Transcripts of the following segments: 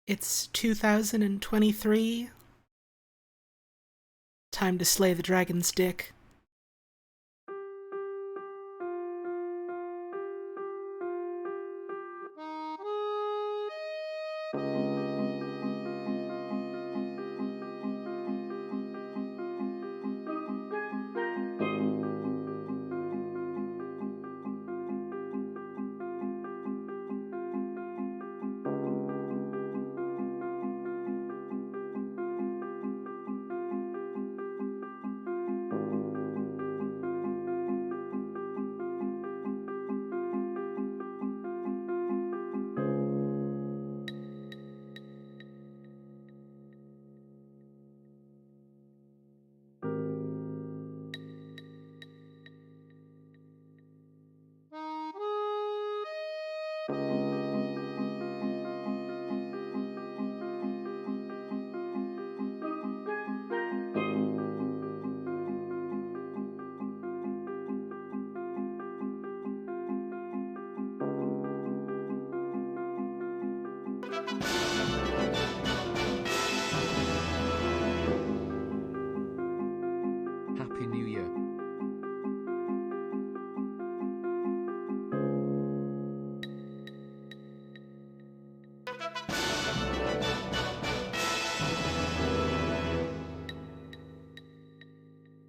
It's 2023. Time to slay the dragon's dick. Happy New Year.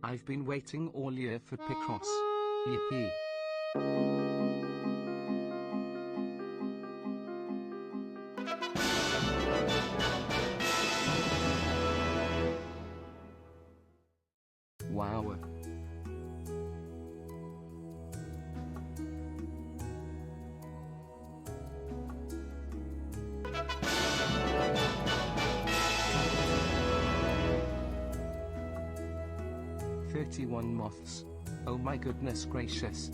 I've been waiting all year for Picross. Yippee. Wow. "31 moths. Oh my goodness gracious.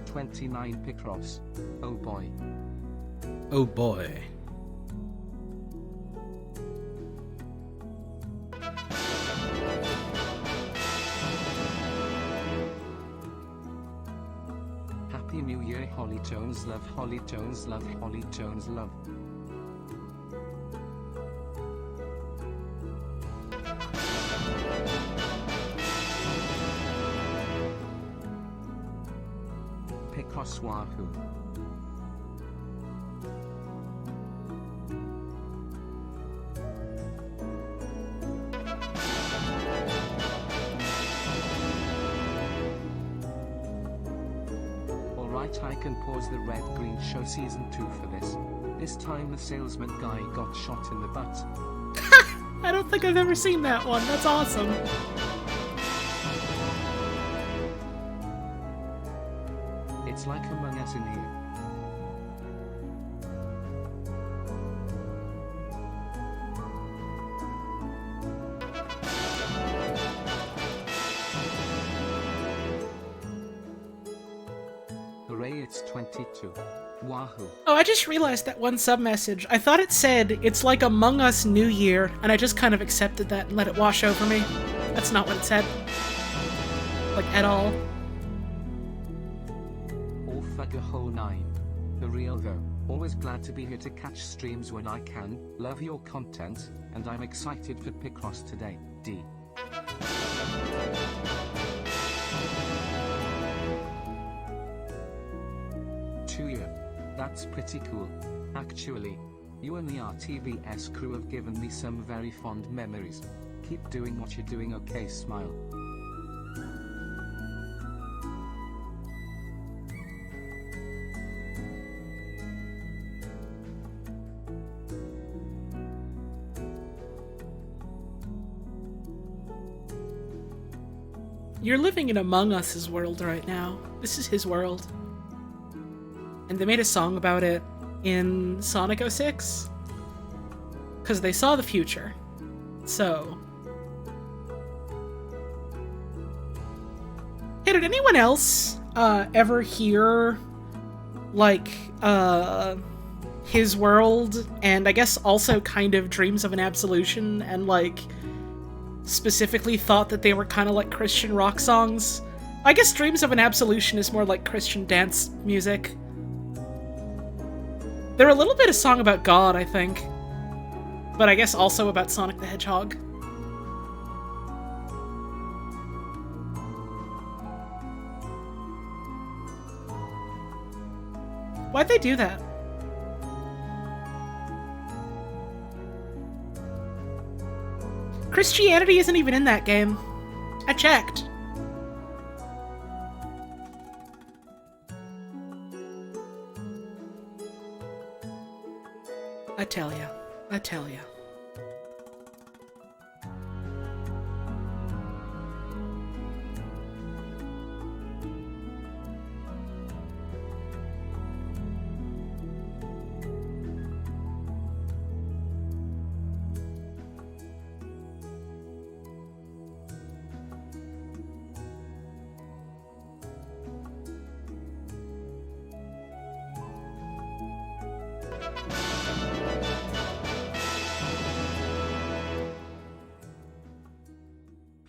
"29 Picross. Oh boy. Oh boy. Happy New Year, Holly Jones love, Holly Jones love, Holly Jones love." Picross wahoo. Alright, I can pause the Red Green Show Season 2 for this. This time the salesman guy got shot in the butt. I don't think I've ever seen that one. That's awesome. It's like Among Us in here. Hooray, it's 22. Wahoo. Oh, I just realized that one sub-message. I thought it said, "It's like Among Us New Year," and I just kind of accepted that and let it wash over me. That's not what it said. Like, at all. All fuck a whole nine. For real though, always glad to be here to catch streams when I can, love your content, and I'm excited for Picross today, D. "2 year. That's pretty cool. Actually. You and the RTVS crew have given me some very fond memories. Keep doing what you're doing, okay, smile." You're living in Among Us's world right now. This is his world. And they made a song about it in Sonic 06. Because they saw the future. So. Hey, did anyone else ever hear, like, his world, and I guess also kind of Dreams of an Absolution, and, like, specifically thought that they were kind of like Christian rock songs. I guess Dreams of an Absolution is more like Christian dance music. They're a little bit a song about God, I think. But I guess also about Sonic the Hedgehog. Why'd they do that? Christianity isn't even in that game. I checked. I tell ya. I tell ya.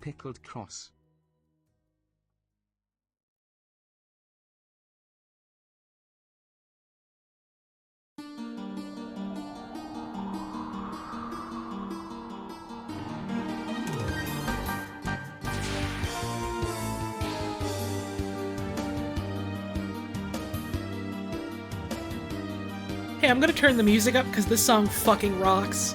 Pickled cross. Hey, I'm gonna turn the music up because this song fucking rocks.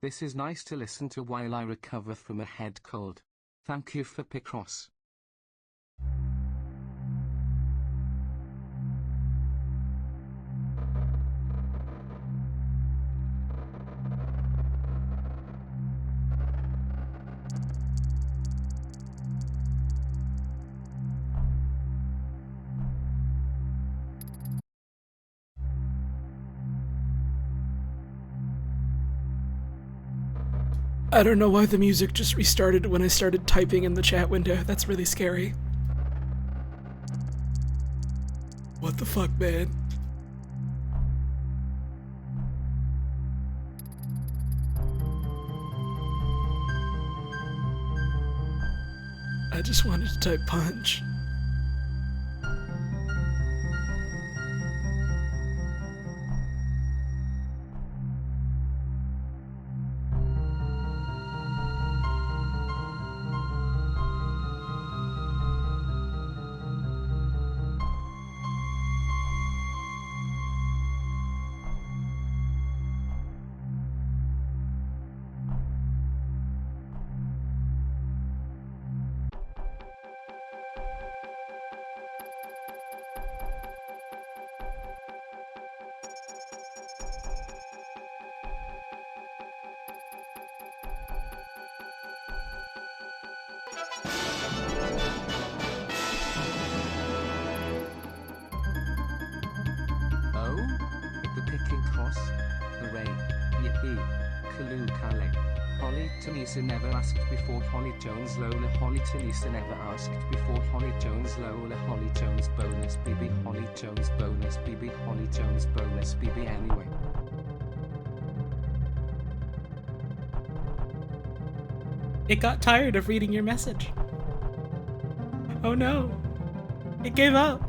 This is nice to listen to while I recover from a head cold. Thank you for Picross. I don't know why the music just restarted when I started typing in the chat window. That's really scary. What the fuck, man? I just wanted to type punch. Picross. Hooray. Yippee. Kalu Kale. Holly Talisa never asked before Holly Jones Lola. Holly Talisa never asked before Holly Jones Lola. Holly Jones bonus BB. Holly Jones bonus BB. Holly Jones bonus BB anyway. It got tired of reading your message. Oh no. It gave up.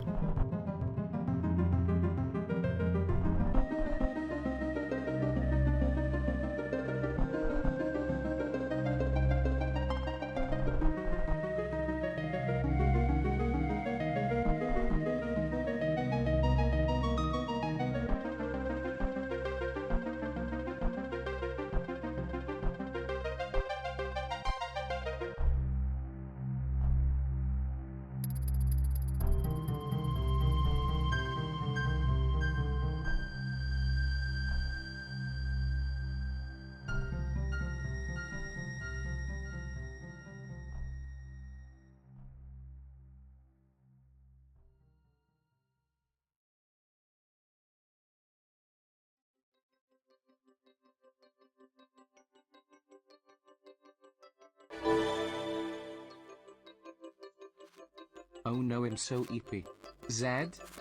Oh no, I'm so eepy. Z,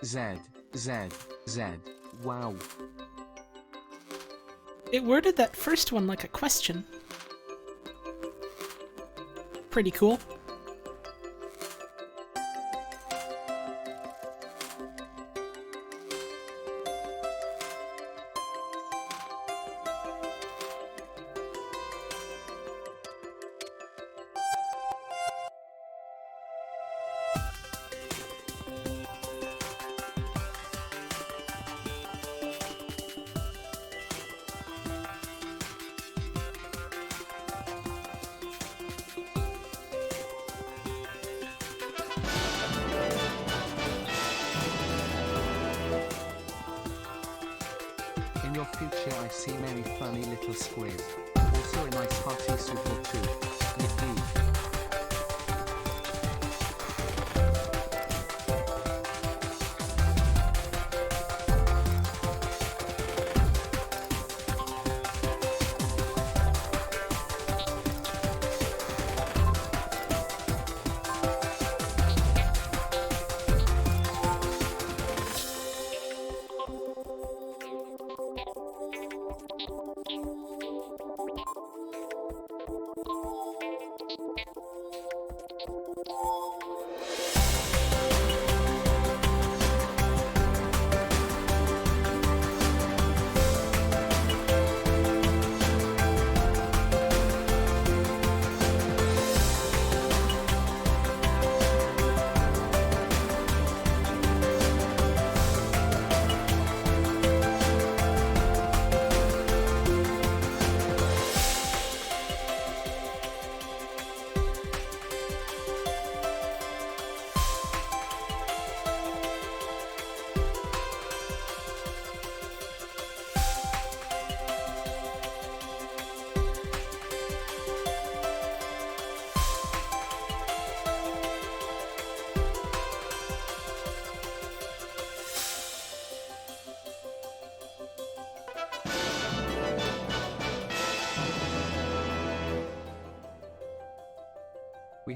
Z, Z, Z. Wow. It worded that first one like a question. Pretty cool. In your future I see many funny little squid. Also a nice hearty soup or two. Yippee.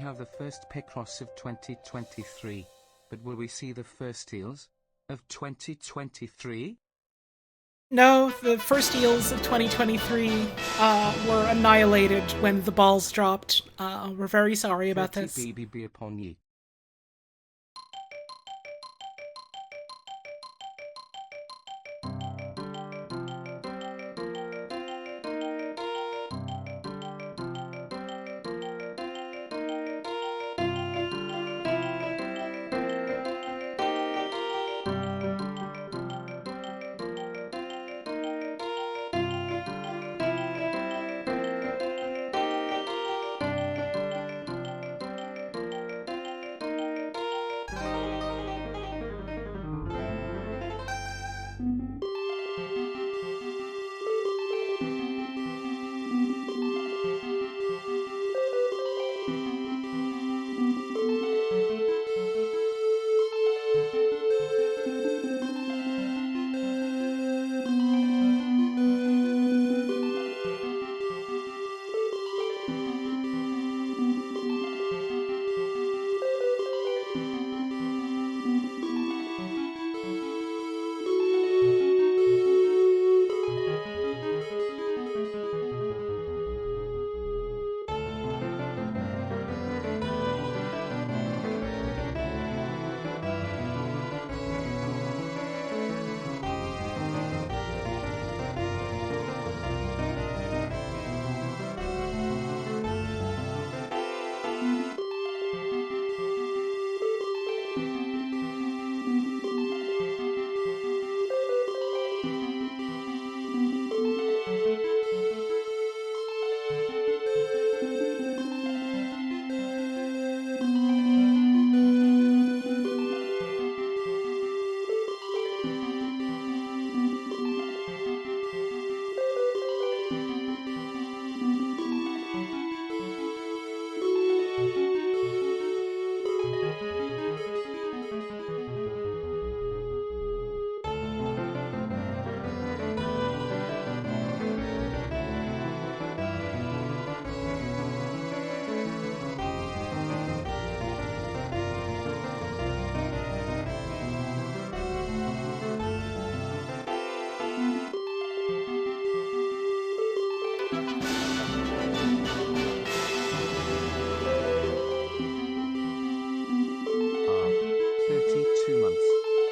have the first Picross of 2023. But will we see the first eels of 2023? No, the first eels of 2023 were annihilated when the balls dropped. We're very sorry about this. BBB upon ye.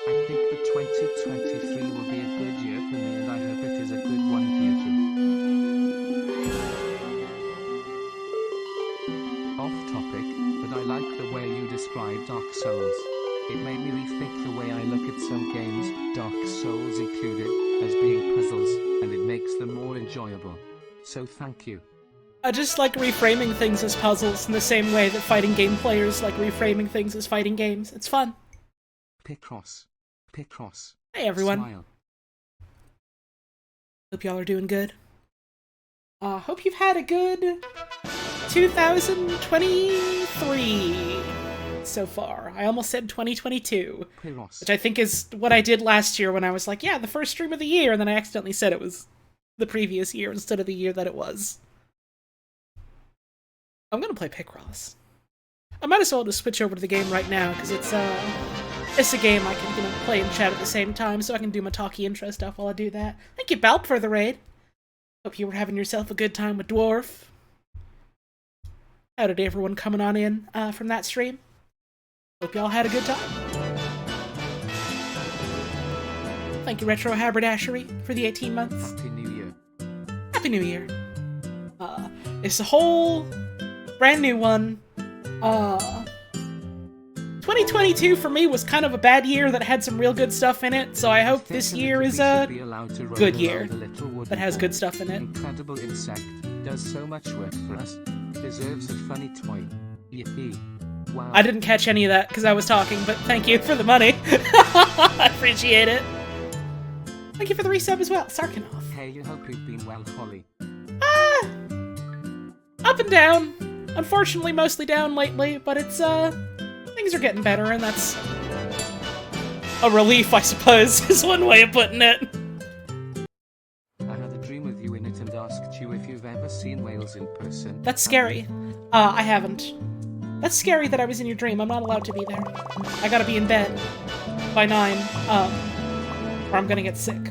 I think the 2023 will be a good year for me, and I hope it is a good one for you too. Off topic, but I like the way you describe Dark Souls. It made me rethink the way I look at some games, Dark Souls included, as being puzzles, and it makes them more enjoyable. So thank you. I just like reframing things as puzzles in the same way that fighting game players like reframing things as fighting games. It's fun. Picross. Picross. Hey everyone. Smile. Hope y'all are doing good. Hope you've had a good 2023 so far. I almost said 2022, Picross. which I think is what I did last year when I was like, yeah, the first stream of the year, and then I accidentally said it was the previous year instead of the year that it was. I'm gonna play Picross. I might as well just switch over to the game right now, because it's a game I can play and chat at the same time, so I can do my talky intro stuff while I do that. Thank you, Balp, for the raid. Hope you were having yourself a good time with Dwarf. Howdy to everyone coming on in from that stream. Hope y'all had a good time. Thank you, Retro Haberdashery, for the 18 months. Happy New Year. Happy New Year. It's a whole brand new one. 2022 for me was kind of a bad year that had some real good stuff in it, so I hope this year is a good year that has good stuff in it. Incredible insect, does so much work for us, deserves a funny toy. Yippee. Wow. I didn't catch any of that because I was talking, but thank you for the money. I appreciate it. Thank you for the resub as well, Sarkanoff. Hey, you hope you've been well, Holly. Up and down. Unfortunately, mostly down lately, but it's, things are getting better, and that's a relief, I suppose, is one way of putting it. I had a dream with you in it and asked you if you've ever seen whales in person. That's scary. I haven't. That's scary that I was in your dream. I'm not allowed to be there. I gotta be in bed by 9, or I'm gonna get sick.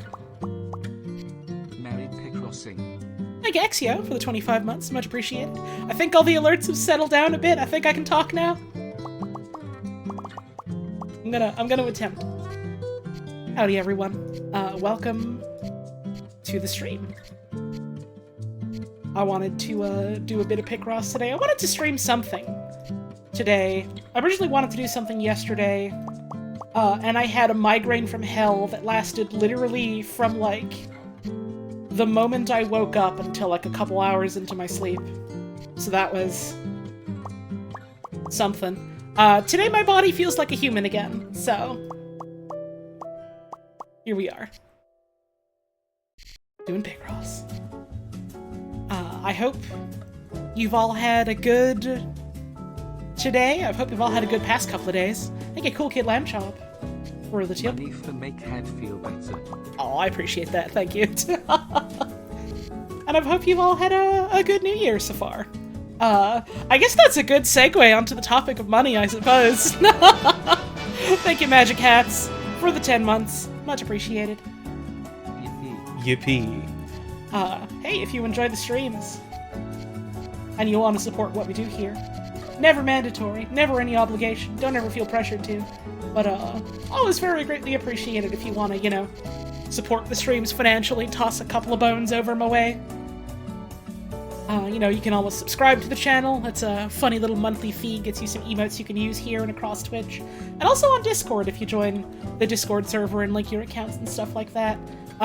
Merry Picrossing. Thank you, Exio, for the 25 months. Much appreciated. I think all the alerts have settled down a bit. I think I can talk now. I'm gonna attempt. Howdy, everyone. Welcome to the stream. I wanted to do a bit of Picross today. I wanted to stream something today. I originally wanted to do something yesterday, and I had a migraine from hell that lasted literally from, like, the moment I woke up until, like, a couple hours into my sleep. So that was something. Today my body feels like a human again, so here we are. Doing Picross. I hope you've all had a good today. I hope you've all had a good past couple of days. Thank you, Cool Kid Lamb Chop, for the tip. Money for make head feel better. Oh, I appreciate that. Thank you. And I hope you've all had a good New Year so far. I guess that's a good segue onto the topic of money, I suppose. Thank you, Magic Hats, for the 10 months. Much appreciated. Yippee. Hey, if you enjoy the streams, and you want to support what we do here, never mandatory, never any obligation, don't ever feel pressured to, but, always very greatly appreciated if you want to, you know, support the streams financially, toss a couple of bones over my way. You know, you can always subscribe to the channel. It's a funny little monthly fee, gets you some emotes you can use here and across Twitch. And also on Discord if you join the Discord server and link your accounts and stuff like that.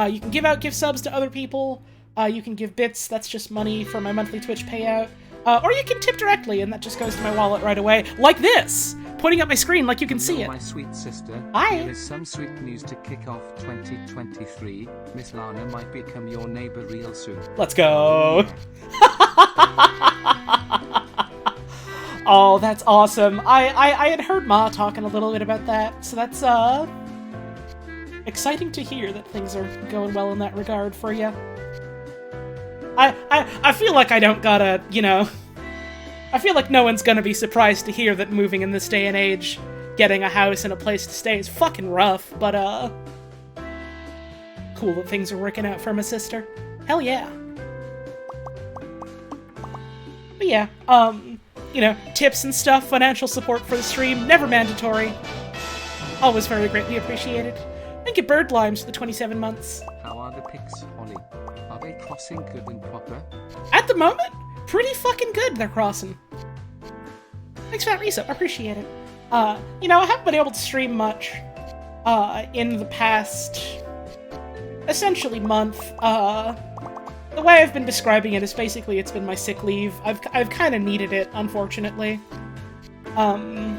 You can give out gift subs to other people. You can give bits, that's just money for my monthly Twitch payout. Or you can tip directly, and that just goes to my wallet right away, like this! Pointing at my screen like you can see it. My sweet sister, hi. There is some sweet news to kick off 2023. Miss Lana might become your neighbor real soon. Let's go! Oh, that's awesome. I had heard Ma talking a little bit about that, so that's, exciting to hear that things are going well in that regard for you. I feel like I don't gotta, you know... I feel like no one's gonna be surprised to hear that moving in this day and age, getting a house and a place to stay is fucking rough, but, cool that things are working out for my sister. Hell yeah. But yeah, you know, tips and stuff, financial support for the stream, never mandatory. Always very greatly appreciated. Thank you, Bird Limes, for the 27 months. How are the pics, Holly? Are they crossing good and proper? At the moment, pretty fucking good they're crossing. Thanks, Fat Risa, I appreciate it. You know, I haven't been able to stream much, in the past, essentially month. The way I've been describing it is basically it's been my sick leave. I've kind of needed it, unfortunately. And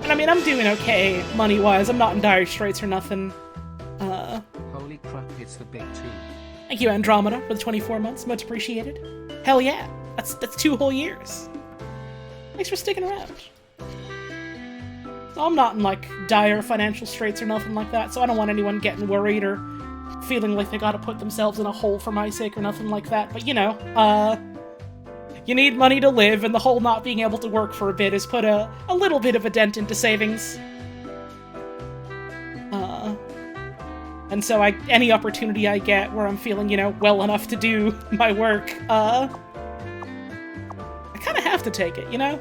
I mean, I'm doing okay, money-wise. I'm not in dire straits or nothing. Holy crap, it's the big two. Thank you, Andromeda, for the 24 months. Much appreciated. Hell yeah. That's 2 whole years. Thanks for sticking around. So I'm not in, like, dire financial straits or nothing like that, so I don't want anyone getting worried or feeling like they gotta put themselves in a hole for my sake or nothing like that. But, you know, you need money to live, and the whole not being able to work for a bit has put a little bit of a dent into savings. And so any opportunity I get where I'm feeling, you know, well enough to do my work, I kind of have to take it, you know?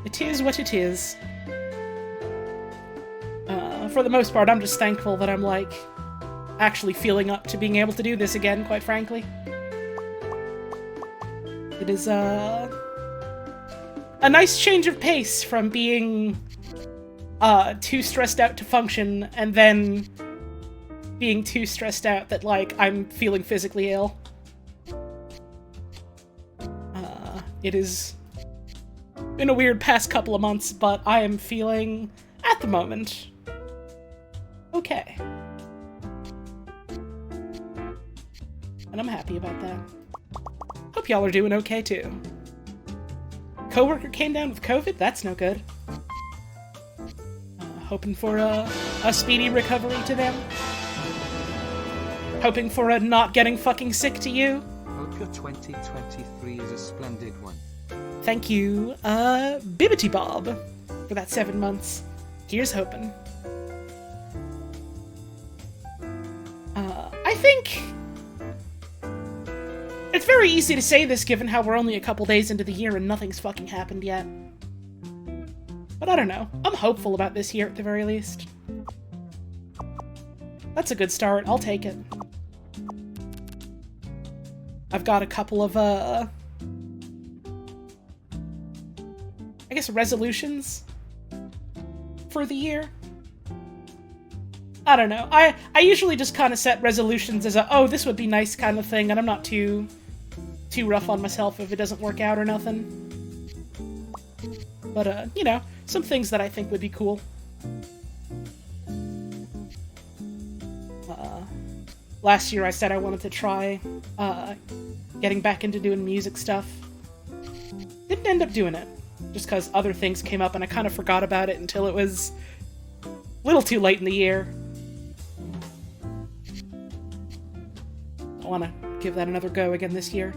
It is what it is. For the most part, I'm just thankful that I'm, like, actually feeling up to being able to do this again, quite frankly. It is, a nice change of pace from being, too stressed out to function, and then being too stressed out that, like, I'm feeling physically ill. It has been a weird past couple of months, but I am feeling, at the moment, okay. And I'm happy about that. Hope y'all are doing okay, too. Coworker came down with COVID? That's no good. Hoping for a speedy recovery to them. Hoping for a not getting fucking sick to you. Hope Your 2023 is a splendid one. Thank you, Bibbity Bob, for that 7 months. Here's hoping. I think it's very easy to say this given how we're only a couple days into the year and nothing's fucking happened yet. But I don't know. I'm hopeful about this year at the very least. That's a good start. I'll take it. I've got a couple of, I guess resolutions for the year. I don't know. I usually just kind of set resolutions as a, oh, this would be nice kind of thing, and I'm not too rough on myself if it doesn't work out or nothing. But, you know, some things that I think would be cool. Last year I said I wanted to try, getting back into doing music stuff. Didn't end up doing it, just because other things came up and I kind of forgot about it until it was a little too late in the year. I want to give that another go again this year.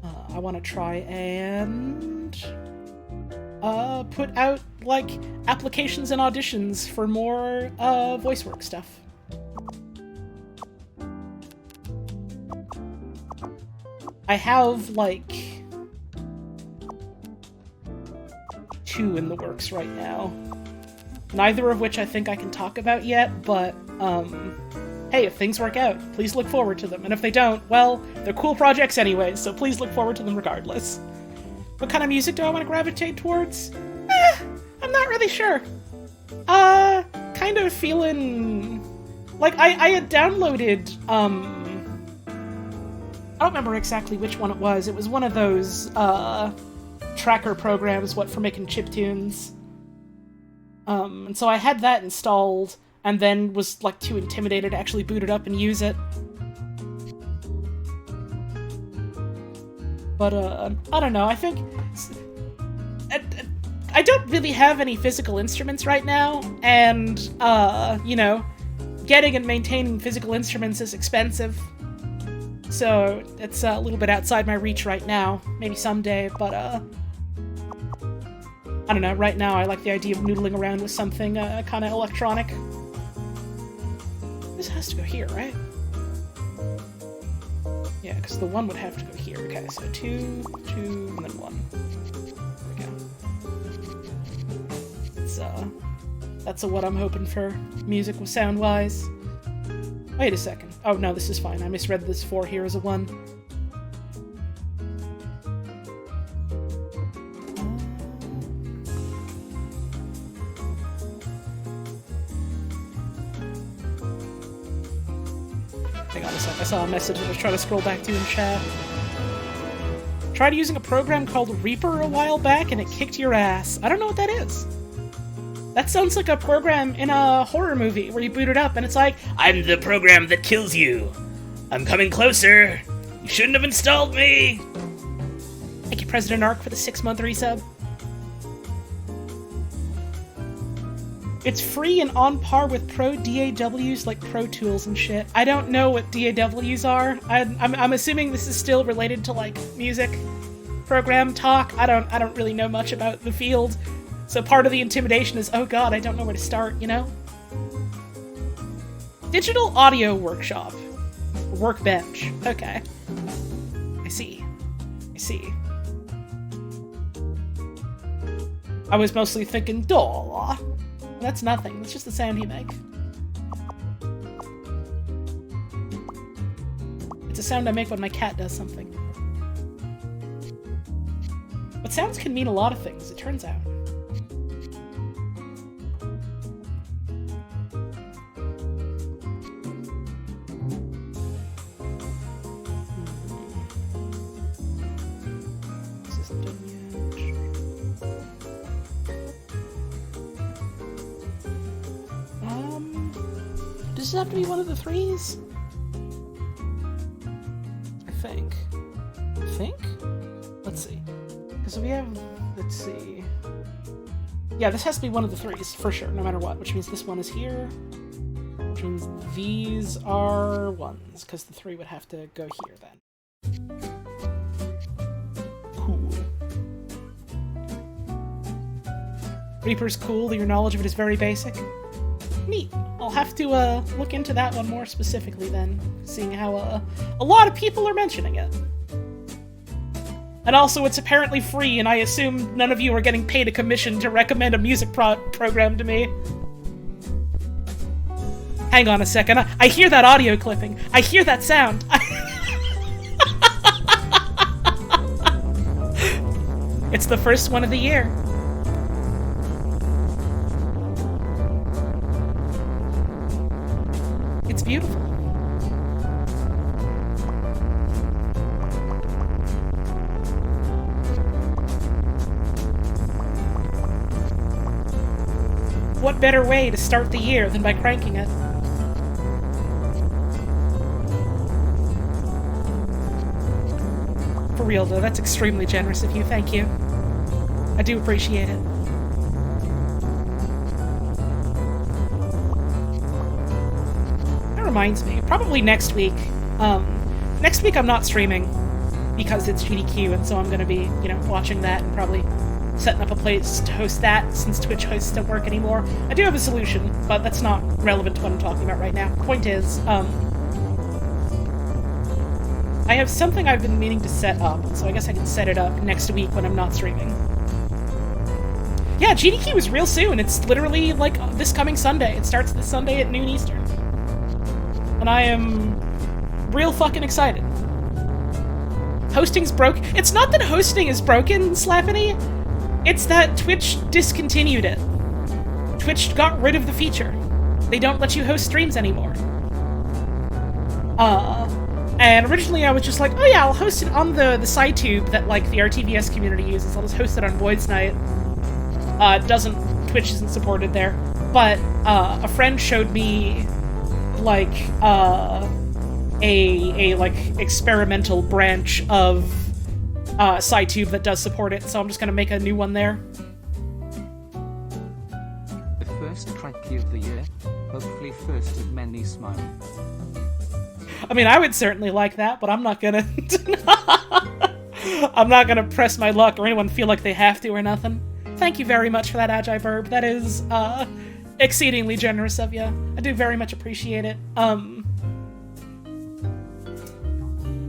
I want to try and put out, like, applications and auditions for more voice work stuff. I have, like, 2 in the works right now. Neither of which I think I can talk about yet, but, hey, if things work out, please look forward to them. And if they don't, well, they're cool projects anyway, so please look forward to them regardless. What kind of music do I want to gravitate towards? I'm not really sure. Kind of feeling... Like, I had downloaded, I don't remember exactly which one it was. It was one of those, tracker programs, for making chiptunes. And so I had that installed, and then was, like, too intimidated to actually boot it up and use it. But, I don't know, I think... I don't really have any physical instruments right now, and, you know, getting and maintaining physical instruments is expensive. So, it's a little bit outside my reach right now. Maybe someday, but, I don't know, right now I like the idea of noodling around with something, kind of electronic. This has to go here, right? Yeah, because the 1 would have to go here. Okay, so 2, 2, and then 1. There we go. That's what I'm hoping for, music with sound-wise. Wait a second. Oh, no, this is fine. I misread this 4 here as a 1. Hang on a sec. I saw a message that I was trying to scroll back to in chat. Tried using a program called Reaper a while back, and it kicked your ass. I don't know what that is. That sounds like a program in a horror movie where you boot it up and it's like, I'm the program that kills you. I'm coming closer. You shouldn't have installed me. Thank you, President Ark, for the 6-month resub. It's free and on par with pro DAWs like Pro Tools and shit. I don't know what DAWs are. I'm assuming this is still related to, like, music program talk. I don't really know much about the field. So part of the intimidation is, oh god, I don't know where to start, you know? Digital Audio Workshop. Workbench. Okay. I see. I see. I was mostly thinking, duh. That's nothing. That's just the sound you make. It's a sound I make when my cat does something. But sounds can mean a lot of things, it turns out. Does it have to be one of the 3s? I think. Let's see. Because we have... Let's see. Yeah, this has to be one of the 3s, for sure, no matter what. Which means this one is here. Which means these are 1s, because the 3 would have to go here then. Cool. Reaper's cool, your knowledge of it is very basic. Neat. I'll have to look into that one more specifically then, seeing how a lot of people are mentioning it. And also, it's apparently free, and I assume none of you are getting paid a commission to recommend a music program to me. Hang on a second. I hear that audio clipping. I hear that sound. It's the first one of the year. It's beautiful. What better way to start the year than by cranking it? For real though, that's extremely generous of you, thank you. I do appreciate it. That reminds me, probably next week. Next week I'm not streaming because it's GDQ, and so I'm gonna be, you know, watching that and probably setting up a place to host that, since Twitch hosts don't work anymore. I do have a solution, but that's not relevant to what I'm talking about right now. Point is, I have something I've been meaning to set up, so I guess I can set it up next week when I'm not streaming. Yeah, GDQ is real soon. It's literally, like, this coming Sunday. It starts this Sunday at noon Eastern. And I am real fucking excited. Hosting's broke. It's not that hosting is broken, Slappity. It's that Twitch discontinued it. Twitch got rid of the feature. They don't let you host streams anymore. And originally I was just like, oh yeah, I'll host it on the SciTube that, like, the RTVS community uses. I'll just host it on Void's Night. Twitch isn't supported there. But, a friend showed me, like, like, experimental branch of SciTube that does support it, so I'm just gonna make a new one there. The first cranky of the year. Hopefully first of many smile. I mean, I would certainly like that, but I'm not gonna... I'm not gonna press my luck or anyone feel like they have to or nothing. Thank you very much for that, Agiburb. That is, exceedingly generous of you. I do very much appreciate it.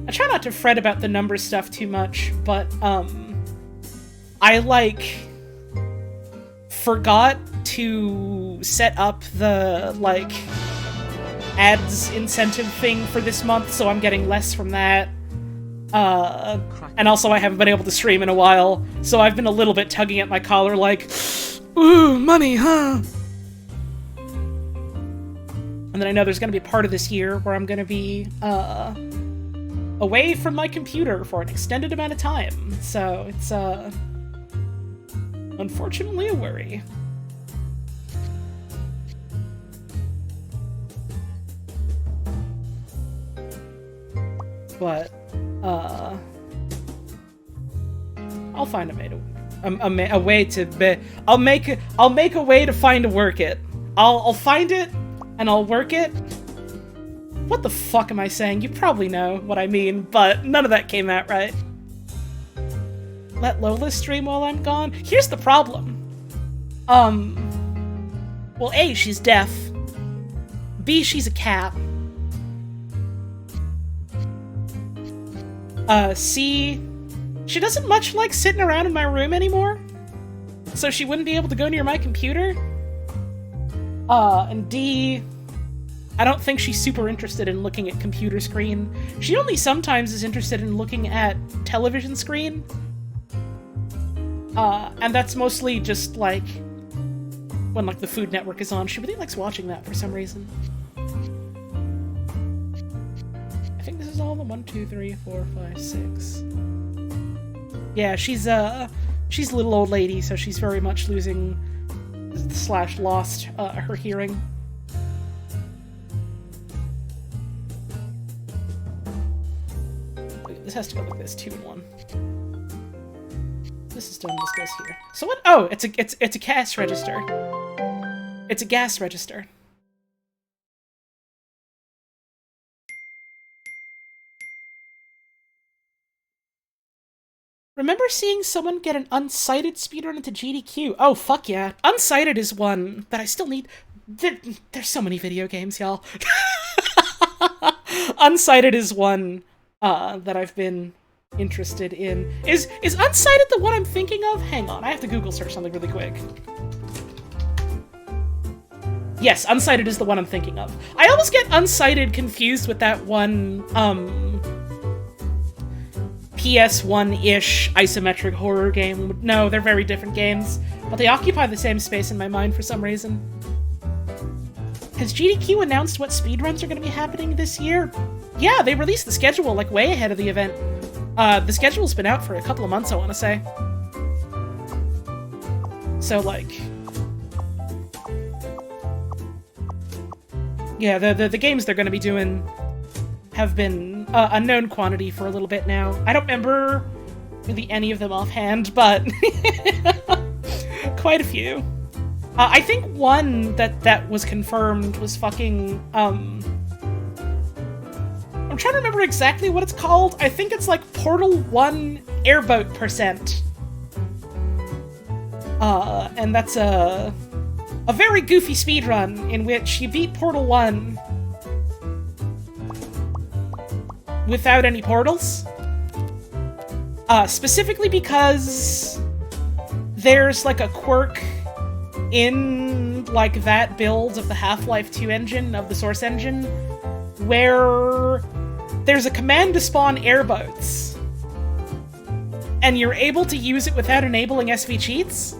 I try not to fret about the number stuff too much, but, I, like, forgot to set up the, like, ads incentive thing for this month, so I'm getting less from that. And also I haven't been able to stream in a while, so I've been a little bit tugging at my collar like, ooh, money, huh? And then I know there's gonna be a part of this year where I'm gonna be, away from my computer for an extended amount of time, so it's, unfortunately a worry. But, I'll find a way to, a way to be, I'll make a way to find to work it. I'll find it, and I'll work it. What the fuck am I saying? You probably know what I mean, but none of that came out right. Let Lola stream while I'm gone? Here's the problem. Well, A, she's deaf. B, she's a cat. C, she doesn't much like sitting around in my room anymore, so she wouldn't be able to go near my computer. And D, I don't think she's super interested in looking at computer screen. She only sometimes is interested in looking at television screen. And that's mostly just, like, when, like, the Food Network is on. She really likes watching that for some reason. I think this is all the 1, 2, 3, 4, 5, 6. Yeah, she's a little old lady, so she's very much losing / lost her hearing. This has to go like this, 2 and 1. This is done, this goes here. So what? Oh, it's a gas register. It's a gas register. Remember seeing someone get an unsighted speedrun into GDQ. Oh, fuck yeah. Unsighted is one that I still need. There's so many video games, y'all. Unsighted is one that I've been interested in. Is Unsighted the one I'm thinking of? Hang on, I have to Google search something really quick. Yes, Unsighted is the one I'm thinking of. I almost get Unsighted confused with that one, PS1-ish isometric horror game. No, they're very different games, but they occupy the same space in my mind for some reason. Has GDQ announced what speedruns are going to be happening this year? Yeah, they released the schedule, like, way ahead of the event. The schedule's been out for a couple of months, I want to say. So, like... yeah, the games they're going to be doing have been a known quantity for a little bit now. I don't remember really any of them offhand, but quite a few. I think one that was confirmed was fucking, I'm trying to remember exactly what it's called. I think it's like Portal 1 Airboat Percent. And that's a very goofy speedrun in which you beat Portal 1 without any portals. Specifically because there's like a quirk in like that build of the Half-Life 2 engine, of the Source engine, where there's a command to spawn airboats, and you're able to use it without enabling SV cheats.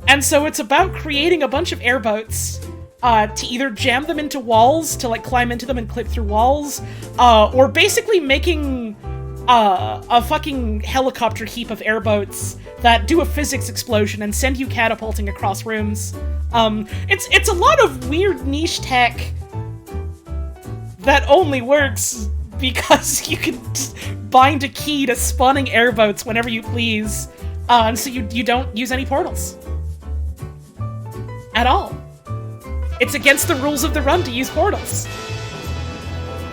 And so it's about creating a bunch of airboats to either jam them into walls, to like climb into them and clip through walls, or basically making a fucking helicopter heap of airboats that do a physics explosion and send you catapulting across rooms. It's a lot of weird niche tech that only works because you can bind a key to spawning airboats whenever you please, and so you don't use any portals. At all. It's against the rules of the run to use portals.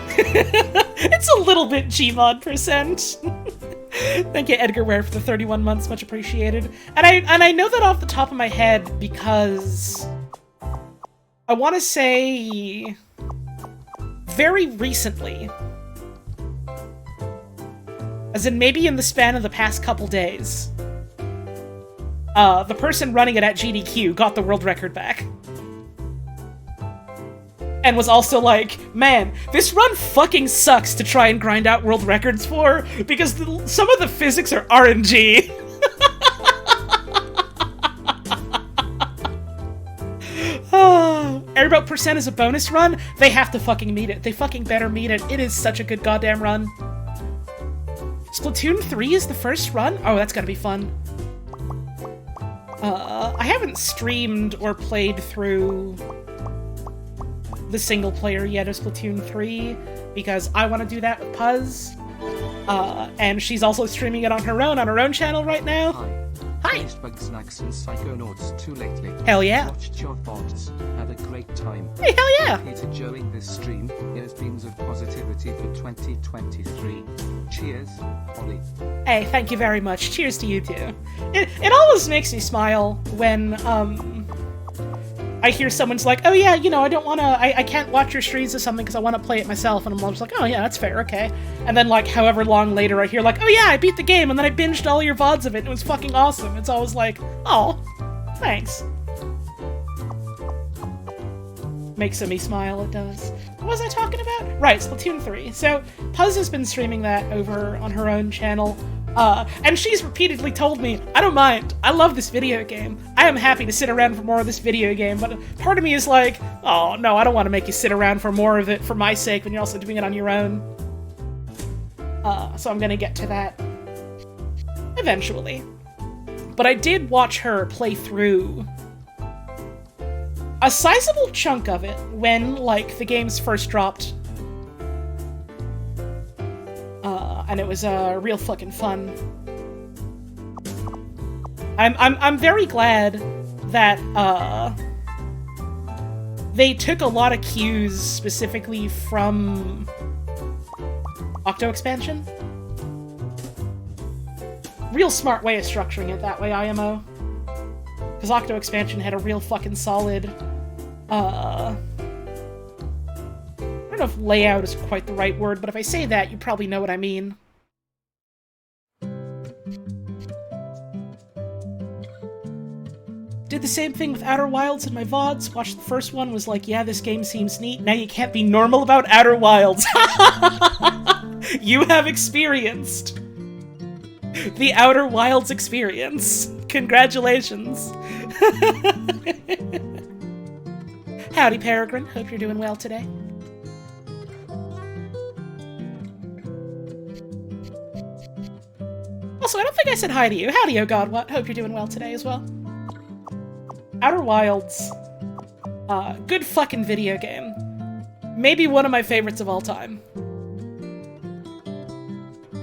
It's a little bit Gmod percent. Thank you, Edgar Ware, for the 31 months, much appreciated. And I know that off the top of my head because I want to say very recently, as in maybe in the span of the past couple days, the person running it at GDQ got the world record back. And was also like, man, this run fucking sucks to try and grind out world records for, because some of the physics are RNG. Airboat Percent is a bonus run? They have to fucking meet it. They fucking better meet it. It is such a good goddamn run. Splatoon 3 is the first run? Oh, that's gotta be fun. I haven't streamed or played through the single player yet of Splatoon 3, because I want to do that with Puzz. And she's also streaming it on her own channel right now. Hi! Bug Snacks and Psychonauts too lately. Hell yeah! Watched your VODs, had a great time. Hey, hell yeah! Peter during this stream, here's beams of positivity for 2023. Cheers, Holly. Hey, thank you very much. Cheers to you too. It always makes me smile when, I hear someone's like, oh yeah, you know, I can't watch your streams or something because I want to play it myself, and I'm just like, oh yeah, that's fair, okay. And then like, however long later I hear like, oh yeah, I beat the game, and then I binged all your VODs of it, and it was fucking awesome. It's always like, oh, thanks. Makes me smile, it does. What was I talking about? Right, Splatoon 3. So, Puzz has been streaming that over on her own channel. And she's repeatedly told me, I don't mind, I love this video game. I am happy to sit around for more of this video game, but part of me is like, oh no, I don't want to make you sit around for more of it for my sake when you're also doing it on your own. So I'm gonna get to that eventually. But I did watch her play through a sizable chunk of it when, like, the games first dropped. And it was real fucking fun. I'm very glad that they took a lot of cues specifically from Octo Expansion. real smart way of structuring it that way, IMO. Because Octo Expansion had a real fucking solid, I don't know if layout is quite the right word, but if I say that, you probably know what I mean. Did the same thing with Outer Wilds in my VODs. Watched the first one, was like, yeah, this game seems neat. Now you can't be normal about Outer Wilds. You have experienced the Outer Wilds experience. Congratulations. Howdy, Peregrine. Hope you're doing well today. Also, I don't think I said hi to you. Howdy, oh god, what? Hope you're doing well today as well. Outer Wilds, good fucking video game. Maybe one of my favorites of all time.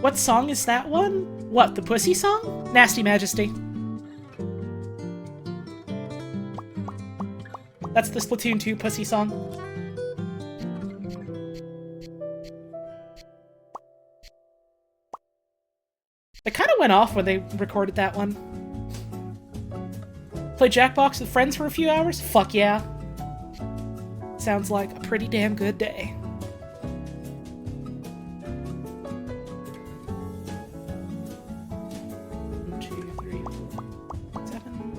What song is that one? What, the Pussy song? Nasty Majesty. That's the Splatoon 2 Pussy song. It kind of went off when they recorded that one. Play Jackbox with friends for a few hours? Fuck yeah. Sounds like a pretty damn good day. One, 2, 3, 4, 7.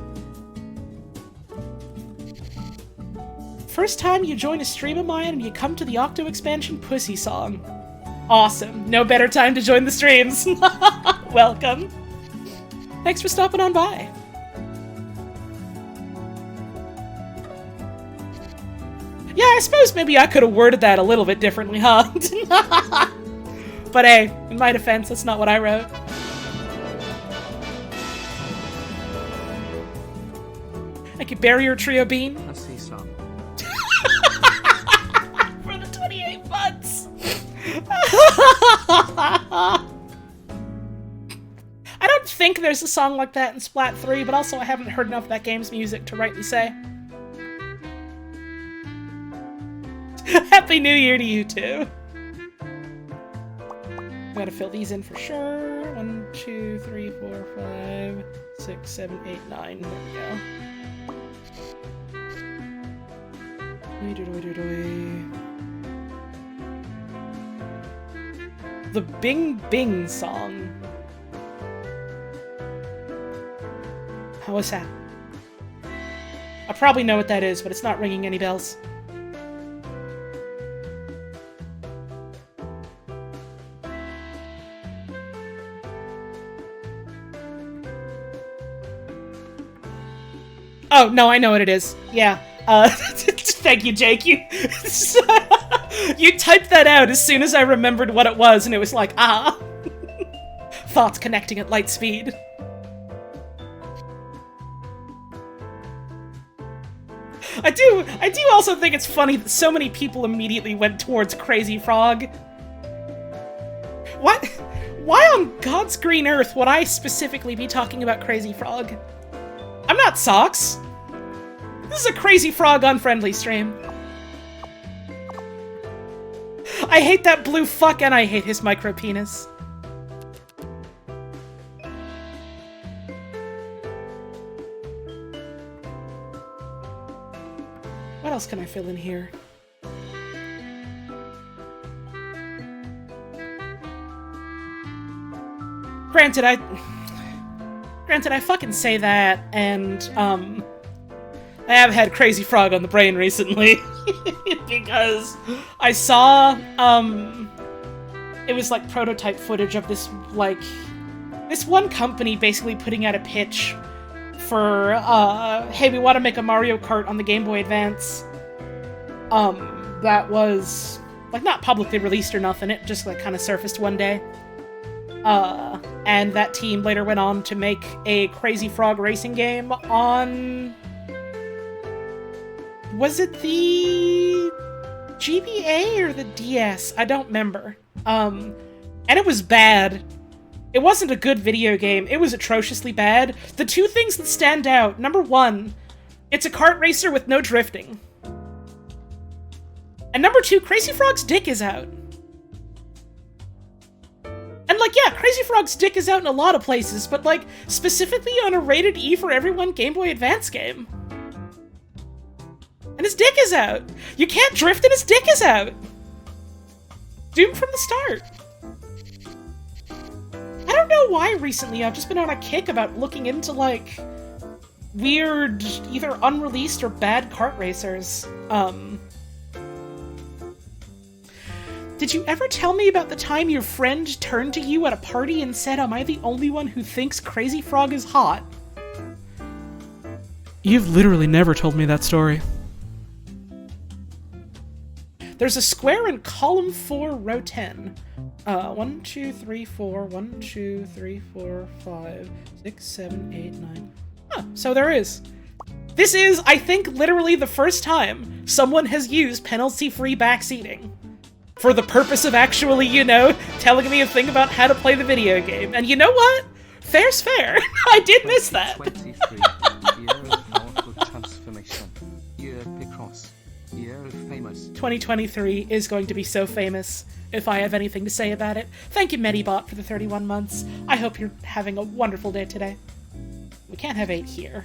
First time you join a stream of mine and you come to the Octo Expansion Pussy song. Awesome. No better time to join the streams. Welcome. Thanks for stopping on by. Yeah, I suppose maybe I could have worded that a little bit differently, huh? But hey, in my defense, that's not what I wrote. Thank you, Barrier Trio Bean. I see some. For the 28 months! I don't think there's a song like that in Splat 3, but also I haven't heard enough of that game's music to rightly say. Happy New Year to you too. Gotta fill these in for sure. 1, 2, 3, 4, 5, 6, 7, 8, 9. There we go. The Bing Bing song. How was that? I probably know what that is, but it's not ringing any bells. Oh, no, I know what it is. Yeah. Thank you, Jake. You you typed that out as soon as I remembered what it was, and it was like, ah. Thoughts connecting at light speed. I do also think it's funny that so many people immediately went towards Crazy Frog. What? Why on God's green earth would I specifically be talking about Crazy Frog? I'm not Socks. This is a Crazy Frog unfriendly stream. I hate that blue fuck and I hate his micro penis. What else can I fill in here? Granted, I fucking say that, and, I have had Crazy Frog on the brain recently, because I saw, it was like prototype footage of this, like, this one company basically putting out a pitch for, hey, we want to make a Mario Kart on the Game Boy Advance, that was, like, not publicly released or nothing, it just, like, kind of surfaced one day. And that team later went on to make a Crazy Frog racing game on... Was it the GBA or the DS? I don't remember. And it was bad. It wasn't a good video game. It was atrociously bad. The two things that stand out, number one, it's a kart racer with no drifting. And number two, Crazy Frog's dick is out. And like, yeah, Crazy Frog's dick is out in a lot of places, but, like, specifically on a rated E for everyone Game Boy Advance game. And his dick is out! You can't drift and his dick is out! Doomed from the start. I don't know why recently I've just been on a kick about looking into, like, weird, either unreleased or bad kart racers. Did you ever tell me about the time your friend turned to you at a party and said, "Am I the only one who thinks Crazy Frog is hot?" You've literally never told me that story. There's a square in column 4, row 10. 1, 2, 3, 4, 1, 2, 3, 4, 5, 6, 7, 8, 9. Huh, so there is. This is, I think, literally the first time someone has used penalty-free backseating for the purpose of actually, you know, telling me a thing about how to play the video game. And you know what? Fair's fair. I did miss that. 23, year of powerful transformation. Year of Picross. Year of famous. 2023 is going to be so famous, if I have anything to say about it. Thank you, Medibot, for the 31 months. I hope you're having a wonderful day today. We can't have 8 here.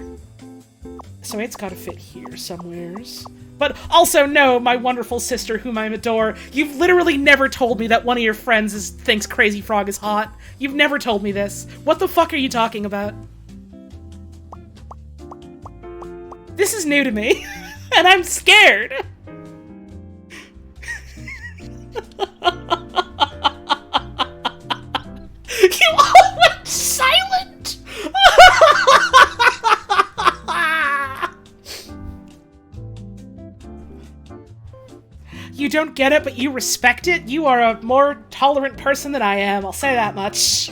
So 8's gotta fit here somewheres. But also, no, my wonderful sister, whom I adore, you've literally never told me that one of your friends thinks Crazy Frog is hot. You've never told me this. What the fuck are you talking about? This is new to me, and I'm scared. You all went silent! You don't get it, but you respect it? You are a more tolerant person than I am, I'll say that much.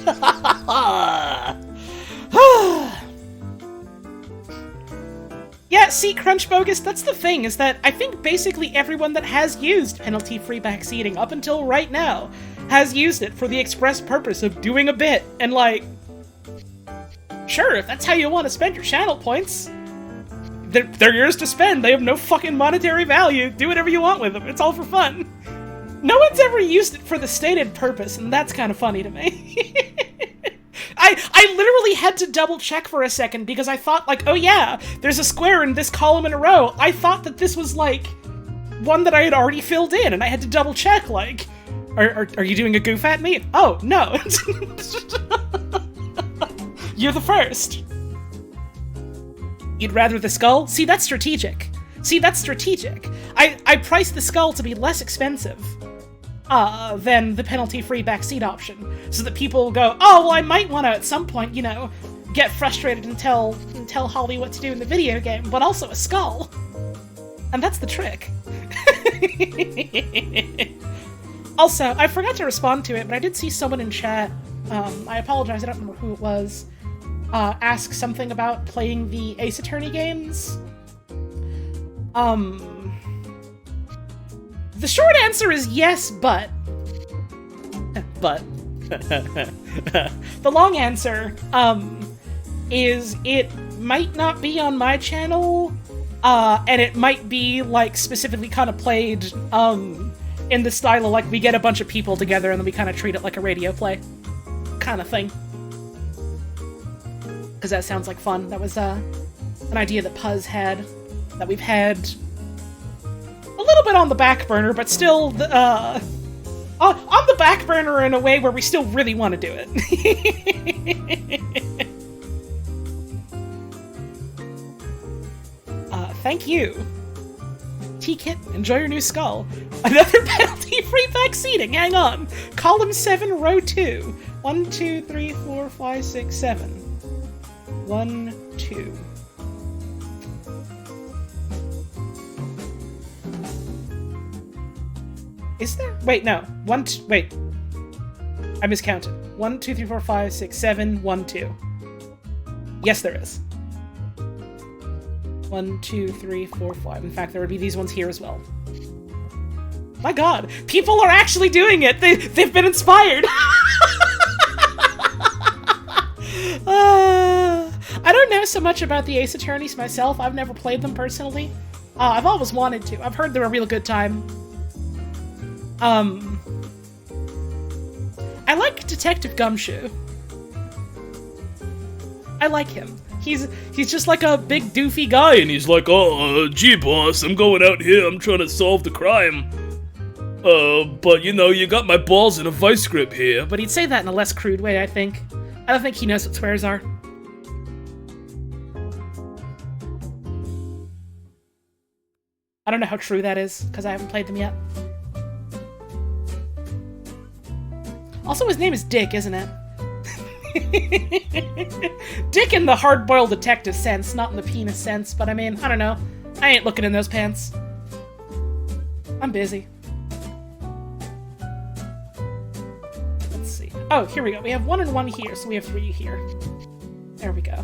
Yeah, see, Crunch Bogus, that's the thing, is that I think basically everyone that has used penalty-free backseating up until right now has used it for the express purpose of doing a bit, and like, sure, if that's how you want to spend your channel points, they're yours to spend. They have no fucking monetary value. Do whatever you want with them. It's all for fun. No one's ever used it for the stated purpose, and that's kind of funny to me. I literally had to double check for a second because I thought, like, oh yeah, there's a square in this column in a row. I thought that this was, like, one that I had already filled in, and I had to double check, like, are you doing a goof at me? Oh, no. You're the first. You'd rather the skull? See, that's strategic. See, that's strategic. I priced the skull to be less expensive than the penalty-free backseat option, so that people will go, oh, well, I might want to, at some point, you know, get frustrated and tell Holly what to do in the video game, but also a skull. And that's the trick. Also, I forgot to respond to it, but I did see someone in chat, I apologize, I don't remember who it was, ask something about playing the Ace Attorney games. The short answer is yes, but. But. The long answer, is it might not be on my channel, and it might be, like, specifically kind of played, in the style of, like, we get a bunch of people together and then we kind of treat it like a radio play kind of thing. Because that sounds like fun. That was, an idea that Puzz had, that we've had a little bit on the back burner, but still, on the back burner in a way where we still really want to do it. Thank you. T-Kit, enjoy your new skull. Another penalty-free backseating, hang on. Column 7, row 2. 1, 2, 3, 4, 5, 6, 7. 1, 2. Is there? Wait, no. Wait. I miscounted. 1, 2, 3, 4, 5, 6, 7, 1, 2. Yes, there is. 1, 2, 3, 4, 5. In fact, there would be these ones here as well. My god, people are actually doing it! They've been inspired! I don't know so much about the Ace Attorneys myself. I've never played them personally. I've always wanted to. I've heard they're a real good time. I liked Detective Gumshoe. I like him. He's just like a big doofy guy, and he's like, oh, gee, boss, I'm going out here, I'm trying to solve the crime. But you know, you got my balls in a vice grip here. But he'd say that in a less crude way, I think. I don't think he knows what swears are. I don't know how true that is, because I haven't played them yet. Also, his name is Dick, isn't it? Dick in the hard-boiled detective sense, not in the penis sense, but I mean, I don't know. I ain't looking in those pants. I'm busy. Let's see. Oh, here we go. We have 1 and 1 here, so we have 3 here. There we go.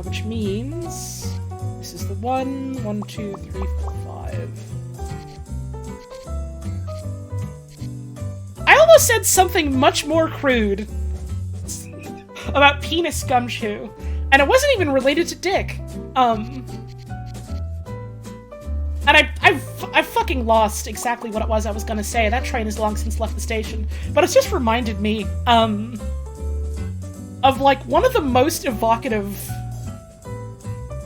Which means... this is the 1, 1, 2, 3, 4, 5. I almost said something much more crude about penis Gumshoe, and it wasn't even related to Dick. And I fucking lost exactly what it was I was gonna say. That train has long since left the station, but it's just reminded me of like one of the most evocative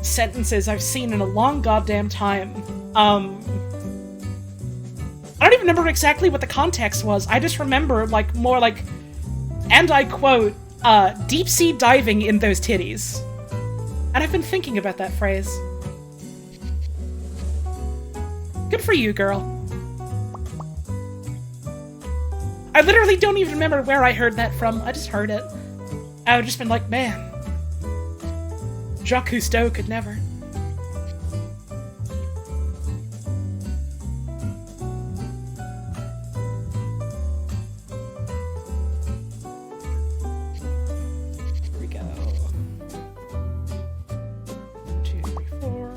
sentences I've seen in a long goddamn time. I don't even remember exactly what the context was. I just remember, like, more like, and I quote, deep-sea diving in those titties. And I've been thinking about that phrase. Good for you, girl. I literally don't even remember where I heard that from. I just heard it. I would just been like, man, Jacques Cousteau could never. Here we go. 1, 2, 3, 4.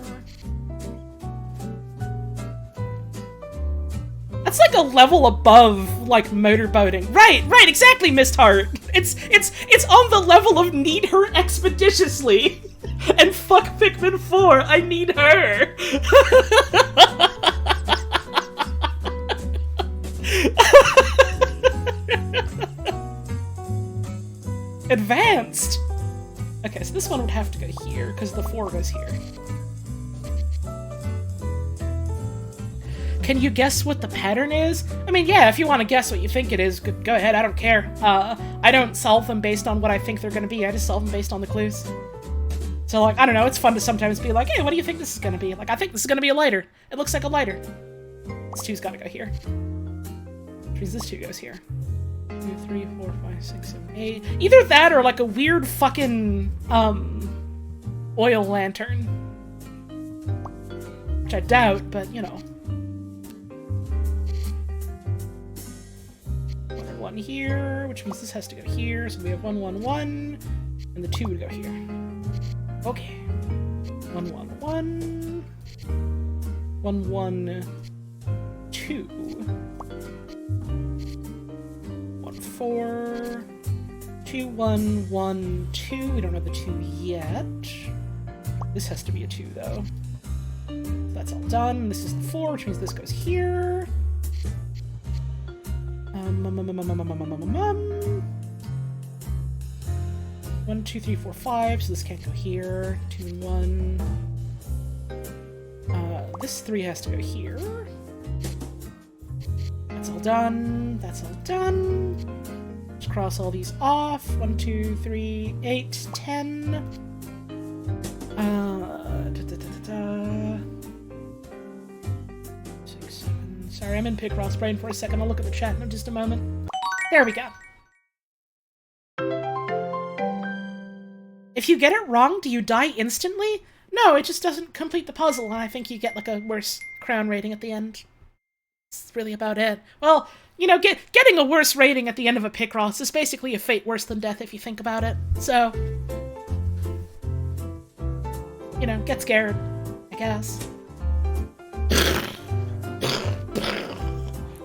That's like a level above, like, motorboating. Right, exactly, Miss Hart. It's on the level of need her expeditiously. And fuck Pikmin 4, I need her! Advanced! Okay, so this one would have to go here, because the 4 goes here. Can you guess what the pattern is? I mean, yeah, if you want to guess what you think it is, go ahead, I don't care. I don't solve them based on what I think they're gonna be, I just solve them based on the clues. So, like, I don't know, it's fun to sometimes be like, hey, what do you think this is gonna be? Like, I think this is gonna be a lighter. It looks like a lighter. This 2's gotta go here. Which means this 2 goes here. 2, 3, 4, 5, 6, 7, 8. Either that or, like, a weird fucking, oil lantern. Which I doubt, but, you know. 1 here, which means this has to go here, so we have 1, 1, 1, and the 2 would go here. Okay. 1, 1, 1. 1, 1, 2. 1, 4. 2, 1, 1, 2. We don't have the 2 yet. This has to be a 2, though. That's all done. This is the 4, which means this goes here. 1, 2, 3, 4, 5, so this can't go here. 2 and 1. This 3 has to go here. That's all done. That's all done. Let's cross all these off. 1, 2, 3, 8, 10. 6, 7. Sorry, I'm in Picross brain for a second. I'll look at the chat in just a moment. There we go. If you get it wrong, do you die instantly? No, it just doesn't complete the puzzle, and I think you get, like, a worse crown rating at the end. That's really about it. Well, you know, getting a worse rating at the end of a Picross is basically a fate worse than death if you think about it. So, you know, get scared, I guess.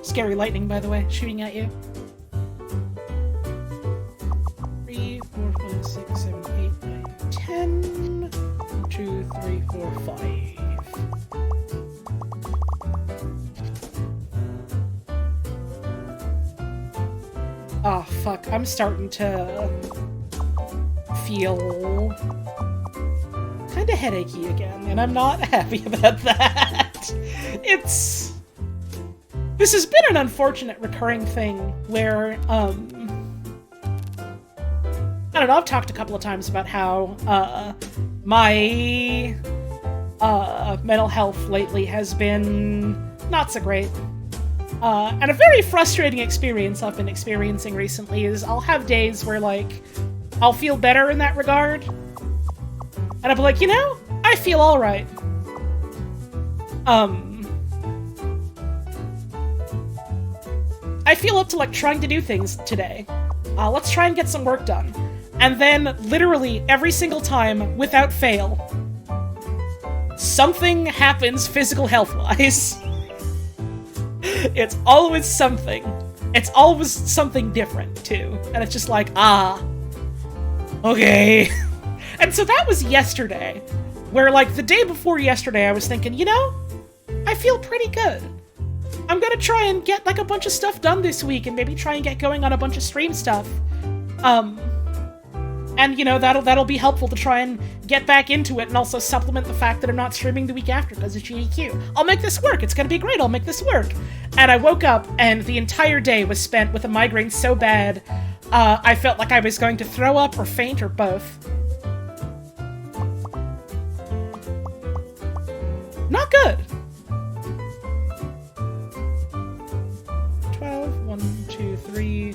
Scary lightning, by the way, shooting at you. 3, 4, 5, 6, 7, 8, 9, 10. 1, 2, 3, 4, 5. Oh, fuck. I'm starting to feel kind of headachy again, and I'm not happy about that. This has been an unfortunate recurring thing where, I don't know, I've talked a couple of times about how, my, mental health lately has been not so great. And a very frustrating experience I've been experiencing recently is I'll have days where, like, I'll feel better in that regard. And I'll be like, you know, I feel alright. I feel up to, like, trying to do things today. Let's try and get some work done. And then, literally, every single time, without fail, something happens physical health-wise. It's always something. It's always something different, too. And it's just like, okay. And so that was yesterday, where, like, the day before yesterday, I was thinking, you know, I feel pretty good. I'm gonna try and get, like, a bunch of stuff done this week, and maybe try and get going on a bunch of stream stuff. And, you know, that'll be helpful to try and get back into it, and also supplement the fact that I'm not streaming the week after because of GDQ. I'll make this work! It's gonna be great, I'll make this work! And I woke up, and the entire day was spent with a migraine so bad, I felt like I was going to throw up or faint or both. Not good! 12, 1, 2, 3,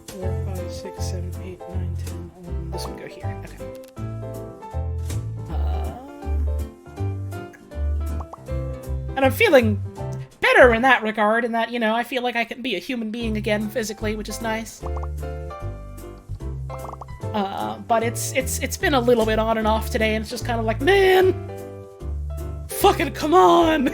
4, 5, 6, 7, 8, 9, 10, 11. This would go here. Okay. And I'm feeling better in that regard, in that, you know, I feel like I can be a human being again physically, which is nice. But it's been a little bit on and off today, and it's just kind of like, man! Fucking come on!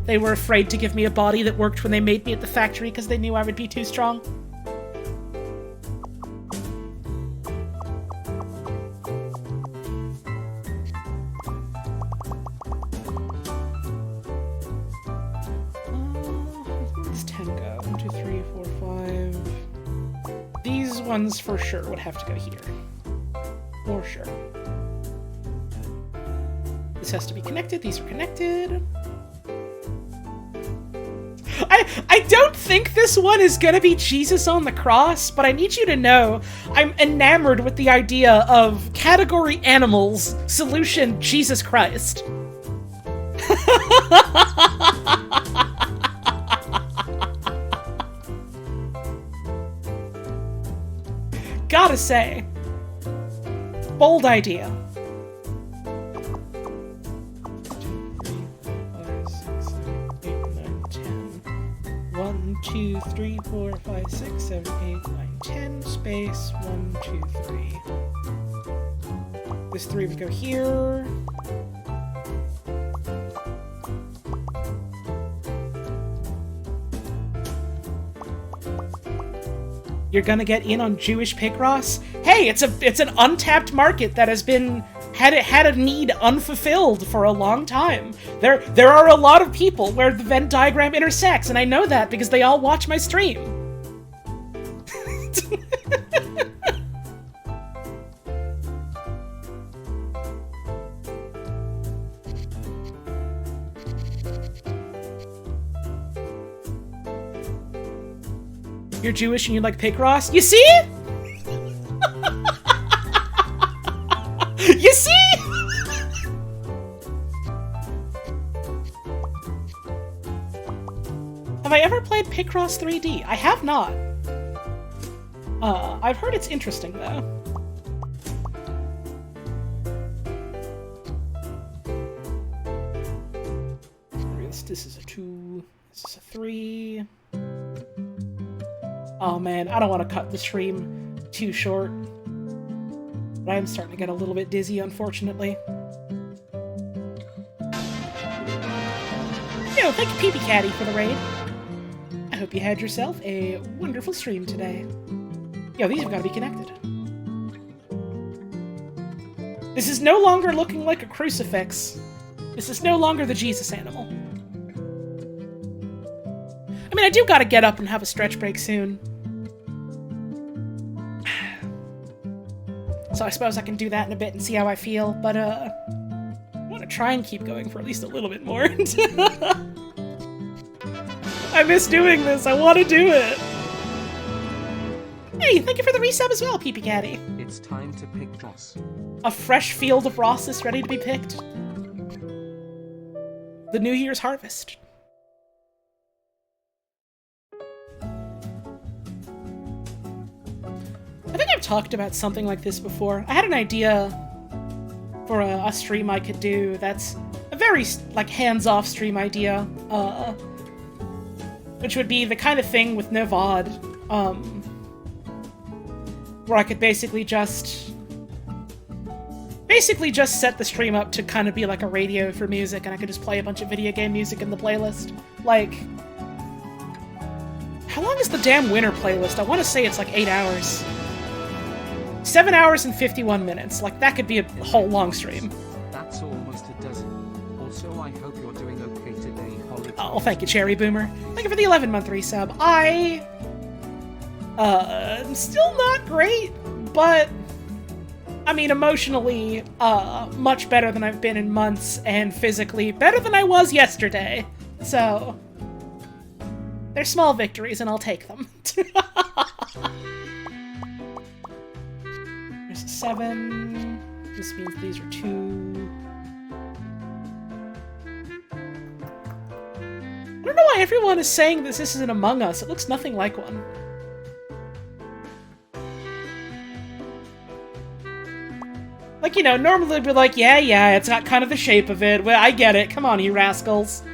They were afraid to give me a body that worked when they made me at the factory because they knew I would be too strong. Where's 10 go? 1, 2, 3, 4, 5. These ones for sure would have to go here. For sure. This has to be connected. These are connected. I don't think this one is gonna be Jesus on the cross, but I need you to know I'm enamored with the idea of category animals, solution Jesus Christ. Gotta say, bold idea. 1, 2, 3, 4, 5, 6, 7, 8, 9, 10, space, 1, 2, 3. This 3 would go here. You're gonna get in on Jewish Picross? Hey, it's an untapped market that has been had a need unfulfilled for a long time. There are a lot of people where the Venn diagram intersects, and I know that because they all watch my stream. You're Jewish and you like Picross? You see? You see? Have I ever played Picross 3D? I have not. I've heard it's interesting, though. This is a 2. This is a 3. Oh man, I don't want to cut the stream too short. But I am starting to get a little bit dizzy, unfortunately. Yo, thank you, Peepee Caddy, for the raid. I hope you had yourself a wonderful stream today. Yo, these have got to be connected. This is no longer looking like a crucifix. This is no longer the Jesus animal. I mean, I do gotta get up and have a stretch break soon. So I suppose I can do that in a bit and see how I feel, but I want to try and keep going for at least a little bit more. I miss doing this, I want to do it! Hey, thank you for the resub as well, Pee-Pee Caddy. It's time to pick Ross. A fresh field of Rosses ready to be picked. The New Year's harvest. I think I've talked about something like this before. I had an idea for a stream I could do that's a very, like, hands-off stream idea, which would be the kind of thing with no VOD, where I could basically just set the stream up to kind of be like a radio for music, and I could just play a bunch of video game music in the playlist. Like, how long is the damn winter playlist? I want to say it's like 8 hours. 7 hours and 51 minutes. Like, that could be a whole long stream. That's almost a dozen. Also, I hope you're doing okay today, Holly. Oh, thank you, Cherry Boomer. Thank you for the 11-month resub. I'm still not great, but I mean, emotionally, much better than I've been in months, and physically better than I was yesterday. So, they're small victories, and I'll take them. There's a 7. This means these are 2. I don't know why everyone is saying this is an Among Us. It looks nothing like one. Like, you know, normally they'd be like, yeah, it's got kind of the shape of it. Well, I get it. Come on, you rascals.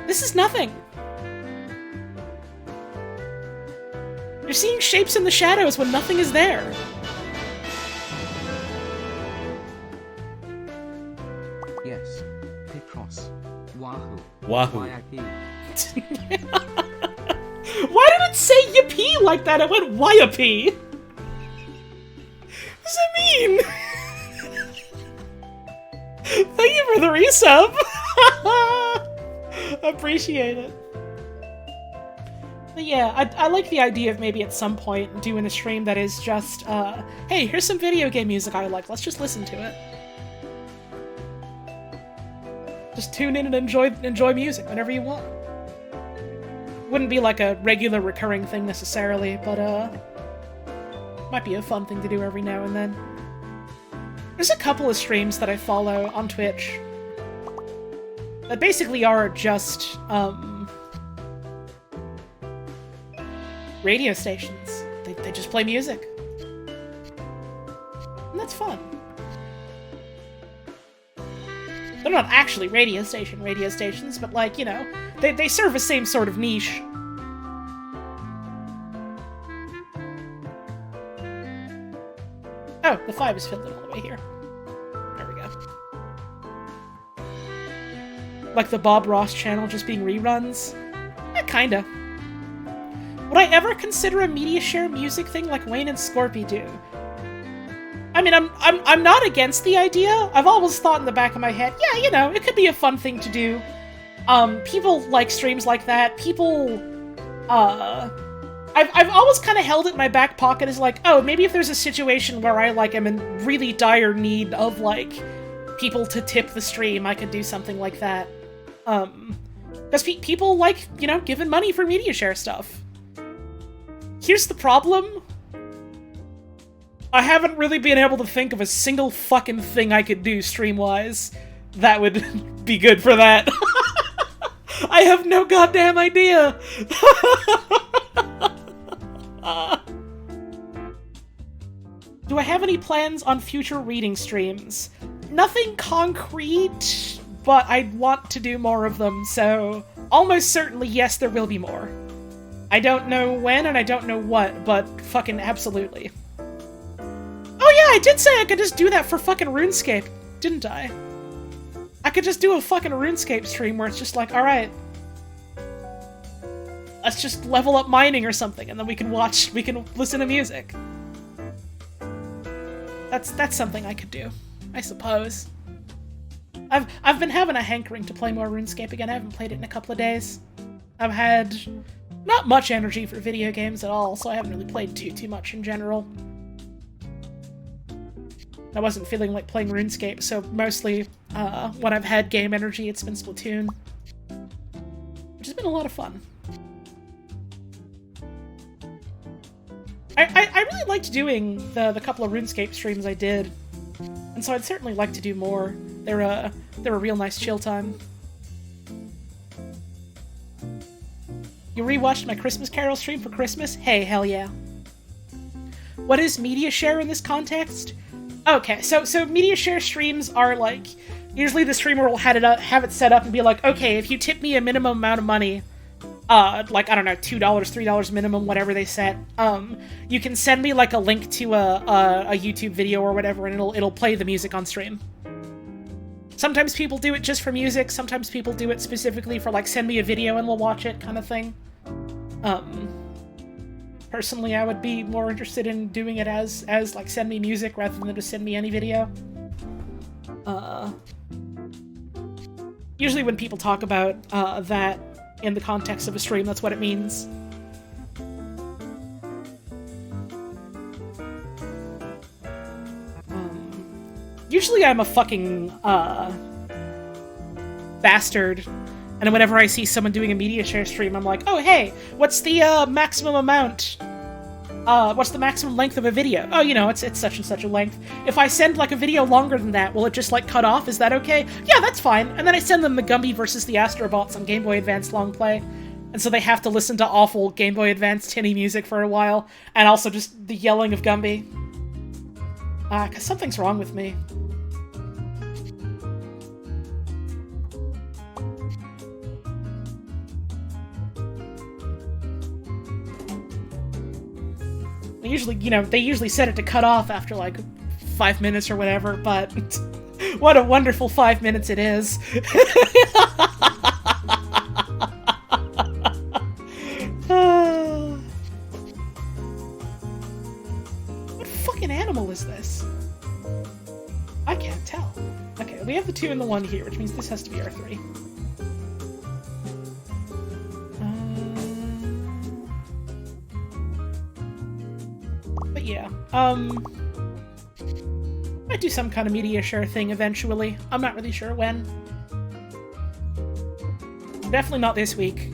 This is nothing. You're seeing shapes in the shadows when nothing is there. Yes. Picross. Wahoo. Wahoo. Why Why did it say yippee like that? It went why-a-pee. What does that mean? Thank you for the resub! Appreciate it. But yeah, I like the idea of maybe at some point doing a stream that is just, hey, here's some video game music I like, let's just listen to it. Just tune in and enjoy music whenever you want. Wouldn't be like a regular recurring thing necessarily, but might be a fun thing to do every now and then. There's a couple of streams that I follow on Twitch that basically are just, radio stations. They just play music. And that's fun. They're not actually radio stations, but like, you know, they serve the same sort of niche. Oh, the 5 is filled in all the way here. There we go. Like the Bob Ross channel just being reruns? Kinda. Would I ever consider a media share music thing like Wayne and Scorpy do? I mean, I'm not against the idea. I've always thought in the back of my head, yeah, you know, it could be a fun thing to do. People like streams like that. People, I've always kind of held it in my back pocket as like, oh, maybe if there's a situation where I, like, am in really dire need of, like, people to tip the stream, I could do something like that. Because people like, you know, giving money for media share stuff. Here's the problem. I haven't really been able to think of a single fucking thing I could do stream-wise that would be good for that. I have no goddamn idea! Do I have any plans on future reading streams? Nothing concrete, but I want to do more of them, so almost certainly yes, there will be more. I don't know when and I don't know what, but fucking absolutely. Oh yeah, I did say I could just do that for fucking RuneScape, didn't I? I could just do a fucking RuneScape stream where it's just like, alright, let's just level up mining or something, and then we can listen to music. That's something I could do, I suppose. I've been having a hankering to play more RuneScape again. I haven't played it in a couple of days. I've had not much energy for video games at all, so I haven't really played too much in general. I wasn't feeling like playing RuneScape, so mostly when I've had game energy, it's been Splatoon, which has been a lot of fun. I really liked doing the couple of RuneScape streams I did, and so I'd certainly like to do more. They're a real nice chill time. You rewatched my Christmas Carol stream for Christmas? Hey, hell yeah. What is media share in this context? Okay, so media share streams are like, usually the streamer will have it set up and be like, okay, if you tip me a minimum amount of money, like, I don't know, $2, $3 minimum, whatever they set, you can send me like a link to a YouTube video or whatever, and it'll play the music on stream. Sometimes people do it just for music, sometimes people do it specifically for like, send me a video and we'll watch it kind of thing. Personally, I would be more interested in doing it as like, send me music rather than just send me any video. Usually when people talk about that in the context of a stream, that's what it means. Usually I'm a fucking bastard, and whenever I see someone doing a media share stream, I'm like, oh hey, what's the maximum amount? What's the maximum length of a video? Oh, you know, it's such and such a length. If I send like a video longer than that, will it just like cut off? Is that okay? Yeah, that's fine. And then I send them the Gumby versus the Astrobots on Game Boy Advance long play. And so they have to listen to awful Game Boy Advance tinny music for a while, and also just the yelling of Gumby. 'Cause something's wrong with me. Usually, you know, they usually set it to cut off after like 5 minutes or whatever, but what a wonderful 5 minutes it is. What fucking animal is this? I can't tell. Okay, we have the 2 and the 1 here, which means this has to be our 3. But yeah, might do some kind of media share thing eventually. I'm not really sure when. Definitely not this week.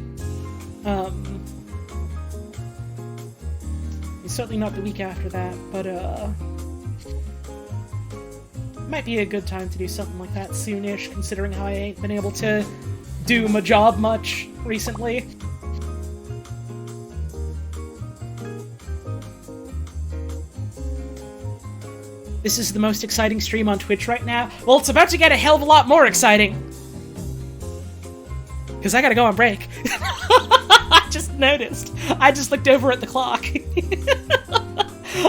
Certainly not the week after that, but might be a good time to do something like that soonish, considering how I ain't been able to do my job much recently. This is the most exciting stream on Twitch right now. Well, it's about to get a hell of a lot more exciting. Because I gotta go on break. I just noticed. I just looked over at the clock.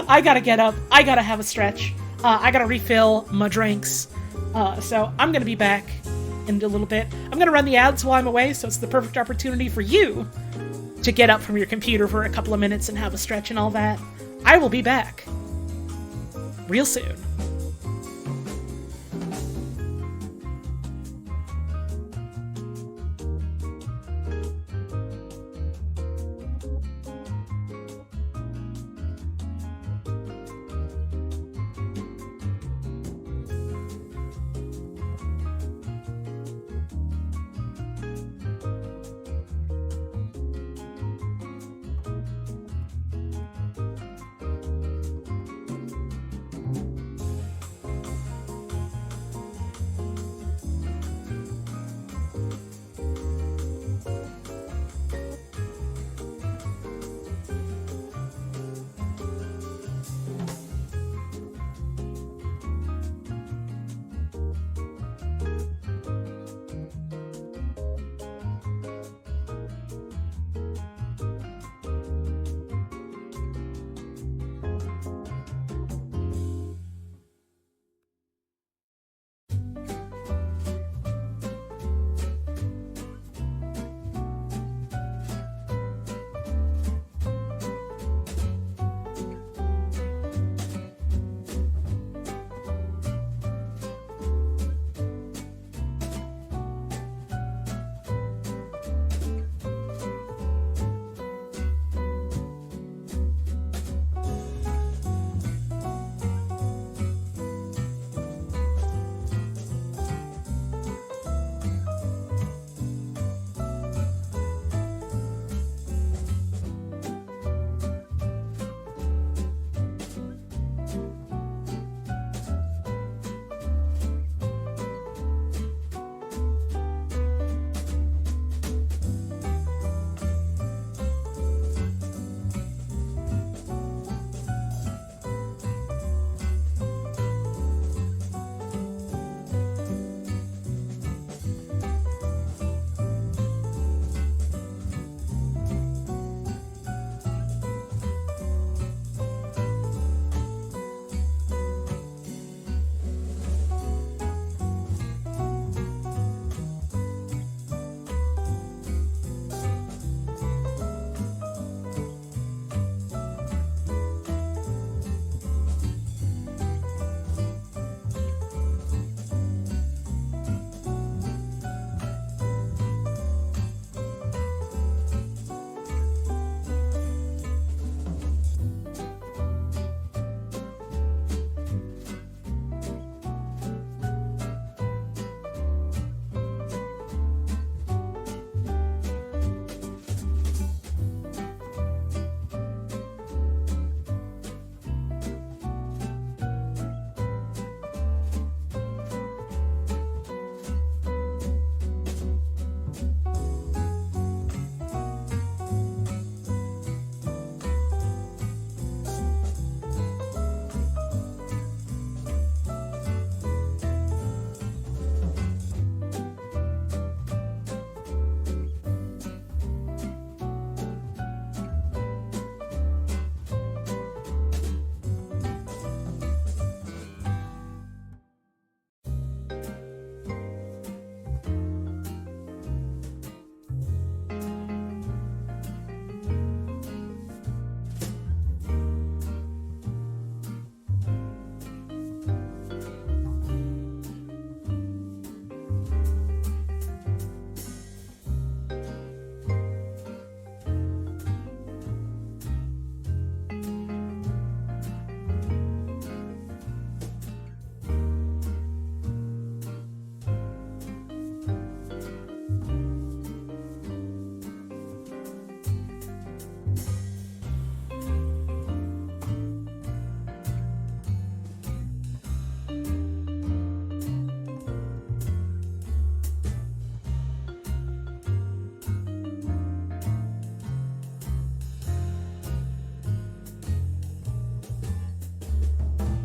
I gotta get up. I gotta have a stretch. I gotta refill my drinks. So I'm gonna be back in a little bit. I'm gonna run the ads while I'm away, so it's the perfect opportunity for you to get up from your computer for a couple of minutes and have a stretch and all that. I will be back real soon.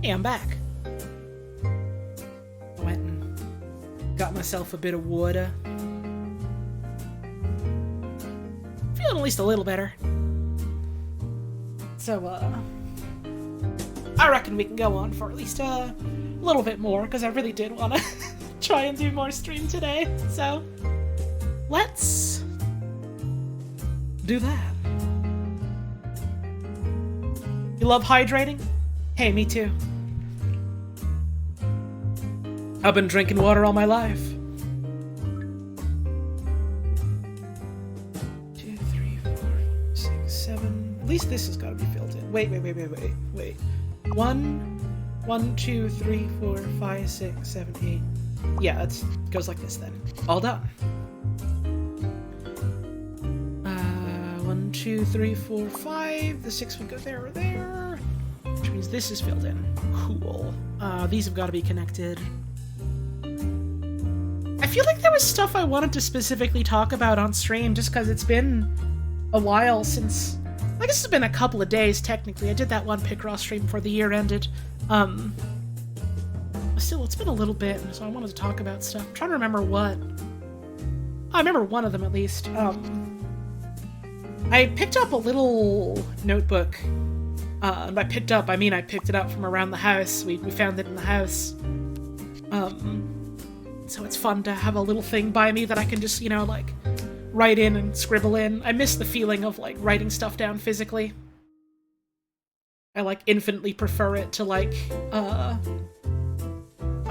Hey, I'm back. I went and got myself a bit of water. Feeling at least a little better. So, I reckon we can go on for at least a little bit more, because I really did want to try and do more stream today. So, let's do that. You love hydrating? Hey, me too. I've been drinking water all my life. 2, 3, 4, 6, 7. At least this has got to be filled in. Wait. 1, 2, 3, 4, 5, 6, 7, 8. Yeah, it goes like this then. All done. 1, 2, 3, 4, 5. The 6 would go there or there. Which means this is filled in. Cool. These have got to be connected. I feel like there was stuff I wanted to specifically talk about on stream just because it's been a while since... I guess it's been a couple of days, technically. I did that one Picross stream before the year ended. Still, it's been a little bit, so I wanted to talk about stuff. I'm trying to remember what. I remember one of them, at least. I picked up a little notebook. And by picked up, I mean I picked it up from around the house. We found it in the house. So it's fun to have a little thing by me that I can just, you know, like, write in and scribble in. I miss the feeling of, like, writing stuff down physically. I, like, infinitely prefer it to, like, a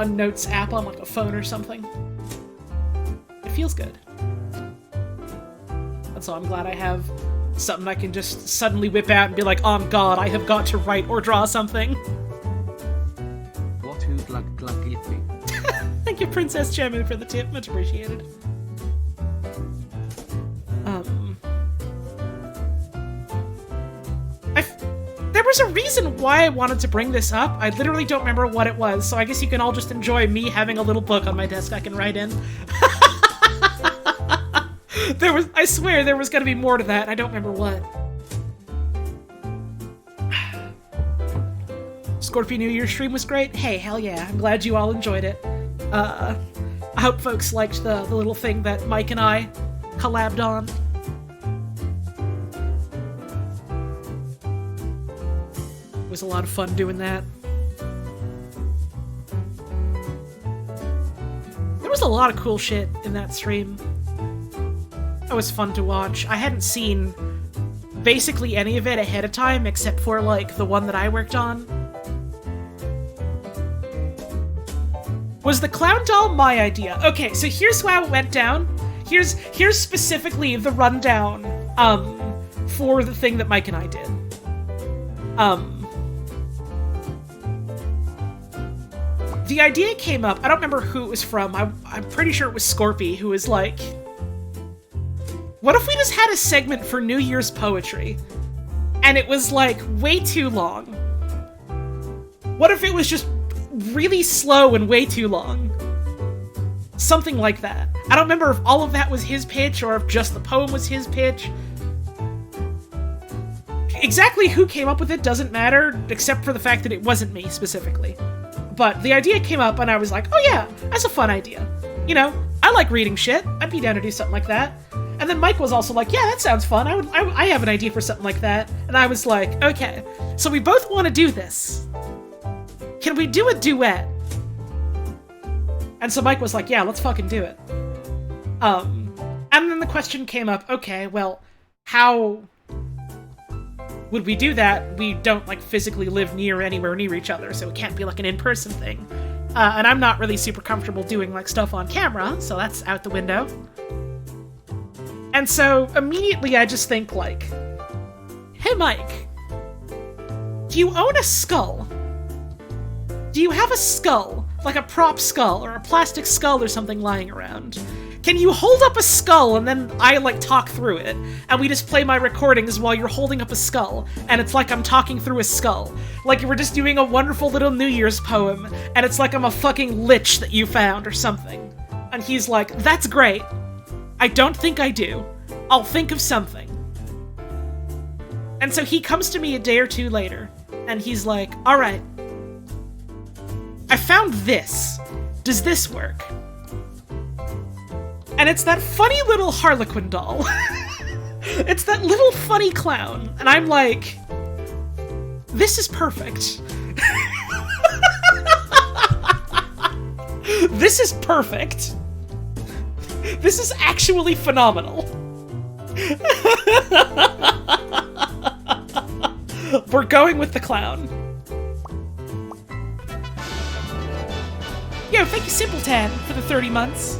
notes app on, like, a phone or something. It feels good. And so I'm glad I have something I can just suddenly whip out and be like, oh god, I have got to write or draw something. What who glug glug yippee. Thank you, Princess Chairman, for the tip. Much appreciated. There was a reason why I wanted to bring this up. I literally don't remember what it was, so I guess you can all just enjoy me having a little book on my desk I can write in. I swear there was gonna be more to that, and I don't remember what. Scorpio New Year stream was great? Hey, hell yeah, I'm glad you all enjoyed it. I hope folks liked the little thing that Mike and I collabed on. It was a lot of fun doing that. There was a lot of cool shit in that stream. It was fun to watch. I hadn't seen basically any of it ahead of time except for, like, the one that I worked on. Was the clown doll my idea? Okay, so here's how it went down. Here's specifically the rundown, for the thing that Mike and I did. The idea came up, I don't remember who it was from, I'm pretty sure it was Scorpy, who was like, what if we just had a segment for New Year's poetry? And it was, like, way too long. What if it was just really slow and way too long? Something like that. I don't remember if all of that was his pitch or if just the poem was his pitch. Exactly who came up with it doesn't matter, except for the fact that it wasn't me, specifically. But the idea came up and I was like, oh yeah, that's a fun idea. You know, I like reading shit. I'd be down to do something like that. And then Mike was also like, yeah, that sounds fun. I have an idea for something like that. And I was like, okay. So we both want to do this. Can we do a duet? And so Mike was like, yeah, let's fucking do it. And then the question came up, okay, well, how would we do that? We don't, like, physically live anywhere near each other, so it can't be, like, an in-person thing. And I'm not really super comfortable doing, like, stuff on camera, so that's out the window. And so, immediately I just think, like, hey, Mike, do you own a skull? Do you have a skull? Like a prop skull, or a plastic skull or something lying around? Can you hold up a skull and then I, like, talk through it? And we just play my recordings while you're holding up a skull, and it's like I'm talking through a skull. Like we're just doing a wonderful little New Year's poem, and it's like I'm a fucking lich that you found or something. And he's like, that's great. I don't think I do. I'll think of something. And so he comes to me a day or two later, and he's like, alright, I found this. Does this work? And it's that funny little Harlequin doll. It's that little funny clown. And I'm like, this is perfect. This is perfect. This is actually phenomenal. We're going with the clown. Yo, thank you, Simpleton, for the 30 months.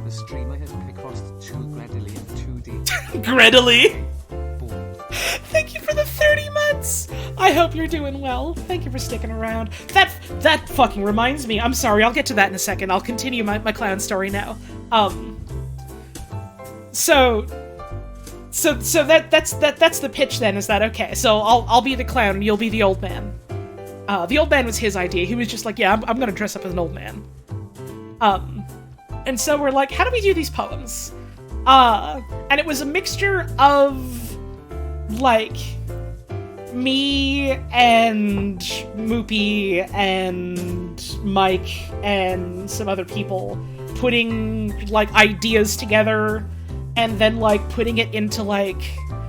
The streamer has Picross 2 Greedily and 2D. Greedily. Boom. Thank you for the 30 months. I hope you're doing well. Thank you for sticking around. That fucking reminds me. I'm sorry, I'll get to that in a second. I'll continue my clown story now. So that's the pitch then, is that okay? So I'll be the clown and you'll be the old man. The old man was his idea. He was just like, yeah, I'm gonna dress up as an old man. And so we're like, how do we do these poems? And it was a mixture of, like, me and Moopy and Mike and some other people putting, like, ideas together and then, like, putting it into, like,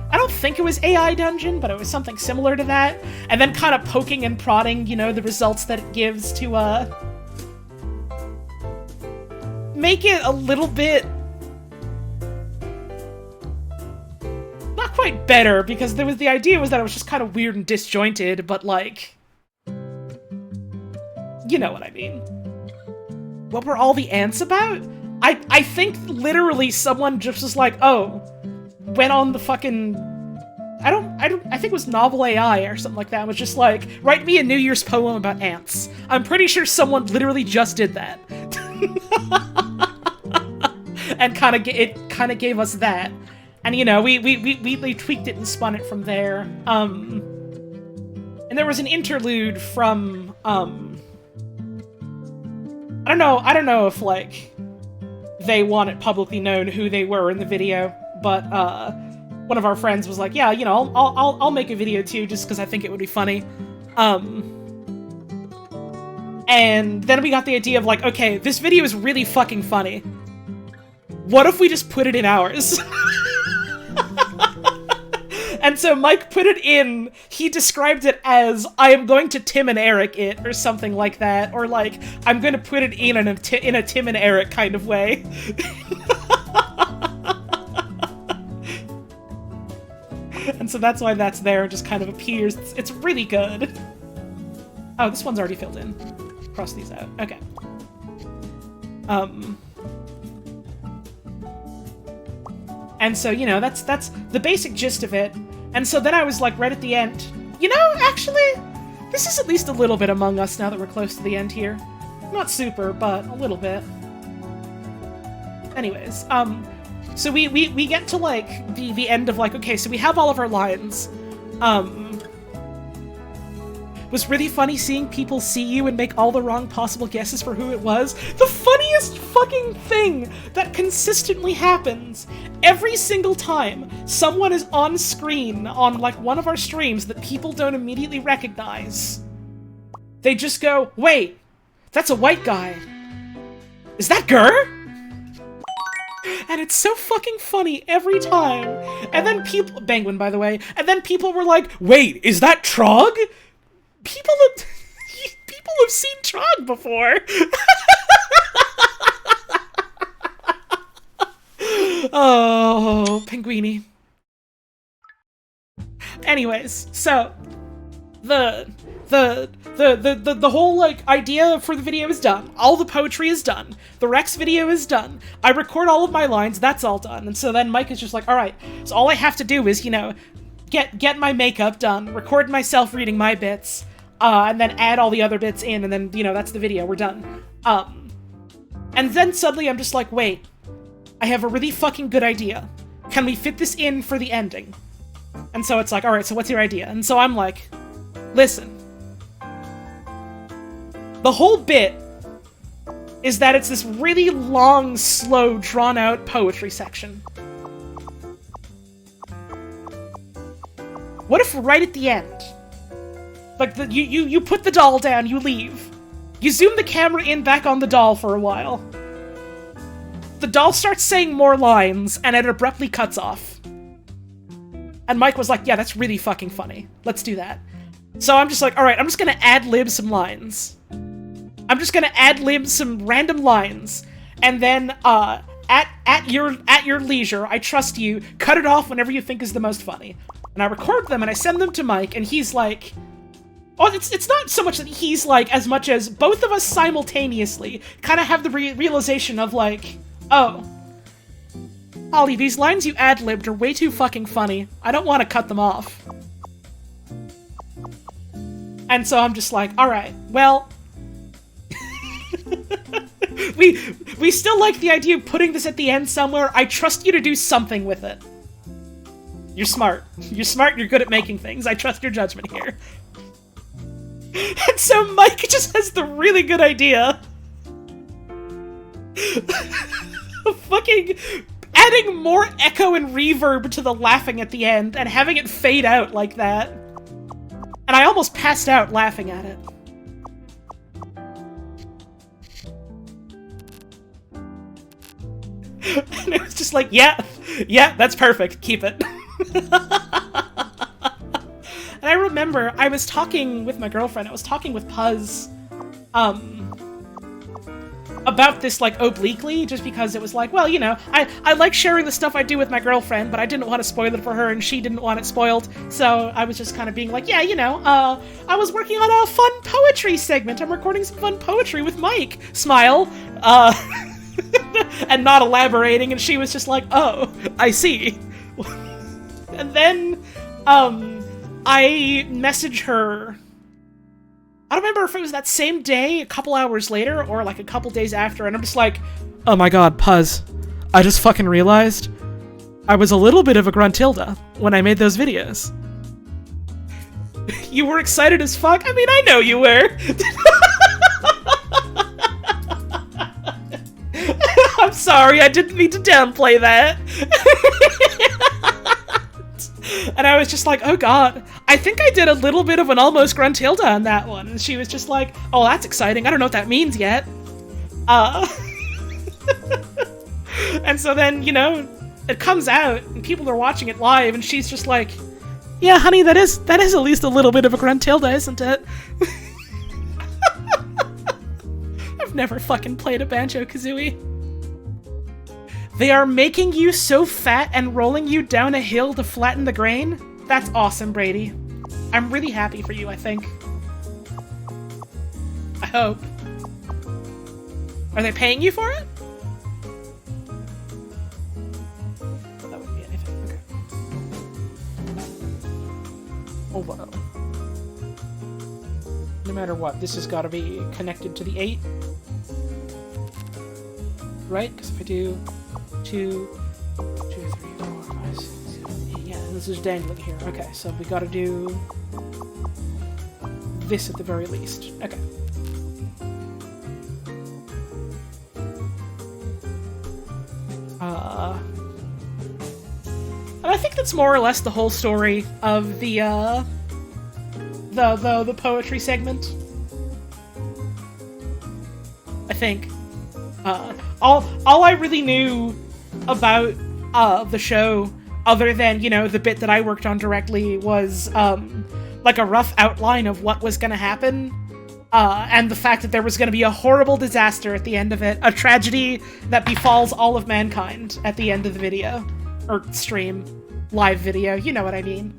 I don't think it was AI Dungeon, but it was something similar to that. And then kind of poking and prodding, you know, the results that it gives to, make it a little bit... not quite better, because the idea was that it was just kind of weird and disjointed, but, like... you know what I mean. What were all the ants about? I think literally someone just was like, oh... went on the fucking... I think it was Novel AI or something like that, and was just like, write me a New Year's poem about ants. I'm pretty sure someone literally just did that. And it kind of gave us that. And, you know, we tweaked it and spun it from there. And there was an interlude from, I don't know if, like, they want it publicly known who they were in the video, but, one of our friends was like, yeah, you know, I'll make a video too, just because I think it would be funny. And then we got the idea of, like, okay, this video is really fucking funny. What if we just put it in ours? And so Mike put it in, he described it as, I am going to Tim and Eric it, or something like that, or like, I'm going to put it in a Tim and Eric kind of way. And so that's why that's there, just kind of appears. It's really good. Oh, this one's already filled in. Cross these out. Okay. And so, you know, that's the basic gist of it. And so then I was like, right at the end, you know, actually, this is at least a little bit Among Us now that we're close to the end here. Not super, but a little bit. Anyways, so we get to, like, the end of, like, okay, so we have all of our lines. Was really funny seeing people see you and make all the wrong possible guesses for who it was. The funniest fucking thing that consistently happens every single time someone is on screen on, like, one of our streams that people don't immediately recognize. They just go, wait, that's a white guy. Is that Gur? And it's so fucking funny every time. And then people... Penguin, by the way. And then people were like, wait, is that Trog? People have seen Trog before. Oh, Penguini. Anyways, so... The whole, like, idea for the video is done. All the poetry is done. The Rex video is done. I record all of my lines, that's all done. And so then Mike is just like, alright, so all I have to do is, you know, get my makeup done, record myself reading my bits, and then add all the other bits in, and then, you know, that's the video, we're done. And then suddenly I'm just like, wait, I have a really fucking good idea. Can we fit this in for the ending? And so it's like, alright, so what's your idea? And so I'm like, listen. The whole bit is that it's this really long, slow, drawn-out poetry section. What if right at the end, Like, you put the doll down, you leave. You zoom the camera in back on the doll for a while. The doll starts saying more lines, and it abruptly cuts off. And Mike was like, yeah, that's really fucking funny. Let's do that. So I'm just like, alright, I'm just gonna ad-lib some lines. I'm just gonna ad-lib some random lines. And then, at your leisure, I trust you, cut it off whenever you think is the most funny. And I record them, and I send them to Mike, and he's like... Oh, it's not so much that he's like, as much as both of us simultaneously kind of have the realization of like, oh, Holly, these lines you ad-libbed are way too fucking funny. I don't want to cut them off. And so I'm just like, alright, well... we still like the idea of putting this at the end somewhere. I trust you to do something with it. You're smart. You're smart, you're good at making things. I trust your judgment here. And so Mike just has the really good idea of fucking adding more echo and reverb to the laughing at the end and having it fade out like that. And I almost passed out laughing at it. And it was just like, yeah, that's perfect. Keep it. And I remember I was talking with my girlfriend, I was talking with Puz, about this, like, obliquely, just because it was like, well, you know, I like sharing the stuff I do with my girlfriend, but I didn't want to spoil it for her, and she didn't want it spoiled, so I was just kind of being like, yeah, you know, I was working on a fun poetry segment, I'm recording some fun poetry with Mike, smile, and not elaborating, and she was just like, oh, I see. And then, I messaged her, I don't remember if it was that same day, a couple hours later, or like a couple days after, and I'm just like, oh my god, Puz, I just fucking realized I was a little bit of a gruntilda when I made those videos. You were excited as fuck? I mean, I know you were. I'm sorry, I didn't mean to downplay that. And I was just like, oh god, I think I did a little bit of an almost gruntilda on that one. And she was just like, oh, that's exciting. I don't know what that means yet. And so then, you know, it comes out and people are watching it live and she's just like, yeah, honey, that is at least a little bit of a gruntilda, isn't it? I've never fucking played a Banjo-Kazooie. They are making you so fat and rolling you down a hill to flatten the grain? That's awesome, Brady. I'm really happy for you, I think. I hope. Are they paying you for it? That wouldn't be anything. Okay. Although, no matter what, this has got to be connected to the 8. Right? Because if I do 2, 3, 4, 5, 6, 7, 8. Yeah, this is dangling here. Okay, so we gotta do this at the very least. Okay. And I think that's more or less the whole story of the poetry segment. I think. All I really knew about the show, other than, you know, the bit that I worked on directly, was like a rough outline of what was gonna happen, and the fact that there was gonna be a horrible disaster at the end of it, a tragedy that befalls all of mankind at the end of the video, or stream, live video, you know what I mean.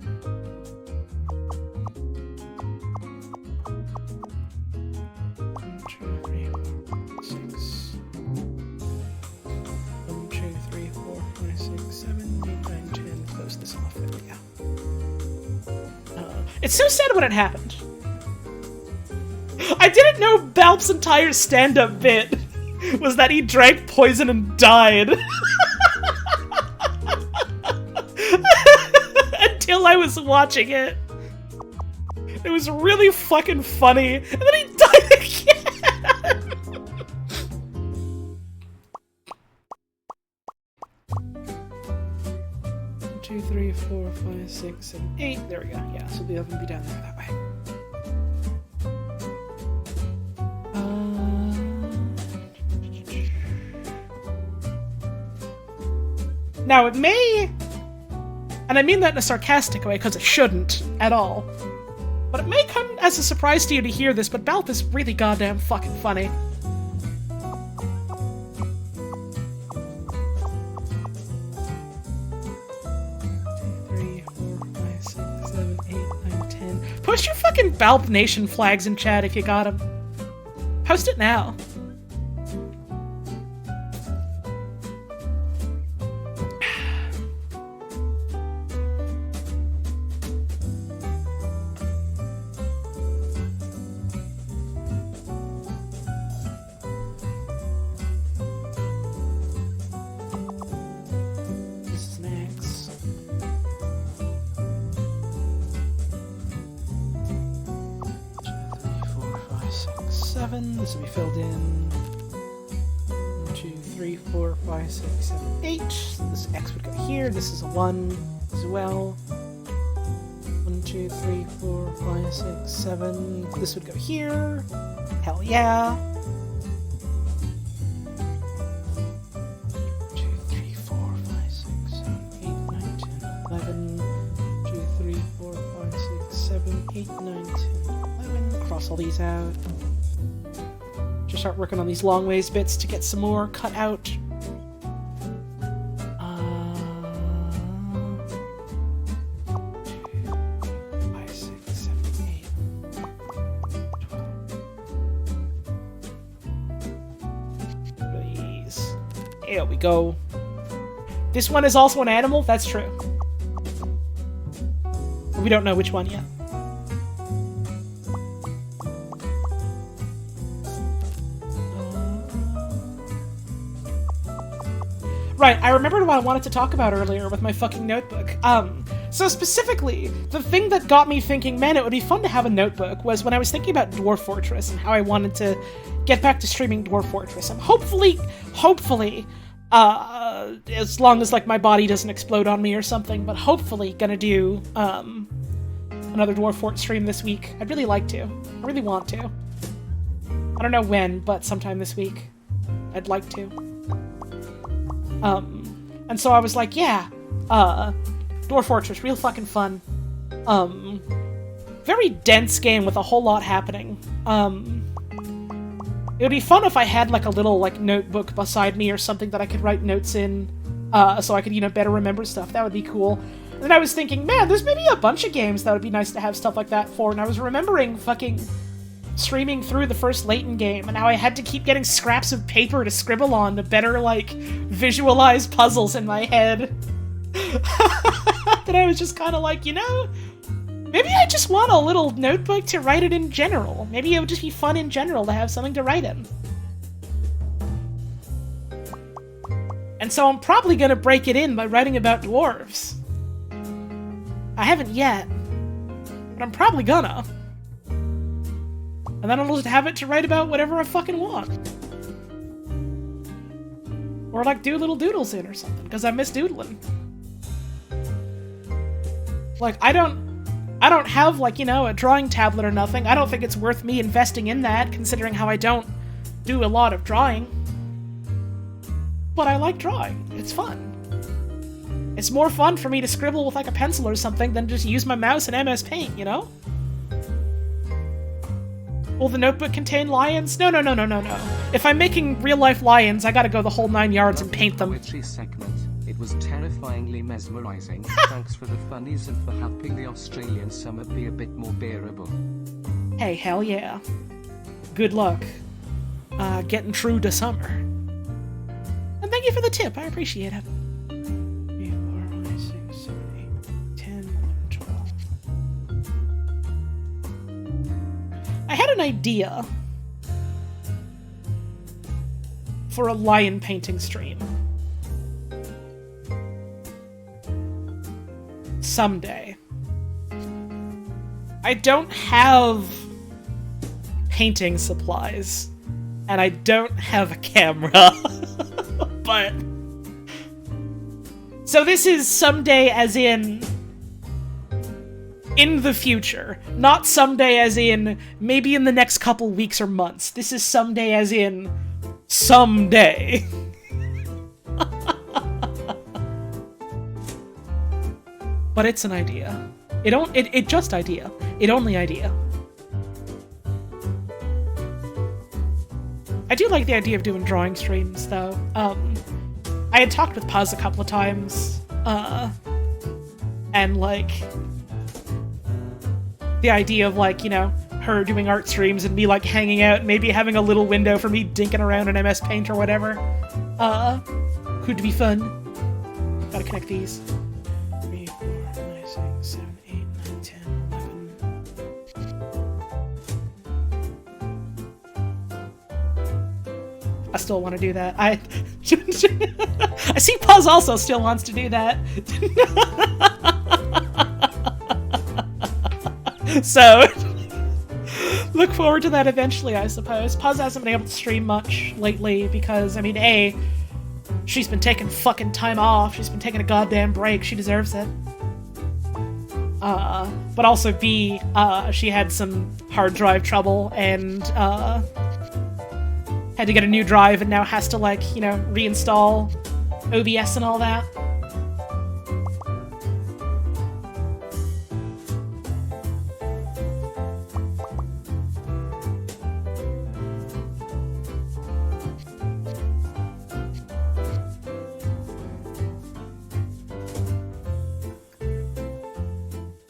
It's so sad when it happened. I didn't know Balp's entire stand-up bit was that he drank poison and died. Until I was watching it. It was really fucking funny. And then he died again! 1, 2, 3, 4, 5, 6, 7, 8. There we go. Yeah, so the oven will be down there that way. Now, it may... And I mean that in a sarcastic way, because it shouldn't at all. But it may come as a surprise to you to hear this, but Balp is really goddamn fucking funny. Post your fucking Balp Nation flags in chat if you got them. Post it now. This will be filled in. 1, 2, 3, 4, 5, 6, 7, 8. So this X would go here. This is a 1 as well. 1, 2, 3, 4, 5, 6, 7. This would go here. Hell yeah. 2, 3, 4, 5, 6, 7, 8, 9, 10, 11. 2, 3, 4, 5, 6, 7, 8, 9, 10, 11. Cross all these out. Start working on these long ways bits to get some more cut out. 2, 5, 6, 7, 8, 12. Please. There we go. This one is also an animal? That's true. We don't know which one yet. Right, I remembered what I wanted to talk about earlier with my fucking notebook. So specifically, the thing that got me thinking, man, it would be fun to have a notebook, was when I was thinking about Dwarf Fortress and how I wanted to get back to streaming Dwarf Fortress. I'm hopefully, as long as, like, my body doesn't explode on me or something, but hopefully gonna do, another Dwarf Fort stream this week. I'd really like to. I really want to. I don't know when, but sometime this week. I'd like to. And so I was like, yeah, Dwarf Fortress, real fucking fun. Very dense game with a whole lot happening. It would be fun if I had, like, a little, like, notebook beside me or something that I could write notes in, so I could, you know, better remember stuff. That would be cool. And then I was thinking, man, there's maybe a bunch of games that would be nice to have stuff like that for, and I was remembering fucking streaming through the first Layton game, and how I had to keep getting scraps of paper to scribble on to better, like, visualize puzzles in my head. That I was just kind of like, you know, maybe I just want a little notebook to write it in general. Maybe it would just be fun in general to have something to write in. And so I'm probably gonna break it in by writing about dwarves. I haven't yet, but I'm probably gonna. And then I'll just have it to write about whatever I fucking want. Or, like, do little doodles in or something, because I miss doodling. Like, I don't have, like, you know, a drawing tablet or nothing. I don't think it's worth me investing in that, considering how I don't do a lot of drawing. But I like drawing. It's fun. It's more fun for me to scribble with, like, a pencil or something than just use my mouse and MS Paint, you know? Will the notebook contain lions? No. If I'm making real-life lions, I gotta go the whole 9 yards and paint them. Poetry segment. It was terrifyingly mesmerizing. Thanks for the funnies and for helping the Australian summer be a bit more bearable. Hey, hell yeah. Good luck. Getting through to summer. And thank you for the tip, I appreciate it. 3, 4, 5, 6, 7, 8, 10, 11, 12. I had an idea for a lion painting stream. Someday. I don't have painting supplies, and I don't have a camera, but... So this is someday as in the future, not someday as in maybe in the next couple weeks or months. This is someday as in someday. but it's an idea. It just idea. It only idea. I do like the idea of doing drawing streams, though. I had talked with Puz a couple of times, and, like, the idea of, like, you know, her doing art streams and me, like, hanging out and maybe having a little window for me dinking around in MS Paint or whatever. Could be fun. Gotta connect these. 3, 4, 5, 6, 7, 8, 9, 10, 11. I still want to do that. I see Puz also still wants to do that. So, look forward to that eventually, I suppose. Puz hasn't been able to stream much lately because, I mean, A, she's been taking fucking time off. She's been taking a goddamn break. She deserves it. But also B, she had some hard drive trouble and, had to get a new drive and now has to, like, you know, reinstall OBS and all that.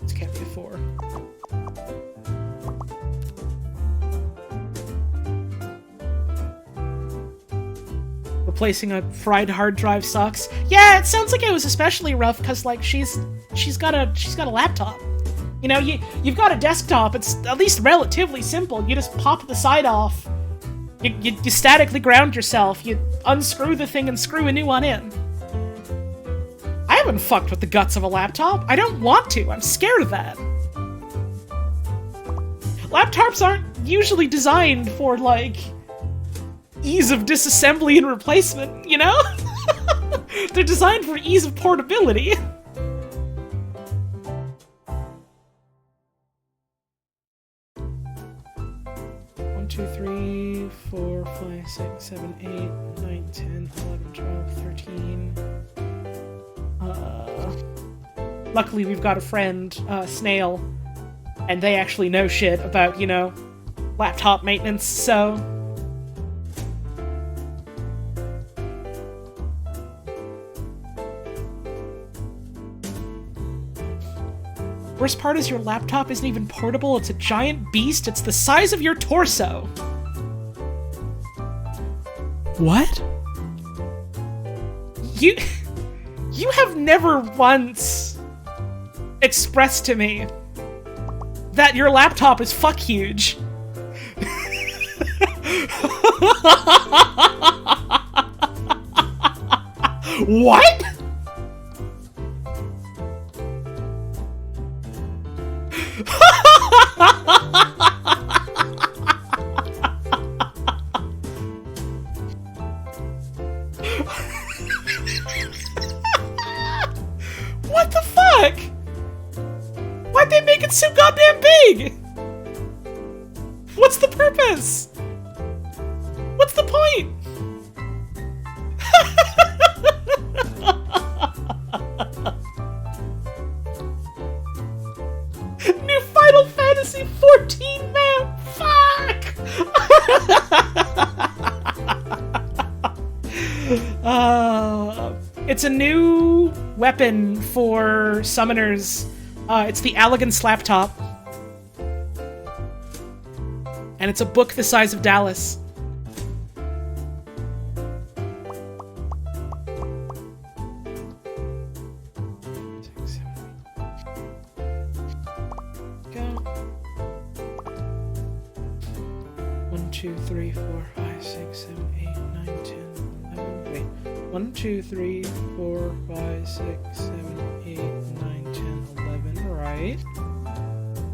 This can't be a 4. Replacing a fried hard drive sucks. Yeah, it sounds like it was especially rough because, like, she's got a laptop. You know, you've got a desktop. It's at least relatively simple. You just pop the side off. You statically ground yourself. You unscrew the thing and screw a new one in. I haven't fucked with the guts of a laptop. I don't want to. I'm scared of that. Laptops aren't usually designed for, like, ease of disassembly and replacement, you know? They're designed for ease of portability. One, 2, 3, 4, 5, 6, 7, 8, 9, 10, 11, 12, 13. Luckily we've got a friend, Snail, and they actually know shit about, you know, laptop maintenance, so... Worst part is your laptop isn't even portable, it's a giant beast, it's the size of your torso! What? You have never once expressed to me that your laptop is fuck huge. What? What the fuck? Why'd they make it so goddamn big? What's the purpose? What's the point? New Final Fantasy 14 map! Fuck! It's a new weapon for summoners. It's the Allegan Slaptop. And it's a book the size of Dallas. Go. 1, 2, 3, 4, 5, 6, 7, 8, 9, 10, 11. Wait. 1, 2, 3, 4, 5, 6, 7, 8, 9, 10, 11. Right.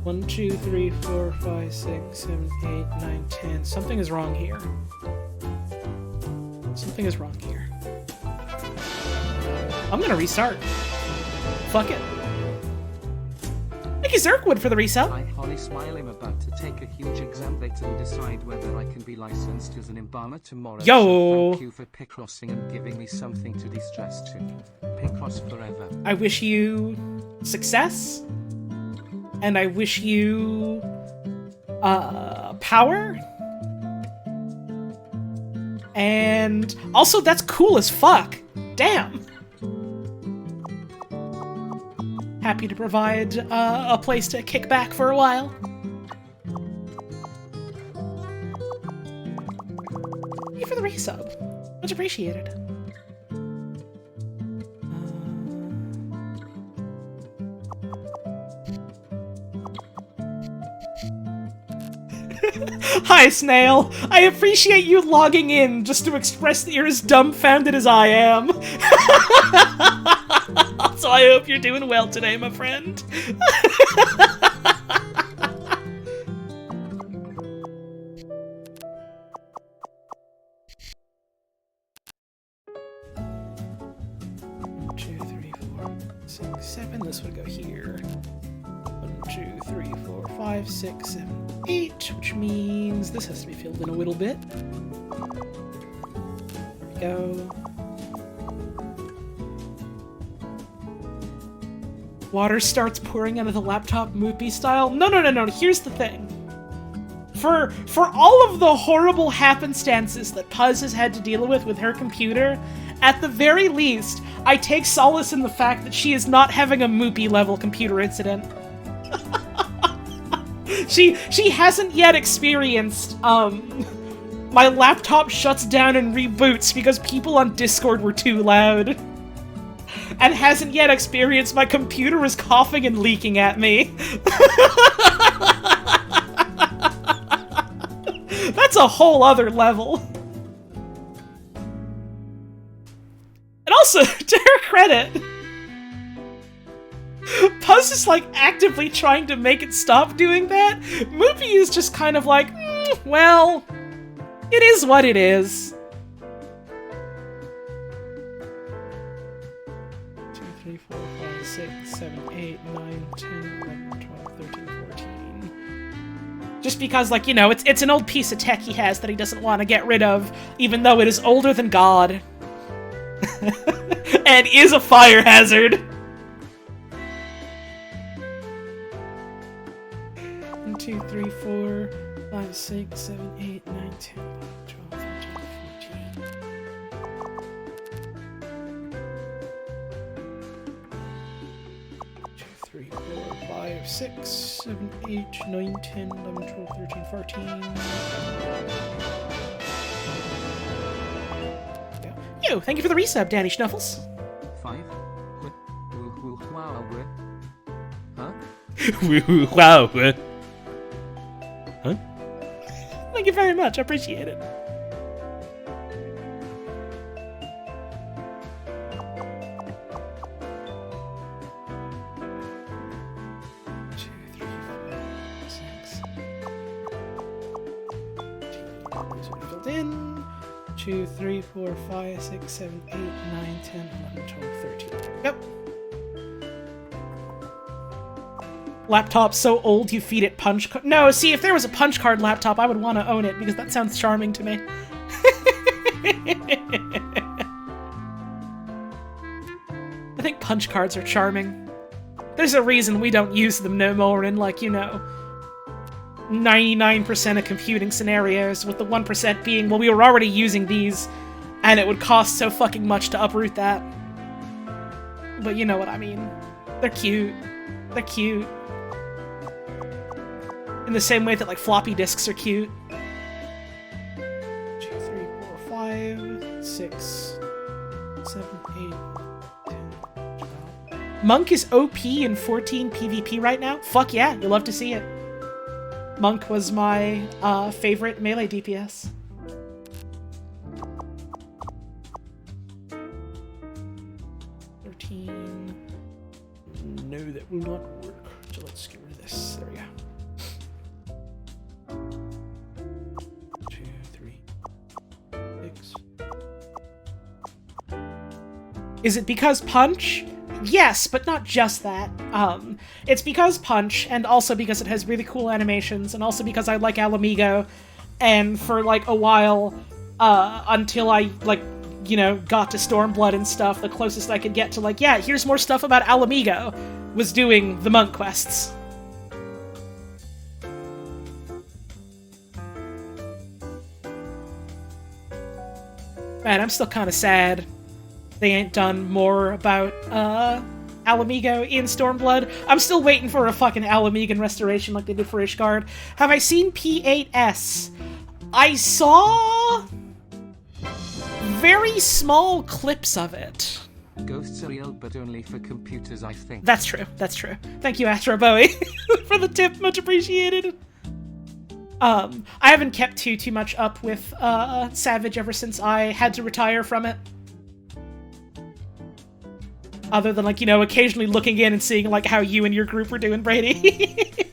1, 2, 3, 4, 5, 6, 7, 8, 9, 10. Something is wrong here. Something is wrong here. I'm gonna restart. Fuck it. Thank you, Zerkwood, for the resub. Hi, Holly Smile. I'm about to take a huge exam later and decide whether I can be licensed as an embalmer tomorrow. Yo! So thank you for Picrossing and giving me something to de-stress to. Picross forever. I wish you success, and I wish you power. And also, that's cool as fuck. Damn. Happy to provide a place to kick back for a while. Thank you for the resub. Much appreciated. Hi, Snail. I appreciate you logging in just to express that you're as dumbfounded as I am. So I hope you're doing well today, my friend. One, 2, 3, 4, 6, 7. This would go here. 1, 2, 3, 4, 5, 6, 7, 8, which means this has to be filled in a little bit. There we go. Water starts pouring out of the laptop Moopy style. No. Here's the thing. For all of the horrible happenstances that Puz has had to deal with her computer, at the very least, I take solace in the fact that she is not having a Moopy level computer incident. She hasn't yet experienced, my laptop shuts down and reboots because people on Discord were too loud. And hasn't yet experienced my computer is coughing and leaking at me. That's a whole other level. And also, to her credit, Puz is like actively trying to make it stop doing that. Moopy is just kind of like, well, it is what it is. 2, 3, 4, 5, 6, 7, 8, 9, 10, 11, 12, 13, 14. Just because, like, you know, it's an old piece of tech he has that he doesn't want to get rid of, even though it is older than God. And is a fire hazard. 1, 2, 3, 4, 5, 6, 7, 8, 9, 10, 12, 13, 14. 2, 3, 4, 5, 6, 7, 8, 9, 10, 11, 12, 13, 14. You, thank you for the resub, Danny Schnuffles. 5. Huh? Wow. Huh? Thank you very much, I appreciate it. Filled in. 2, 3, 4, 5, 6, 7, 8, 9, 10, 11, 12, 13. Yep. Laptop so old you feed it punch card. No, see, if there was a punch card laptop, I would want to own it because that sounds charming to me. I think punch cards are charming. There's a reason we don't use them no more in, like, you know, 99% of computing scenarios, with the 1% being, well, we were already using these, and it would cost so fucking much to uproot that. But you know what I mean. They're cute. They're cute. In the same way that, like, floppy disks are cute. 2, 3, 4, 5, 6, 7, 8, 10, 12. Monk is OP in 14 PvP right now? Fuck yeah, you'll love to see it. Monk was my favorite melee DPS. No, that will not work. So let's get rid of this. There we go. 2, 3, 6. Is it because punch? Yes, but not just that. It's because punch, and also because it has really cool animations, and also because I like Alamigo, and for, like, a while, until I, like, you know, got to Stormblood and stuff, the closest I could get to, like, yeah, here's more stuff about Alamigo, was doing the monk quests. Man, I'm still kind of sad they ain't done more about, Alamigo in Stormblood. I'm still waiting for a fucking Alamigan restoration like they did for Ishgard. Have I seen P8S? I saw very small clips of it. Ghosts are real, but only for computers, I think. That's true. That's true. Thank you, Astro Bowie, for the tip. Much appreciated. I haven't kept too much up with Savage ever since I had to retire from it. Other than, like, you know, occasionally looking in and seeing, like, how you and your group were doing, Brady.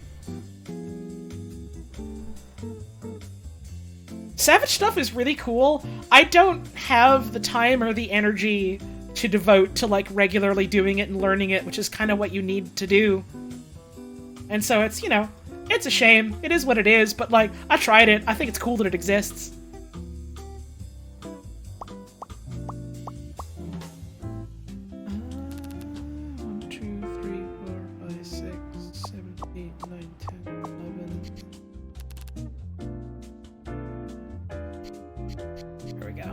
Savage stuff is really cool. I don't have the time or the energy to devote to, like, regularly doing it and learning it, which is kind of what you need to do. And so it's, you know, it's a shame. It is what it is, but, like, I tried it. I think it's cool that it exists. 1, 2, 3, 4, 5, 6, 7, 8, 9, 10, 11. There we go.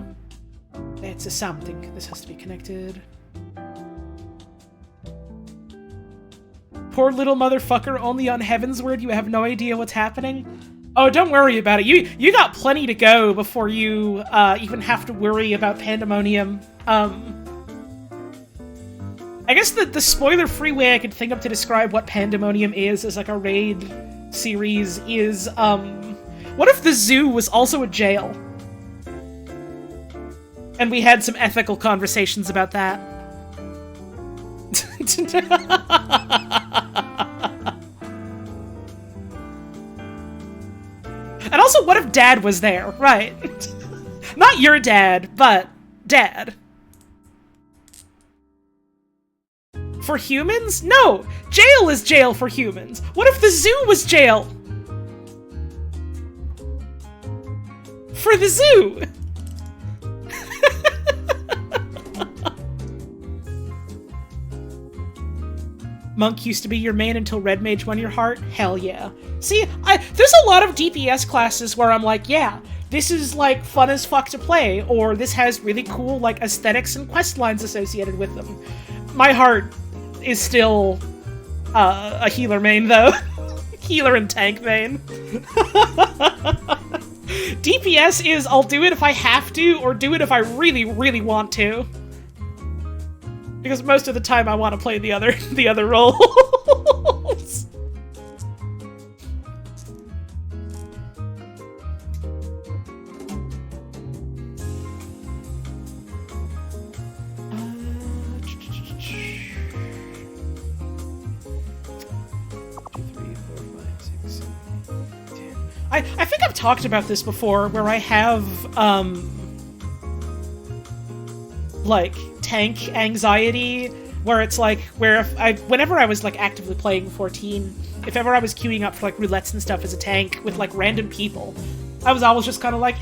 It's a something. This has to be connected. Poor little motherfucker, only on Heavensward, you have no idea what's happening. Oh, don't worry about it. You got plenty to go before you even have to worry about Pandemonium. I guess the spoiler-free way I could think of to describe what Pandemonium is as like a raid series is, what if the zoo was also a jail? And we had some ethical conversations about that. And also, what if Dad was there? Right. Not your dad, but Dad. For humans? No! Jail is jail for humans! What if the zoo was jail? For the zoo! Monk used to be your main until Red Mage won your heart? Hell yeah. See, there's a lot of DPS classes where I'm like, yeah, this is, like, fun as fuck to play, or this has really cool, like, aesthetics and quest lines associated with them. My heart is still a healer main, though. Healer and tank main. DPS is, I'll do it if I have to, or do it if I really, really want to. Because most of the time I want to play the other roles. I think I've talked about this before, where I have, like, tank anxiety, where it's like, whenever I was, like, actively playing 14, if ever I was queuing up for, like, roulettes and stuff as a tank with, like, random people, I was always just kind of like,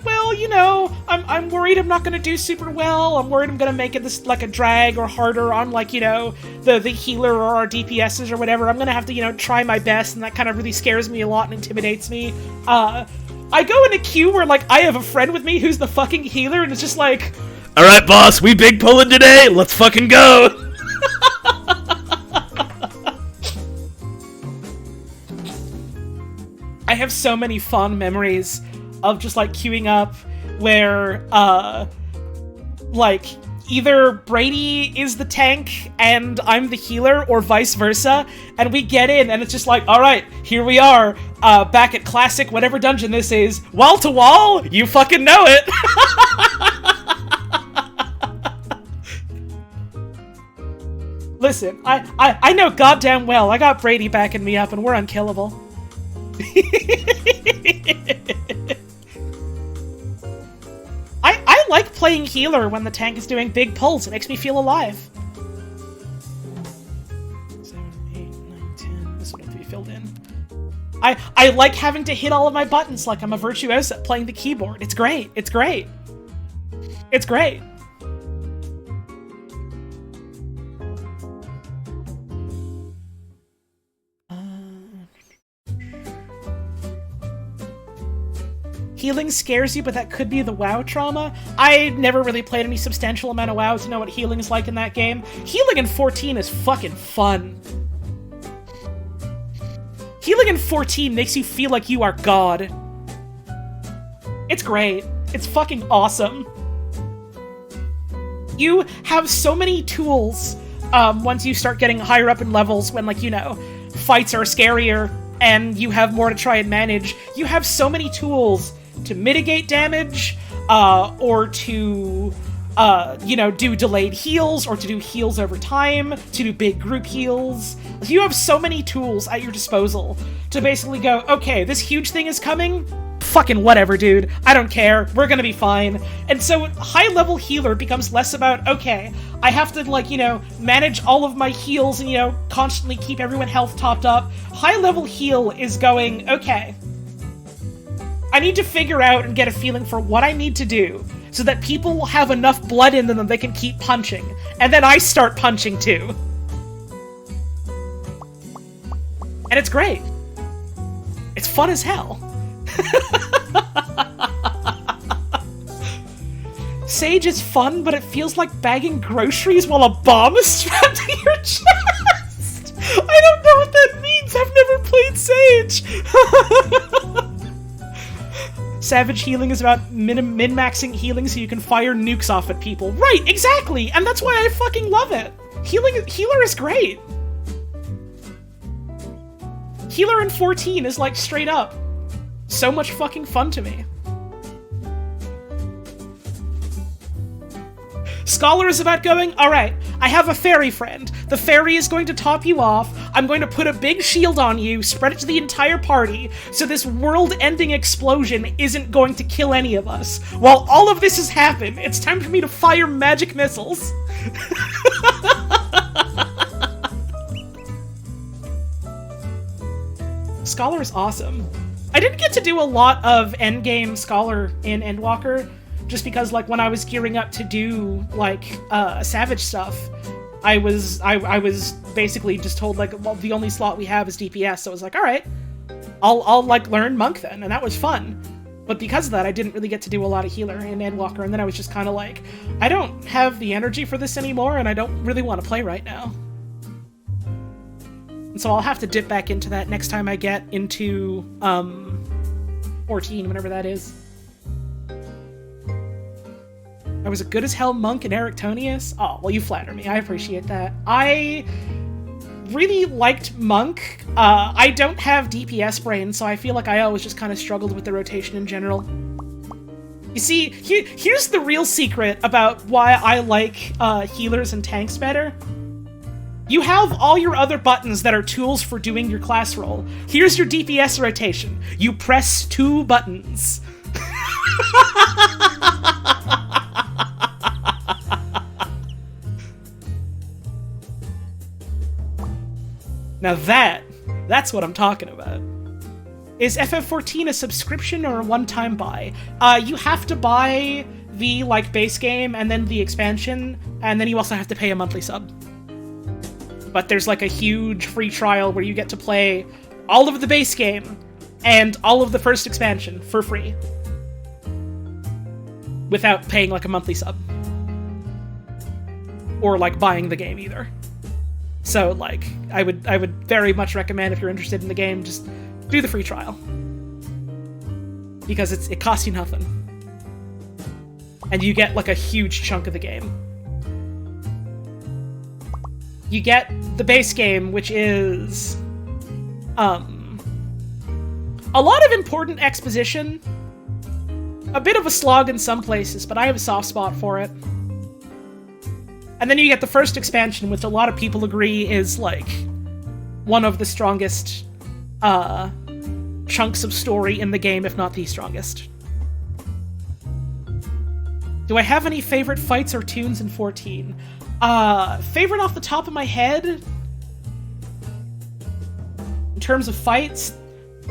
well, you know, I'm worried I'm not gonna do super well, I'm worried I'm gonna make it this, like, a drag or harder on, like, you know, the healer or our DPSs or whatever. I'm gonna have to, you know, try my best, and that kind of really scares me a lot and intimidates me. I go in a queue where, like, I have a friend with me who's the fucking healer, and it's just like, alright, boss, we big pulling today, let's fucking go! I have so many fond memories of just, like, queuing up where, like, either Brady is the tank and I'm the healer, or vice versa, and we get in and it's just like, alright, here we are, back at classic whatever dungeon this is, wall to wall, you fucking know it! Listen, I know goddamn well I got Brady backing me up and we're unkillable. I like playing healer when the tank is doing big pulls. It makes me feel alive. 7, 8, 9, 10. This one has to be filled in. I like having to hit all of my buttons like I'm a virtuoso at playing the keyboard. It's great. It's great. It's great. Healing scares you, but that could be the WoW trauma. I never really played any substantial amount of WoW to know what healing is like in that game. Healing in 14 is fucking fun. Healing in 14 makes you feel like you are God. It's great. It's fucking awesome. You have so many tools once you start getting higher up in levels when, like, you know, fights are scarier and you have more to try and manage. You have so many tools to mitigate damage, or to, you know, do delayed heals, or to do heals over time, to do big group heals. You have so many tools at your disposal to basically go, okay, this huge thing is coming, fucking whatever, dude. I don't care. We're gonna be fine. And so high-level healer becomes less about, okay, I have to, like, you know, manage all of my heals and, you know, constantly keep everyone health topped up. High-level heal is going, okay, I need to figure out and get a feeling for what I need to do so that people will have enough blood in them that they can keep punching. And then I start punching too. And it's great. It's fun as hell. Sage is fun, but it feels like bagging groceries while a bomb is strapped to your chest. I don't know what that means. I've never played Sage. Savage healing is about min-maxing healing so you can fire nukes off at people. Right, exactly! And that's why I fucking love it! Healer is great! Healer in 14 is, like, straight up so much fucking fun to me. Scholar is about going, alright, I have a fairy friend. The fairy is going to top you off. I'm going to put a big shield on you, spread it to the entire party, so this world-ending explosion isn't going to kill any of us. While all of this has happened, it's time for me to fire magic missiles. Scholar is awesome. I didn't get to do a lot of endgame Scholar in Endwalker, just because, like, when I was gearing up to do, like, Savage stuff, I was basically just told, like, well, the only slot we have is DPS, so I was like, alright, I'll like, learn Monk then, and that was fun. But because of that, I didn't really get to do a lot of healer in Endwalker, and then I was just kind of like, I don't have the energy for this anymore, and I don't really want to play right now. And so I'll have to dip back into that next time I get into, 14, whenever that is. I was a good as hell monk in Erictonius. Oh, well, you flatter me. I appreciate that. I really liked Monk. I don't have DPS brain, so I feel like I always just kind of struggled with the rotation in general. You see, here's the real secret about why I like healers and tanks better. You have all your other buttons that are tools for doing your class roll. Here's your DPS rotation. You press 2 buttons. Now that's what I'm talking about. Is FF14 a subscription or a one-time buy? You have to buy the, like, base game and then the expansion, and then you also have to pay a monthly sub. But there's, like, a huge free trial where you get to play all of the base game and all of the first expansion for free. Without paying, like, a monthly sub. Or, like, buying the game either. So, like, I would very much recommend, if you're interested in the game, just do the free trial. Because it costs you nothing. And you get, like, a huge chunk of the game. You get the base game, which is, a lot of important exposition. A bit of a slog in some places, but I have a soft spot for it. And then you get the first expansion, which a lot of people agree is, like, one of the strongest chunks of story in the game, if not the strongest. Do I have any favorite fights or tunes in 14? Favorite off the top of my head? In terms of fights?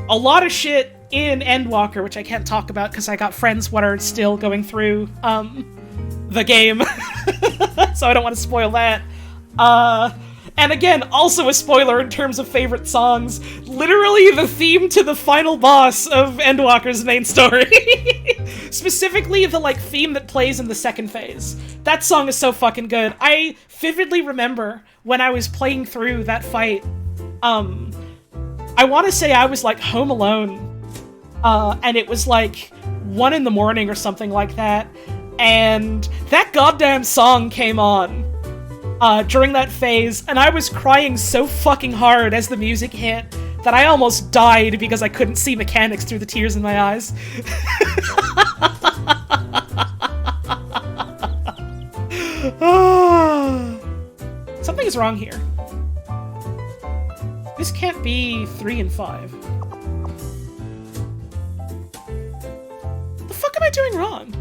A lot of shit in Endwalker, which I can't talk about because I got friends what are still going through, the game, so I don't want to spoil that. And again, also a spoiler in terms of favorite songs, literally the theme to the final boss of Endwalker's main story. Specifically the, like, theme that plays in the second phase. That song is so fucking good. I vividly remember when I was playing through that fight, I want to say I was, like, home alone, and it was, like, 1 in the morning or something like that, and that goddamn song came on during that phase, and I was crying so fucking hard as the music hit that I almost died because I couldn't see mechanics through the tears in my eyes. Something is wrong here. This can't be 3 and 5. What the fuck am I doing wrong?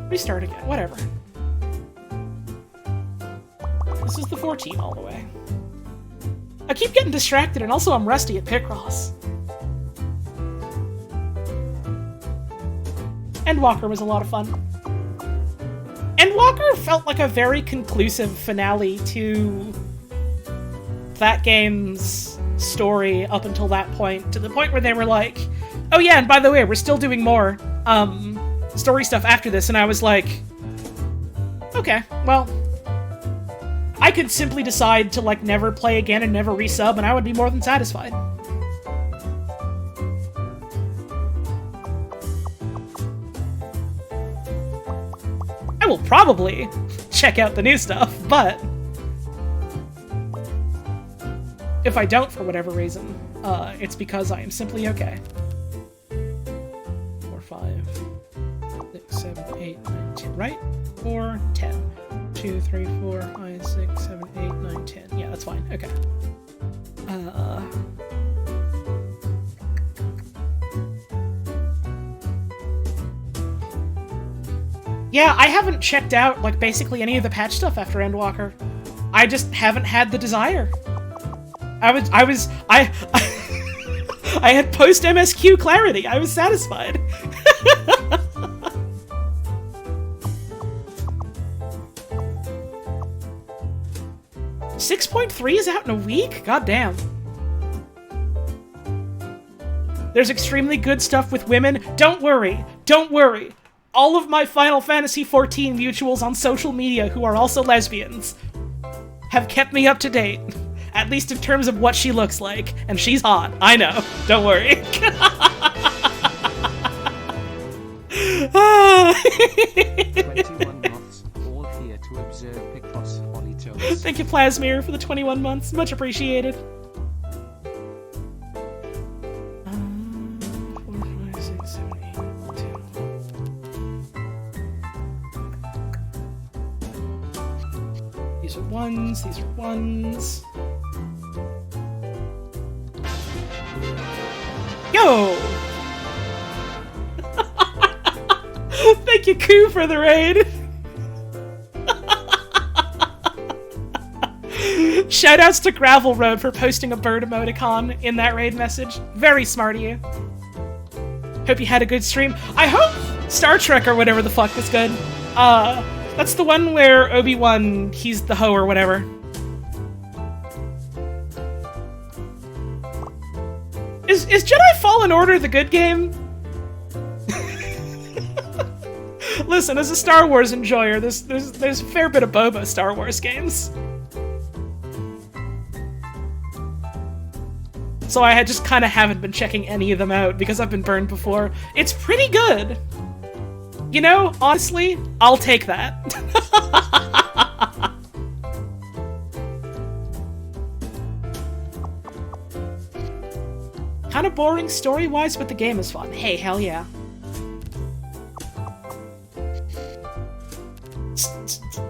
Restart again, whatever. This is the 14 all the way. I keep getting distracted, and also I'm rusty at Picross. Endwalker was a lot of fun. Endwalker felt like a very conclusive finale to that game's story up until that point, to the point where they were like, oh yeah, and by the way, we're still doing more story stuff after this, and I was like, okay, well, I could simply decide to, like, never play again and never resub, and I would be more than satisfied. I will probably check out the new stuff, but if I don't for whatever reason, it's because I am simply okay. 4, 5, 6, 7, 8, 9, 10, right? 4, 10. 2, 3, 4, 5, 6, 7, 8, 9, 10. Yeah, that's fine. Okay. Yeah, I haven't checked out, like, basically any of the patch stuff after Endwalker. I just haven't had the desire. I had post-MSQ clarity. I was satisfied. 6.3 is out in a week? God damn. There's extremely good stuff with women. Don't worry. Don't worry. All of my Final Fantasy XIV mutuals on social media who are also lesbians have kept me up to date. At least in terms of what she looks like. And she's hot. I know. Don't worry. 21 months, all here to observe Picross Holly Jones. Thank you, Plasmir, for the 21 months. Much appreciated. 4, 5, 6, 7, 8, 10. These are ones, these are ones. Yo! Thank you, Koo, for the raid! Shoutouts to Gravel Road for posting a bird emoticon in that raid message. Very smart of you. Hope you had a good stream. I hope Star Trek or whatever the fuck was good. That's the one where Obi-Wan, he's the hoe or whatever. Is Jedi Fallen Order the good game? Listen, as a Star Wars enjoyer, there's a fair bit of boba Star Wars games. So I just kind of haven't been checking any of them out because I've been burned before. It's pretty good. You know, honestly, I'll take that. Kind of boring story-wise, but the game is fun. Hey, hell yeah.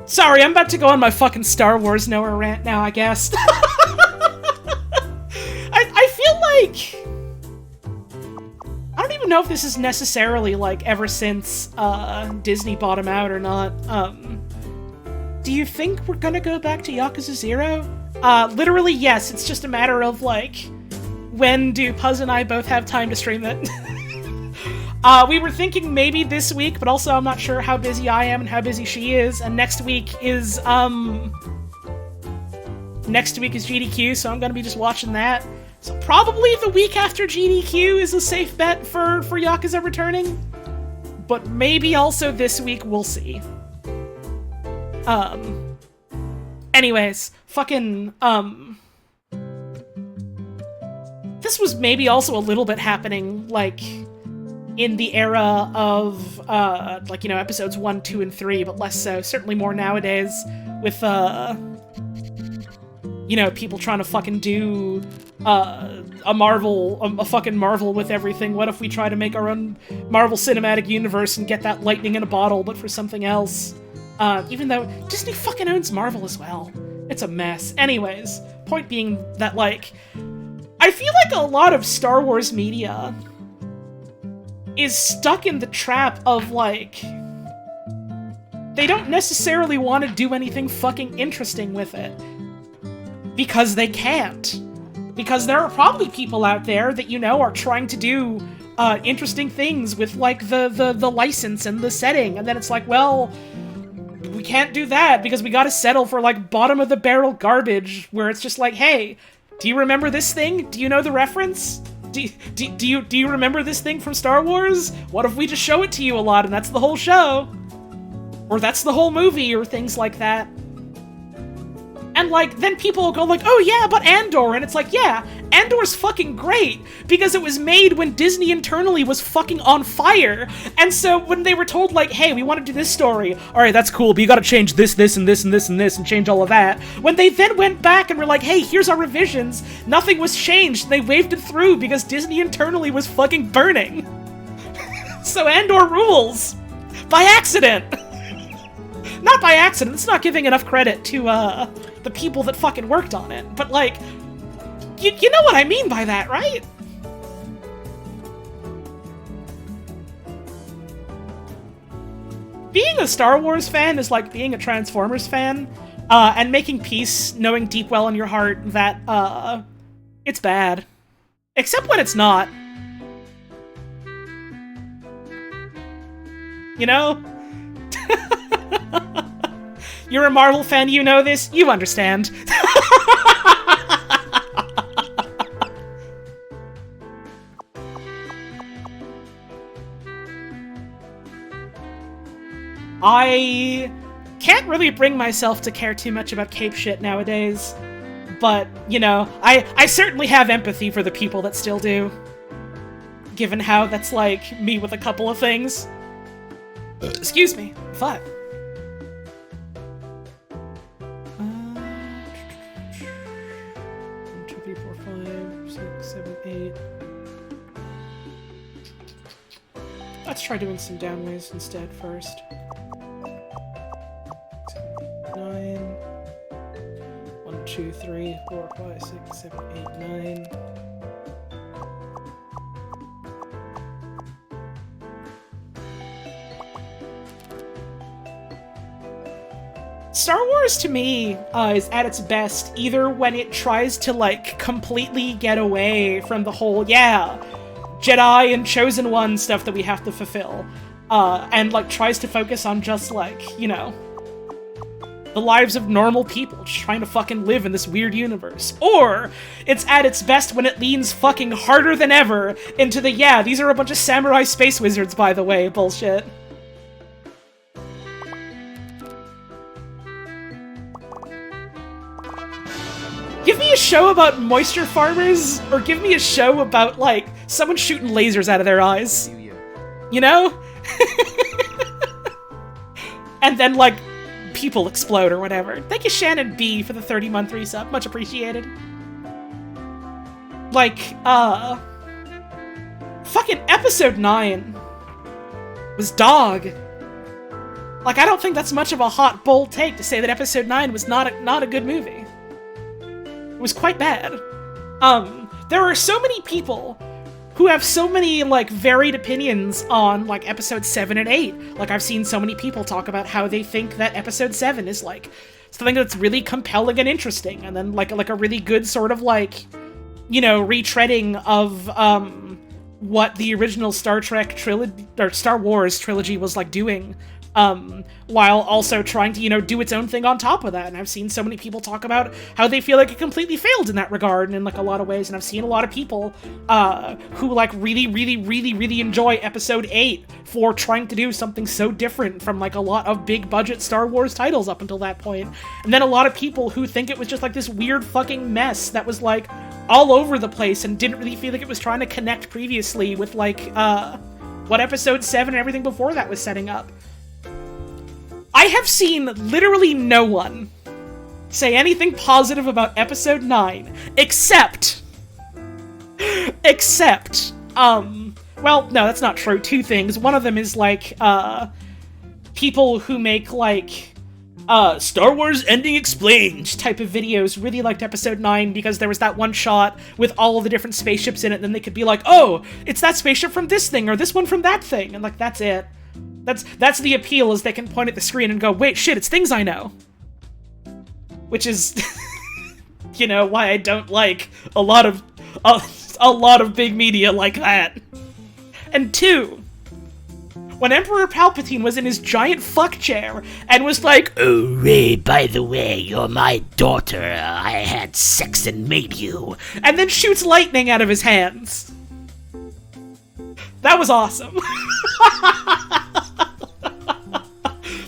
Sorry, I'm about to go on my fucking Star Wars Noah rant now, I guess. I feel like... I don't even know if this is necessarily, like, ever since Disney bought him out or not. Do you think we're gonna go back to Yakuza 0? Literally, yes. It's just a matter of, like, when do Puzz and I both have time to stream it? We were thinking maybe this week, but also I'm not sure how busy I am and how busy she is, and next week is GDQ, so I'm gonna be just watching that. So probably the week after GDQ is a safe bet for Yakuza returning. But maybe also this week, we'll see. Anyways, fucking, this was maybe also a little bit happening, like, in the era of, like, you know, episodes 1, 2, and 3, but less so. Certainly more nowadays, with, you know, people trying to fucking do, a fucking Marvel with everything. What if we try to make our own Marvel Cinematic Universe and get that lightning in a bottle, but for something else? Even though Disney fucking owns Marvel as well. It's a mess. Anyways, point being that, like, I feel like a lot of Star Wars media is stuck in the trap of, like, they don't necessarily want to do anything fucking interesting with it. Because they can't. Because there are probably people out there that, you know, are trying to do interesting things with, like, the license and the setting, and then it's like, well, we can't do that because we gotta settle for, like, bottom-of-the-barrel garbage, where it's just like, hey, do you remember this thing? Do you know the reference? Do you remember this thing from Star Wars? What if we just show it to you a lot and that's the whole show? Or that's the whole movie, or things like that. And, like, then people will go like, oh yeah, but Andor, and it's like, yeah, Andor's fucking great, because it was made when Disney internally was fucking on fire, and so when they were told, like, hey, we want to do this story, alright, that's cool, but you gotta change this, this, and this, and this, and this, and change all of that, when they then went back and were like, hey, here's our revisions, nothing was changed, they waved it through because Disney internally was fucking burning. So Andor rules! By accident! Not by accident, it's not giving enough credit to, the people that fucking worked on it, but, like, you know what I mean by that, right? Being a Star Wars fan is like being a Transformers fan, and making peace knowing deep well in your heart that, it's bad. Except when it's not. You know? You're a Marvel fan, you know this, you understand. I can't really bring myself to care too much about cape shit nowadays, but, you know, I certainly have empathy for the people that still do, given how that's, like, me with a couple of things. Excuse me, fuck. 8. Let's try doing some downways instead first. 9. 1, 2, 3, 4, 5, 6, 7, 8, 9. Star Wars, to me, is at its best either when it tries to, like, completely get away from the whole, yeah, Jedi and Chosen One stuff that we have to fulfill, and, like, tries to focus on just, like, you know, the lives of normal people just trying to fucking live in this weird universe. Or it's at its best when it leans fucking harder than ever into the, yeah, these are a bunch of samurai space wizards, by the way, bullshit. Give me a show about moisture farmers, or give me a show about, like, someone shooting lasers out of their eyes. You know? And then, like, people explode or whatever. Thank you, Shannon B, for the 30-month resub. Much appreciated. Like, fucking episode 9 was dog. Like, I don't think that's much of a hot, bold take to say that episode 9 was not a good movie. It was quite bad. There are so many people who have so many, like, varied opinions on, like, episode 7 and 8. Like, I've seen so many people talk about how they think that episode 7 is, like, something that's really compelling and interesting, and then, like a really good sort of, like, you know, retreading of, what the original Star Trek trilogy, or Star Wars trilogy was, like, doing, while also trying to, you know, do its own thing on top of that. And I've seen so many people talk about how they feel like it completely failed in that regard, and in, like, a lot of ways. And I've seen a lot of people, who, like, really enjoy Episode 8 for trying to do something so different from, like, a lot of big-budget Star Wars titles up until that point. And then a lot of people who think it was just, like, this weird fucking mess that was, like, all over the place and didn't really feel like it was trying to connect previously with, like, what Episode 7 and everything before that was setting up. I have seen literally no one say anything positive about Episode 9, except, well, no, that's not true. Two things. One of them is, like, people who make, like, Star Wars Ending Explained type of videos really liked Episode 9 because there was that one shot with all of the different spaceships in it, and then they could be like, oh, it's that spaceship from this thing, or this one from that thing, and, like, that's it. That's the appeal, is they can point at the screen and go, wait, shit, it's things I know. Which is, you know, why I don't like a lot of big media like that. And two, when Emperor Palpatine was in his giant fuck chair and was like, "Oh, Rey, by the way, you're my daughter. I had sex and made you." And then shoots lightning out of his hands. That was awesome.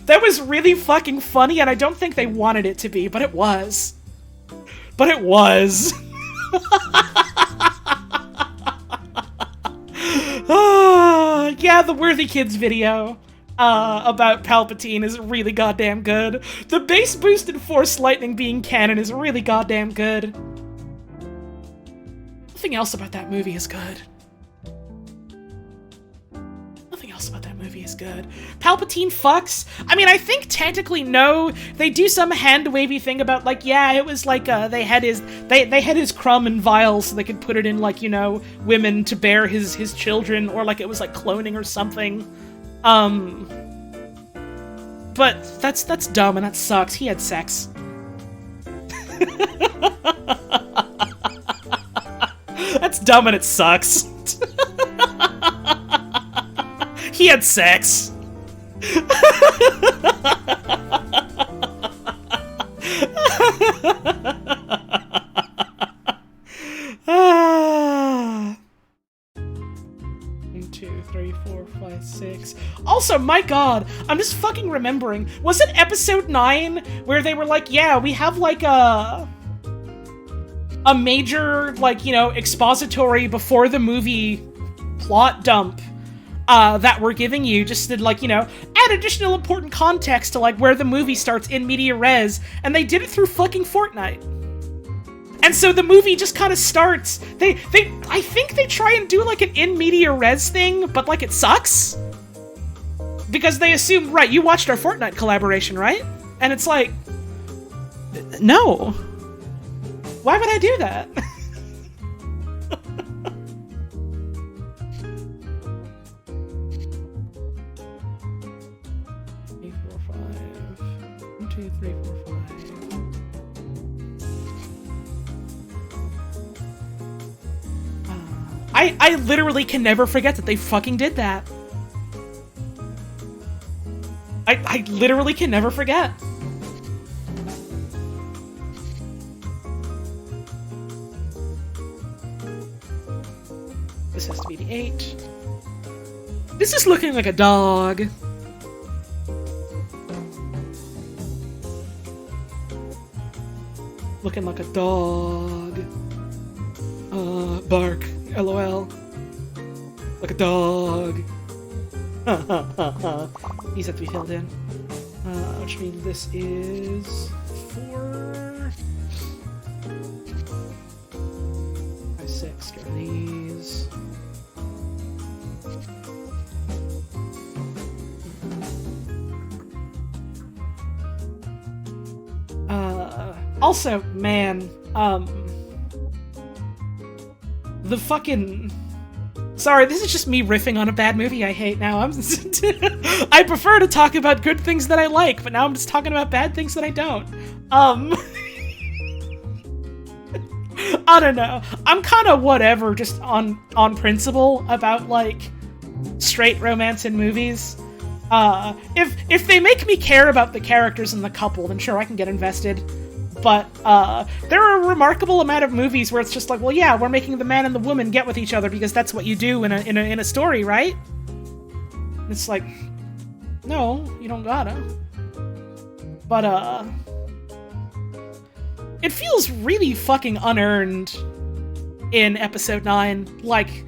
That was really fucking funny, and I don't think they wanted it to be, but it was. But it was. Yeah, the Worthy Kids video about Palpatine is really goddamn good. The base boosted Force Lightning being canon is really goddamn good. Nothing else about that movie is good. Nothing else about that movie is good. Palpatine fucks. I mean, I think technically no. They do some hand-wavy thing about, like, yeah, it was like, they had his crumb in vials so they could put it in, like, you know, women to bear his children, or like it was like cloning or something. But that's dumb and that sucks. He had sex. That's dumb and it sucks. He had sex. One, two, three, four, five, six. Also, my god, I'm just fucking remembering. Was it Episode 9 where they were like, yeah, we have like a major, like, you know, expository before the movie plot dump that we're giving you, just to, like, you know, add additional important context to, like, where the movie starts in media res, and they did it through fucking Fortnite. And so the movie just kind of starts, I think they try and do, like, an in media res thing, but, like, it sucks. Because they assume, right, you watched our Fortnite collaboration, right? And it's like, no. Why would I do that? 2, 3, 4, 5. I literally can never forget that they fucking did that. I literally can never forget. This has to be the 8. This is looking like a dog. Looking like a dog. Bark. LOL. Like a dog. These have to be filled in. Which means this is 4. 5, 6. Get rid of these. Also, man, the fucking... Sorry, this is just me riffing on a bad movie I hate now. I prefer to talk about good things that I like, but now I'm just talking about bad things that I don't. I don't know. I'm kind of whatever, just on principle about, like, straight romance in movies. If they make me care about the characters and the couple, then sure, I can get invested. But, there are a remarkable amount of movies where it's just like, well, yeah, we're making the man and the woman get with each other because that's what you do in a story, right? It's like, no, you don't gotta. But, it feels really fucking unearned in episode 9. Like,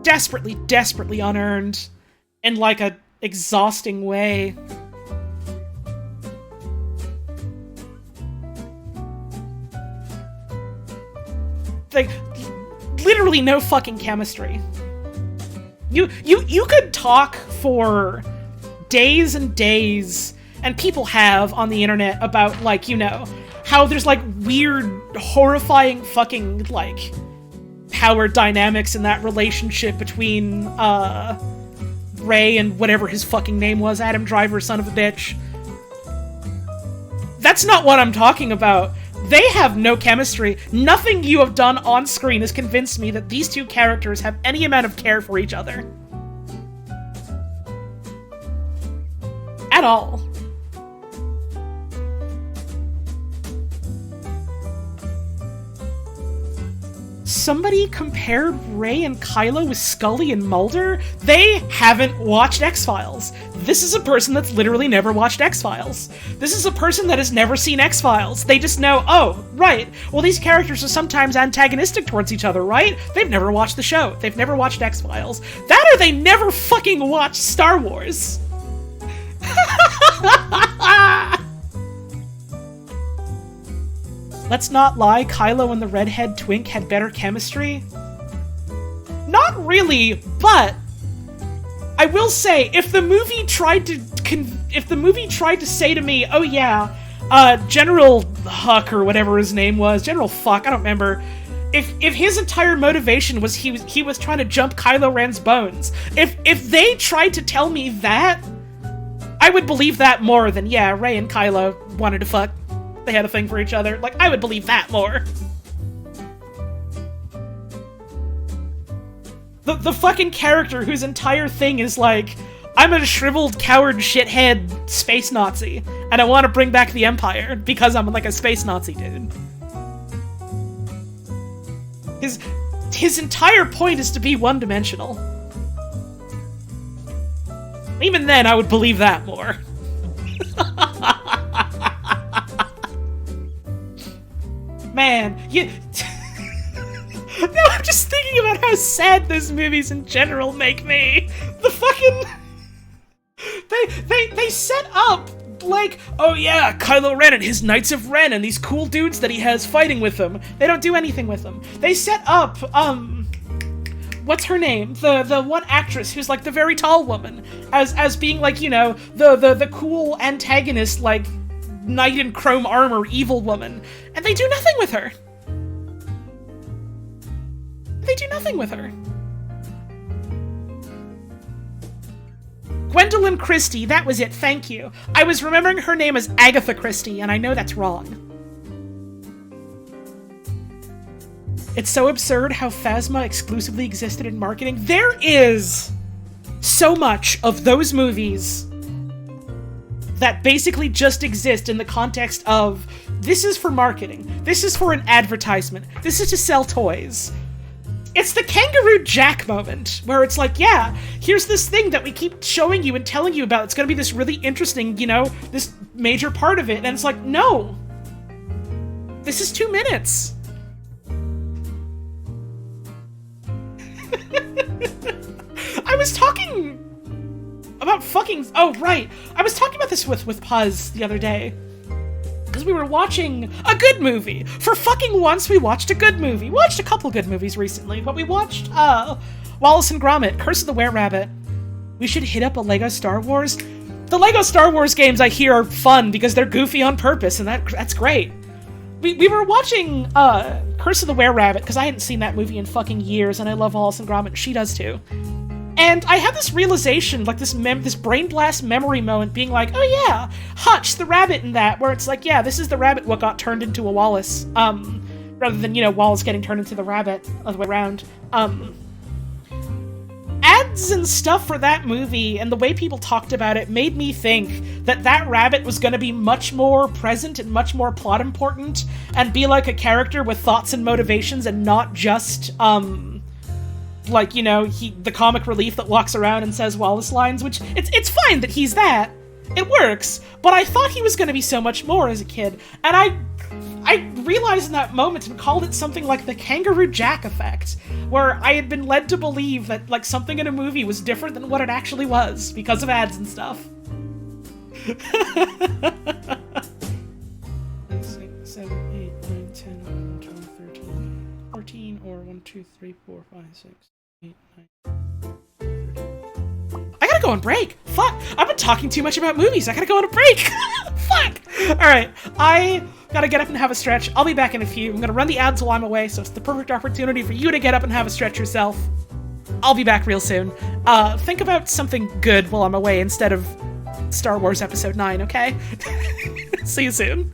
desperately, desperately unearned in, like, a exhausting way. Like, literally no fucking chemistry. You could talk for days and days, and people have on the internet about, like, you know, how there's, like, weird, horrifying fucking, like, power dynamics in that relationship between, Ray and whatever his fucking name was, Adam Driver, son of a bitch. That's not what I'm talking about. They have no chemistry. Nothing you have done on screen has convinced me that these two characters have any amount of care for each other. At all. Somebody compared Ray and Kylo with Scully and Mulder? They haven't watched X-Files. This is a person that's literally never watched X-Files. This is a person that has never seen X-Files. They just know, oh, right, well, these characters are sometimes antagonistic towards each other, right? They've never watched the show. They've never watched X-Files. That or they never fucking watched Star Wars. Let's not lie, Kylo and the redhead twink had better chemistry. Not really, but I will say, if the movie tried to say to me, oh yeah, General Huck or whatever his name was, General Fuck, I don't remember. If his entire motivation was he was trying to jump Kylo Ren's bones, if they tried to tell me that, I would believe that more than, yeah, Rey and Kylo wanted to fuck. They had a thing for each other. Like, I would believe that more. The fucking character whose entire thing is like, I'm a shriveled coward shithead space Nazi, and I want to bring back the Empire because I'm like a space Nazi dude. His entire point is to be one-dimensional. Even then, I would believe that more. Man, you... No, I'm just thinking about how sad those movies in general make me. The fucking... They set up, like, oh yeah, Kylo Ren and his Knights of Ren and these cool dudes that he has fighting with him. They don't do anything with them. They set up, what's her name? The one actress who's like the very tall woman as being like, you know, the cool antagonist, like, knight in chrome armor evil woman. And they do nothing with her. They do nothing with her. Gwendolyn Christie, that was it, thank you. I was remembering her name as Agatha Christie, and I know that's wrong. It's so absurd how Phasma exclusively existed in marketing. There is so much of those movies that basically just exist in the context of, this is for marketing, this is for an advertisement, this is to sell toys. It's the Kangaroo Jack moment, where it's like, yeah, here's this thing that we keep showing you and telling you about, it's gonna be this really interesting, you know, this major part of it, and it's like, no! This is 2 minutes! I was talking about fucking... Oh, right. I was talking about this with Puz the other day. Because we were watching a good movie. For fucking once, we watched a good movie. We watched a couple good movies recently, but we watched, Wallace and Gromit, Curse of the Were-Rabbit. We should hit up a LEGO Star Wars. The LEGO Star Wars games, I hear, are fun because they're goofy on purpose, and that's great. We were watching, Curse of the Were-Rabbit, because I hadn't seen that movie in fucking years, and I love Wallace and Gromit, she does too. And I had this realization, like this brain blast memory moment being like, oh yeah, Hutch, the rabbit in that, where it's like, yeah, this is the rabbit what got turned into a Wallace. rather than, you know, Wallace getting turned into the rabbit, other way around. Ads and stuff for that movie and the way people talked about it made me think that that rabbit was going to be much more present and much more plot important and be like a character with thoughts and motivations and not just, like, you know, the comic relief that walks around and says Wallace lines, which it's fine that he's that. It works, but I thought he was going to be so much more as a kid, and I realized in that moment and called it something like the Kangaroo Jack effect, where I had been led to believe that, like, something in a movie was different than what it actually was because of ads and stuff. 6, 7, 8, 9, 10, 11, 12, 13, 14, or 1, 2, 3, 4, 5, 6, 8, 9, 13. I gotta go on break! Fuck! I've been talking too much about movies, I gotta go on a break! Fuck! Alright, I gotta get up and have a stretch. I'll be back in a few. I'm gonna run the ads while I'm away, so it's the perfect opportunity for you to get up and have a stretch yourself. I'll be back real soon. Think about something good while I'm away instead of Star Wars Episode 9, okay? See you soon.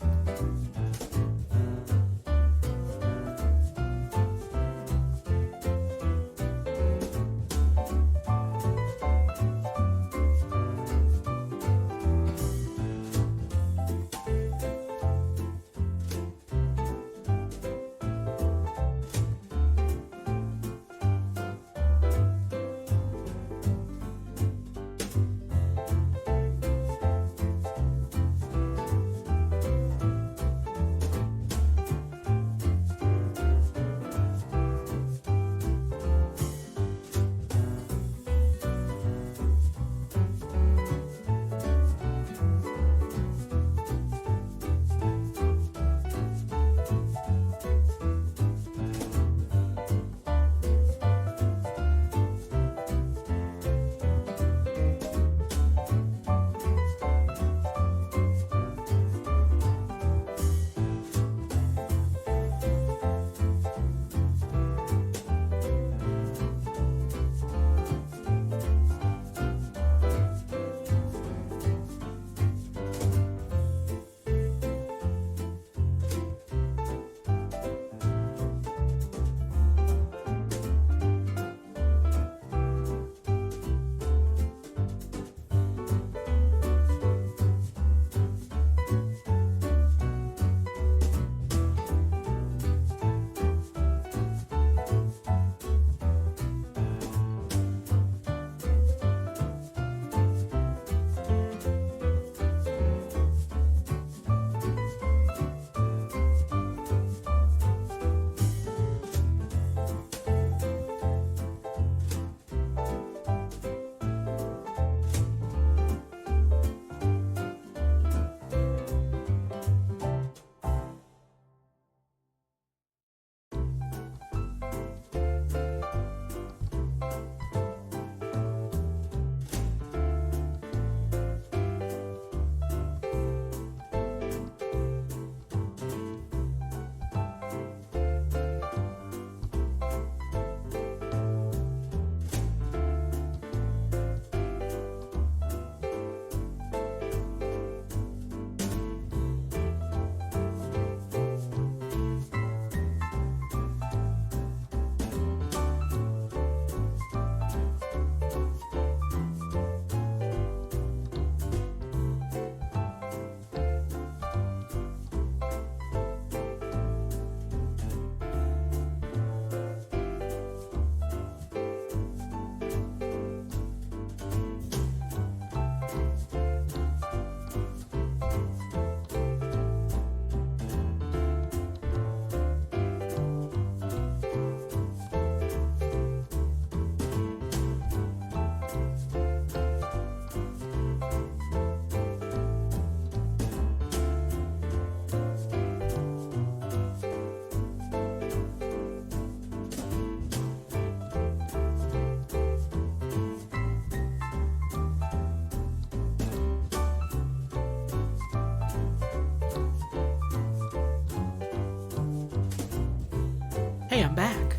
Hey, I'm back.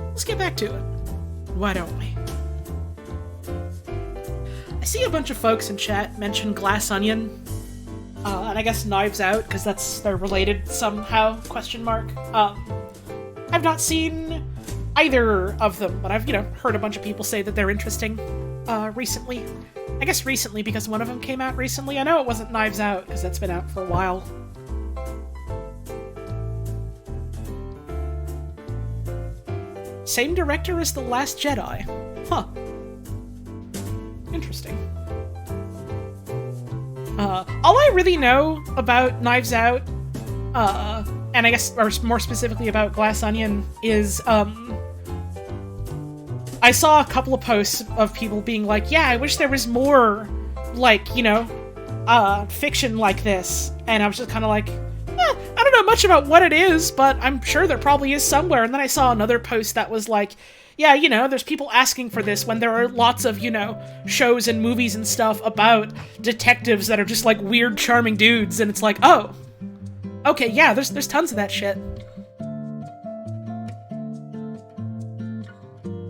Let's get back to it. Why don't we? I see a bunch of folks in chat mention Glass Onion. And I guess Knives Out, because they're related somehow, question mark. I've not seen either of them, but I've, heard a bunch of people say that they're interesting, recently. I guess recently because one of them came out recently. I know it wasn't Knives Out, because that's been out for a while. Same director as The Last Jedi. Huh. Interesting. All I really know about Knives Out, and I guess, or more specifically about Glass Onion, is, I saw a couple of posts of people being like, yeah, I wish there was more, like, fiction like this. And I was just kind of like, I don't know much about what it is, but I'm sure there probably is somewhere. And then I saw another post that was like, yeah, there's people asking for this when there are lots of, shows and movies and stuff about detectives that are just, like, weird, charming dudes. And it's like, oh, okay, yeah, there's tons of that shit.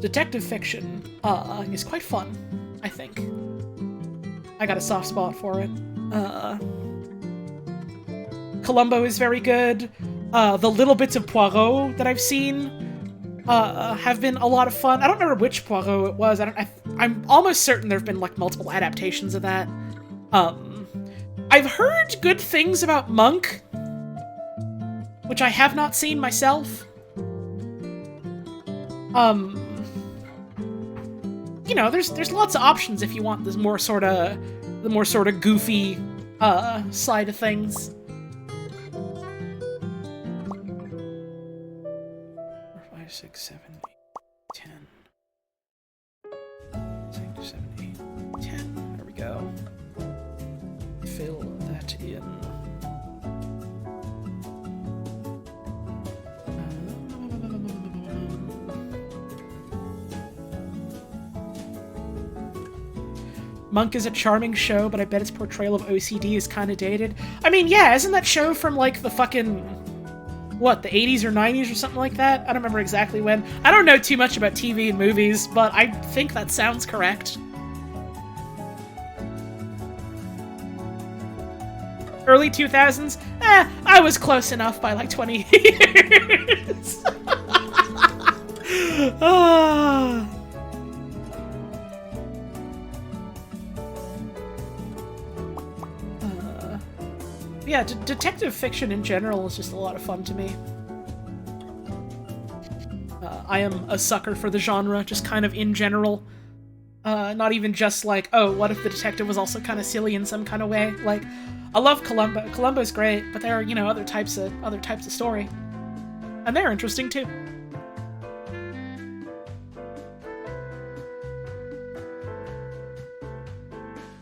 Detective fiction is quite fun, I think. I got a soft spot for it. Columbo is very good. The little bits of Poirot that I've seen have been a lot of fun. I don't remember which Poirot it was. I'm almost certain there have been, like, multiple adaptations of that. I've heard good things about Monk, which I have not seen myself. There's lots of options if you want this more sort of goofy side of things. 4, 5, 6, 7, 8, 10. 6, 7, 8, 10. There we go. Fill that in. Monk is a charming show, but I bet its portrayal of OCD is kind of dated. I mean, yeah, isn't that show from, like, the fucking... what, the 80s or 90s or something like that? I don't remember exactly when. I don't know too much about TV and movies, but I think that sounds correct. Early 2000s? I was close enough by, like, 20 years. Yeah, detective fiction in general is just a lot of fun to me. I am a sucker for the genre, just kind of in general. Not even just like, oh, what if the detective was also kind of silly in some kind of way? Like, I love Columbo. Columbo's great, but there are, other types of story. And they're interesting too.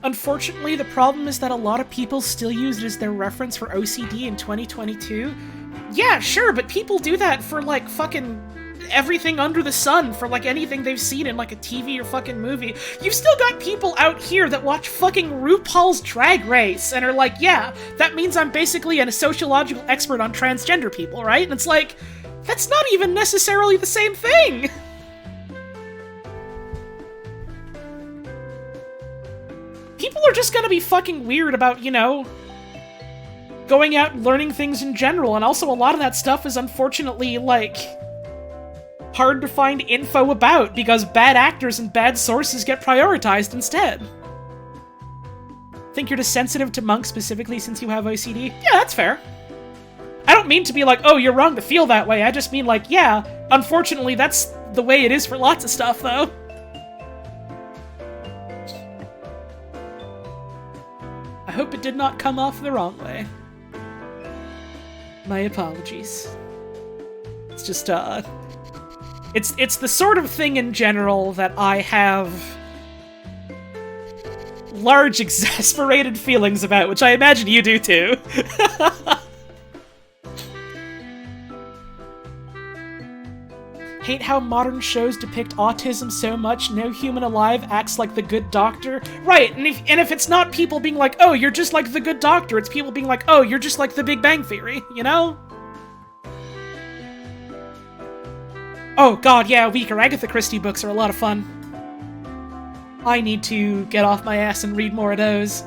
Unfortunately, the problem is that a lot of people still use it as their reference for OCD in 2022. Yeah, sure, but people do that for, like, fucking everything under the sun, for, like, anything they've seen in, like, a TV or fucking movie. You've still got people out here that watch fucking RuPaul's Drag Race and are like, yeah, that means I'm basically a sociological expert on transgender people, right? And it's like, that's not even necessarily the same thing! People are just gonna be fucking weird about, going out and learning things in general, and also a lot of that stuff is unfortunately, like, hard to find info about, because bad actors and bad sources get prioritized instead. Think you're just sensitive to Monk specifically since you have OCD? Yeah, that's fair. I don't mean to be like, oh, you're wrong to feel that way, I just mean like, yeah, unfortunately that's the way it is for lots of stuff, though. I hope it did not come off the wrong way. My apologies. It's just, it's the sort of thing in general that I have large exasperated feelings about, which I imagine you do too. Hate how modern shows depict autism so much, no human alive acts like the good doctor. Right, and if it's not people being like, oh, you're just like the good doctor, it's people being like, oh, you're just like the Big Bang Theory, you know? Oh god, yeah, weaker Agatha Christie books are a lot of fun. I need to get off my ass and read more of those.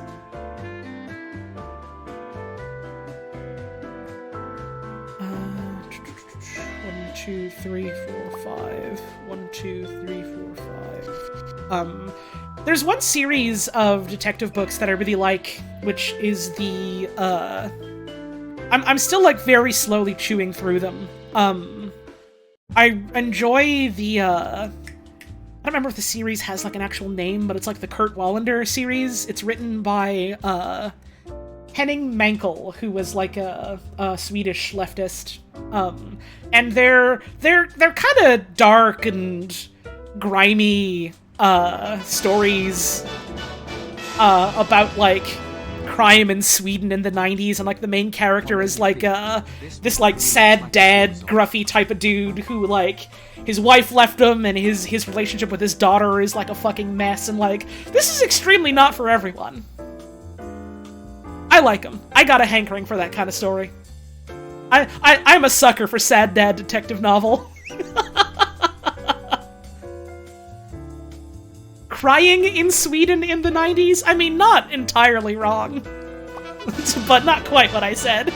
2, 3, 4, 5. 1, 2, 3, 4, 5. There's one series of detective books that I really like, which is the, I'm still, like, very slowly chewing through them. I enjoy the, I don't remember if the series has, like, an actual name, but it's, like, the Kurt Wallander series. It's written by, Henning Mankell, who was, like, a Swedish leftist. And they're kind of dark and grimy, stories, about, like, crime in Sweden in the 90s, and, like, the main character is, like, this, like, sad dad, gruffy type of dude who, like, his wife left him, and his relationship with his daughter is, like, a fucking mess, and, like, this is extremely not for everyone. I like him. I got a hankering for that kind of story. I'm a sucker for sad dad detective novel. Crying in Sweden in the 90s? I mean, not entirely wrong. But not quite what I said.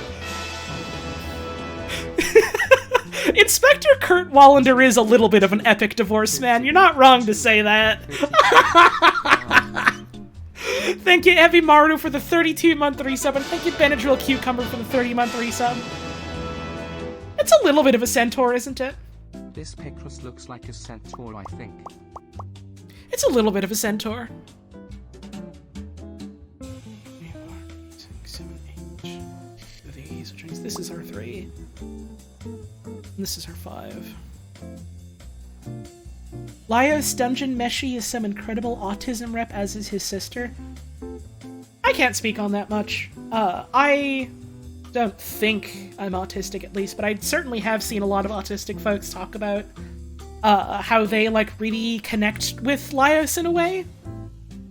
Inspector Kurt Wallander is a little bit of an epic divorce, man. You're not wrong to say that. Thank you, Evie Maru, for the 32-month resub, and thank you, Benadryl Cucumber, for the 30-month resub. It's a little bit of a centaur, isn't it? This Picross looks like a centaur, I think. It's a little bit of a centaur. 3, 4, 6, 7, 8. These, which means this is our 3. And this is our 5. Laios Dungeon Meshi is some incredible autism rep, as is his sister. I can't speak on that much. I don't think I'm autistic, at least, but I certainly have seen a lot of autistic folks talk about how they, like, really connect with Laios in a way.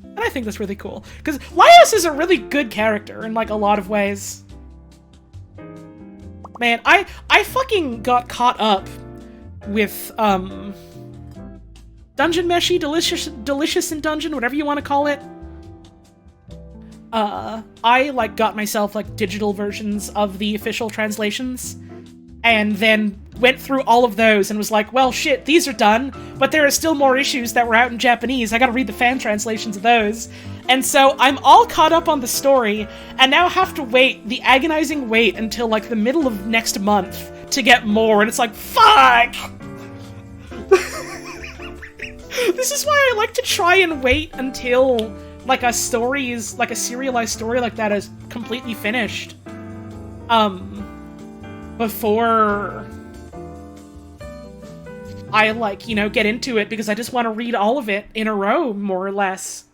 And I think that's really cool. Because Laios is a really good character in, like, a lot of ways. Man, I fucking got caught up with, Dungeon Meshi, Delicious in Dungeon, whatever you want to call it. I, like, got myself, like, digital versions of the official translations, and then went through all of those and was like, well, shit, these are done, but there are still more issues that were out in Japanese. I gotta read the fan translations of those. And so I'm all caught up on the story, and now have to wait the agonizing wait until, like, the middle of next month to get more, and it's like, fuck! This is why I like to try and wait until, like, a story is, like, a serialized story like that is completely finished. Before I, like, you know, get into it, because I just want to read all of it in a row, more or less.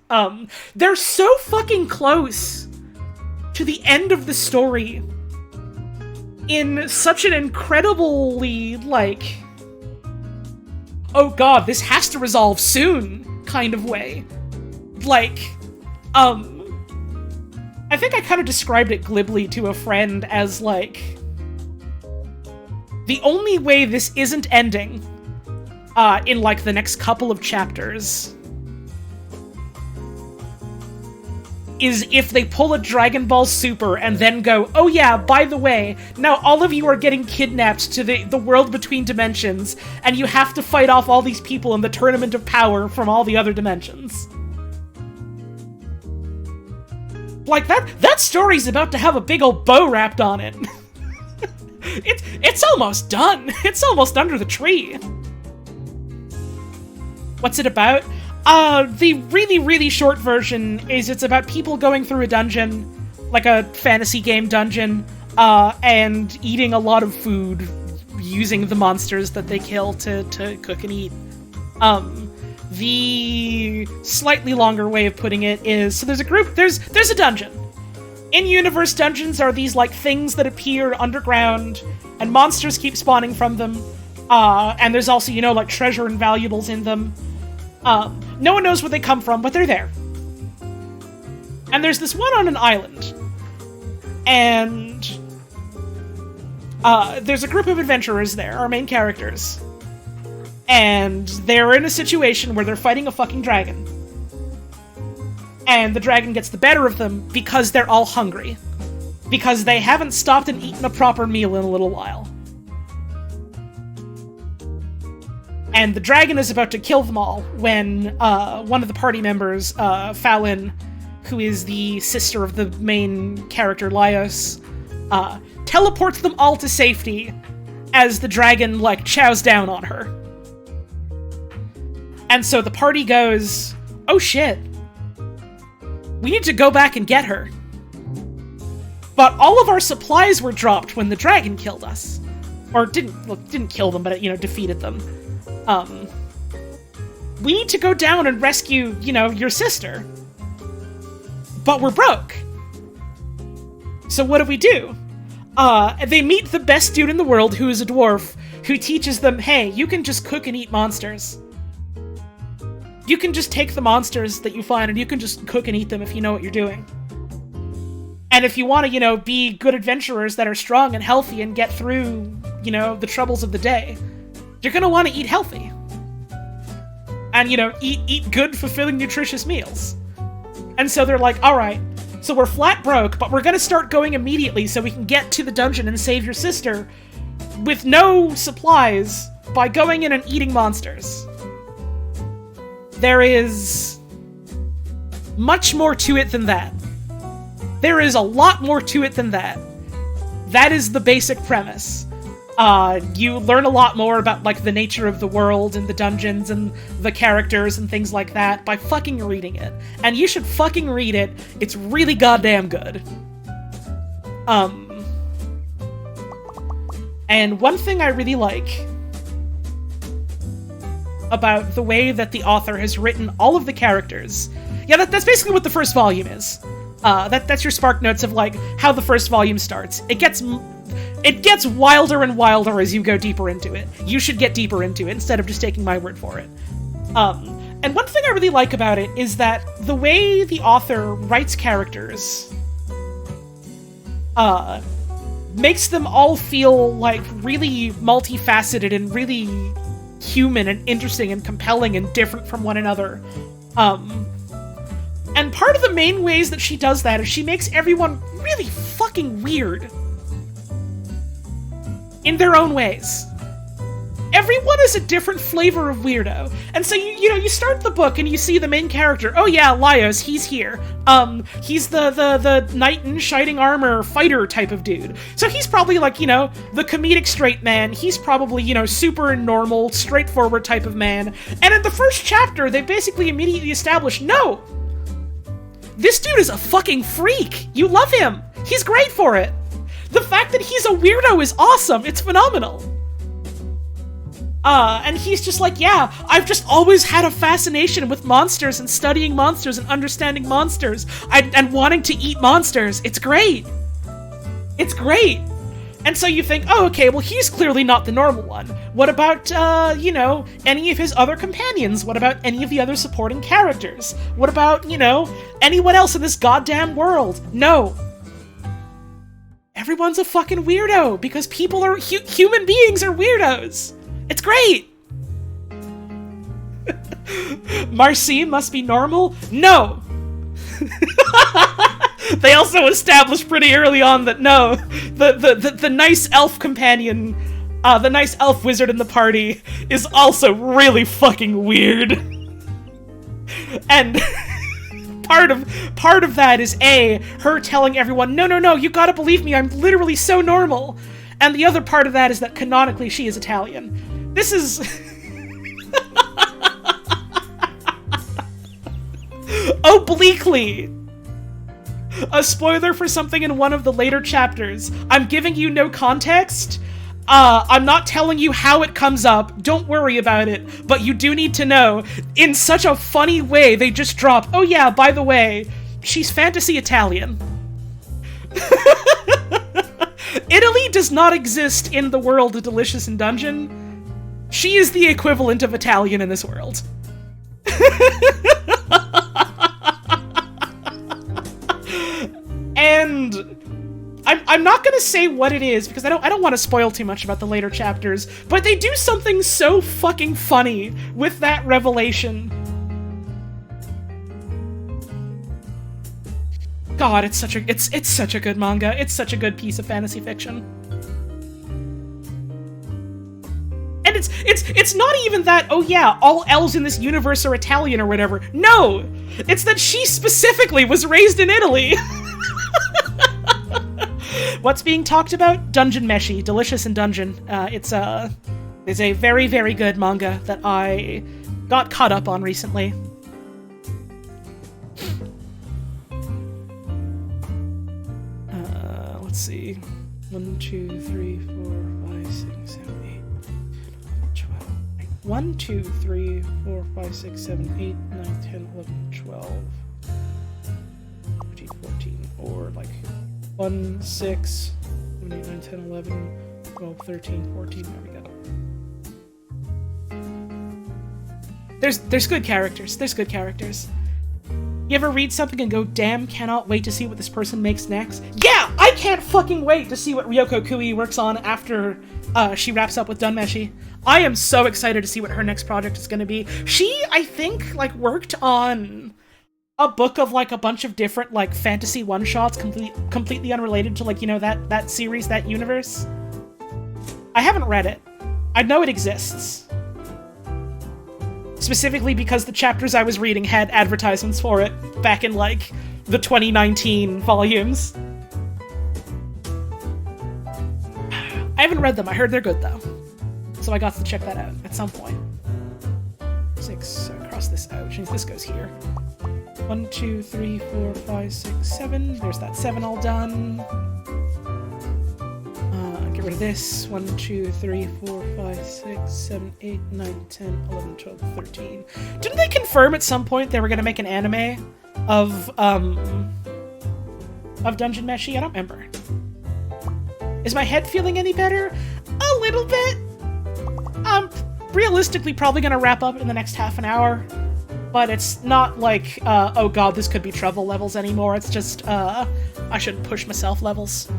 They're so fucking close to the end of the story in such an incredibly, like, oh god, this has to resolve soon kind of way. Like, I think I kind of described it glibly to a friend as, like, the only way this isn't ending, in, like, the next couple of chapters is if they pull a Dragon Ball Super and then go, oh yeah, by the way, now all of you are getting kidnapped to the world between dimensions, and you have to fight off all these people in the Tournament of Power from all the other dimensions. Like, that story's about to have a big old bow wrapped on it. It's almost done. It's almost under the tree. What's it about? The really, really short version is it's about people going through a dungeon, like a fantasy game dungeon, and eating a lot of food using the monsters that they kill to cook and eat. The slightly longer way of putting it is, so there's a dungeon. In-universe dungeons are these, like, things that appear underground, and monsters keep spawning from them, and there's also, you know, like, treasure and valuables in them. No one knows where they come from, but they're there. And there's this one on an island. And there's a group of adventurers there, our main characters. And they're in a situation where they're fighting a fucking dragon. And the dragon gets the better of them because they're all hungry. Because they haven't stopped and eaten a proper meal in a little while. and the dragon is about to kill them all when one of the party members, Fallon, who is the sister of the main character, Laios, teleports them all to safety as the dragon, like, chows down on her. And so the party goes, oh shit, we need to go back and get her. But all of our supplies were dropped when the dragon killed us. Or didn't kill them, but it, defeated them. We need to go down and rescue, your sister. But we're broke. So what do? They meet the best dude in the world, who is a dwarf, who teaches them, hey, you can just cook and eat monsters. You can just take the monsters that you find and you can just cook and eat them if you know what you're doing. And if you want to, be good adventurers that are strong and healthy and get through, the troubles of the day, you're going to want to eat healthy. And, eat good, fulfilling, nutritious meals. And so they're like, all right, so we're flat broke, but we're going to start going immediately so we can get to the dungeon and save your sister with no supplies by going in and eating monsters. There is much more to it than that. There is a lot more to it than that. That is the basic premise. You learn a lot more about, like, the nature of the world and the dungeons and the characters and things like that by fucking reading it. And you should fucking read it. It's really goddamn good. And one thing I really like about the way that the author has written all of the characters... Yeah, that's basically what the first volume is. That's your spark notes of, like, how the first volume starts. It gets wilder and wilder as you go deeper into it. You should get deeper into it instead of just taking my word for it. And one thing I really like about it is that the way the author writes characters makes them all feel, like, really multifaceted and really human and interesting and compelling and different from one another. And part of the main ways that she does that is she makes everyone really fucking weird. In their own ways. Everyone is a different flavor of weirdo. And so you start the book and you see the main character. Oh yeah, Laios, he's here. He's the knight in shining armor fighter type of dude. So he's probably like, the comedic straight man. He's probably, super normal, straightforward type of man. And in the first chapter, they basically immediately establish, no! This dude is a fucking freak! You love him! He's great for it! The fact that he's a weirdo is awesome! It's phenomenal! And he's just like, yeah, I've just always had a fascination with monsters and studying monsters and understanding monsters and wanting to eat monsters. It's great! It's great! And so you think, oh, okay, well, he's clearly not the normal one. What about, any of his other companions? What about any of the other supporting characters? What about, anyone else in this goddamn world? No. Everyone's a fucking weirdo, because people are, human beings are weirdos. It's great! Marcy must be normal? No! They also established pretty early on that no, the nice elf companion, the nice elf wizard in the party is also really fucking weird. And part of that is her telling everyone, no, you gotta believe me, I'm literally so normal. And the other part of that is that canonically she is Italian. This is... Obliquely! A spoiler for something in one of the later chapters. I'm giving you no context. I'm not telling you how it comes up. Don't worry about it. But you do need to know, in such a funny way, they just drop, oh yeah, by the way, she's fantasy Italian. Italy does not exist in the world of Delicious and Dungeon. She is the equivalent of Italian in this world. And I'm not gonna say what it is because I don't want to spoil too much about the later chapters, but they do something so fucking funny with that revelation. God, it's such a good manga. It's such a good piece of fantasy fiction. And it's not even that, oh yeah, all elves in this universe are Italian or whatever. No! It's that she specifically was raised in Italy! What's being talked about? Dungeon Meshi. Delicious in Dungeon. It's a very, very good manga that I got caught up on recently. Let's see. 1, 2, 3, 4, 5, 6, 7, 8, 12. 1, 2, 3, 4, 5, 6, 7, 8, 9, 10, 11, 12, 13, 14, or like 1, 6, 7, 8, 9, 10, 11, 12, 13, 14. There we go. There's good characters. There's good characters. You ever read something and go, damn, cannot wait to see what this person makes next? Yeah! I can't fucking wait to see what Ryoko Kui works on after she wraps up with Dunmeshi. I am so excited to see what her next project is gonna be. She, I think, like, worked on a book of, like, a bunch of different, like, fantasy one-shots completely unrelated to, like, you know, that series, that universe. I haven't read it. I know it exists. Specifically because the chapters I was reading had advertisements for it back in, like, the 2019 volumes. I haven't read them. I heard they're good, though. So I got to check that out at some point. 6, so cross this out. This goes here. 1, 2, 3, 4, 5, 6, 7. There's that 7 all done. Get rid of this. 1, 2, 3, 4, 5, 6, 7, 8, 9, 10, 11, 12, 13. Didn't they confirm at some point they were gonna make an anime of Dungeon Meshi? I don't remember. Is my head feeling any better? A little bit. I'm realistically probably gonna wrap up in the next half an hour. But it's not like, oh god, this could be trouble levels anymore. It's just, I shouldn't push myself levels.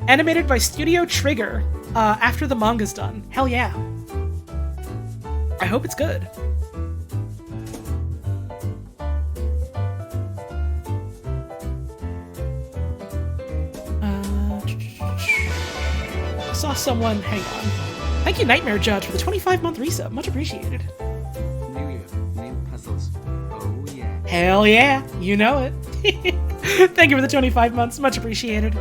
Animated by Studio Trigger, after the manga's done. Hell yeah. I hope it's good. I saw someone, hang on. Thank you, Nightmare Judge, for the 25-month resub. Much appreciated. New year, new puzzles. Oh yeah. Hell yeah, you know it. Thank you for the 25 months. Much appreciated.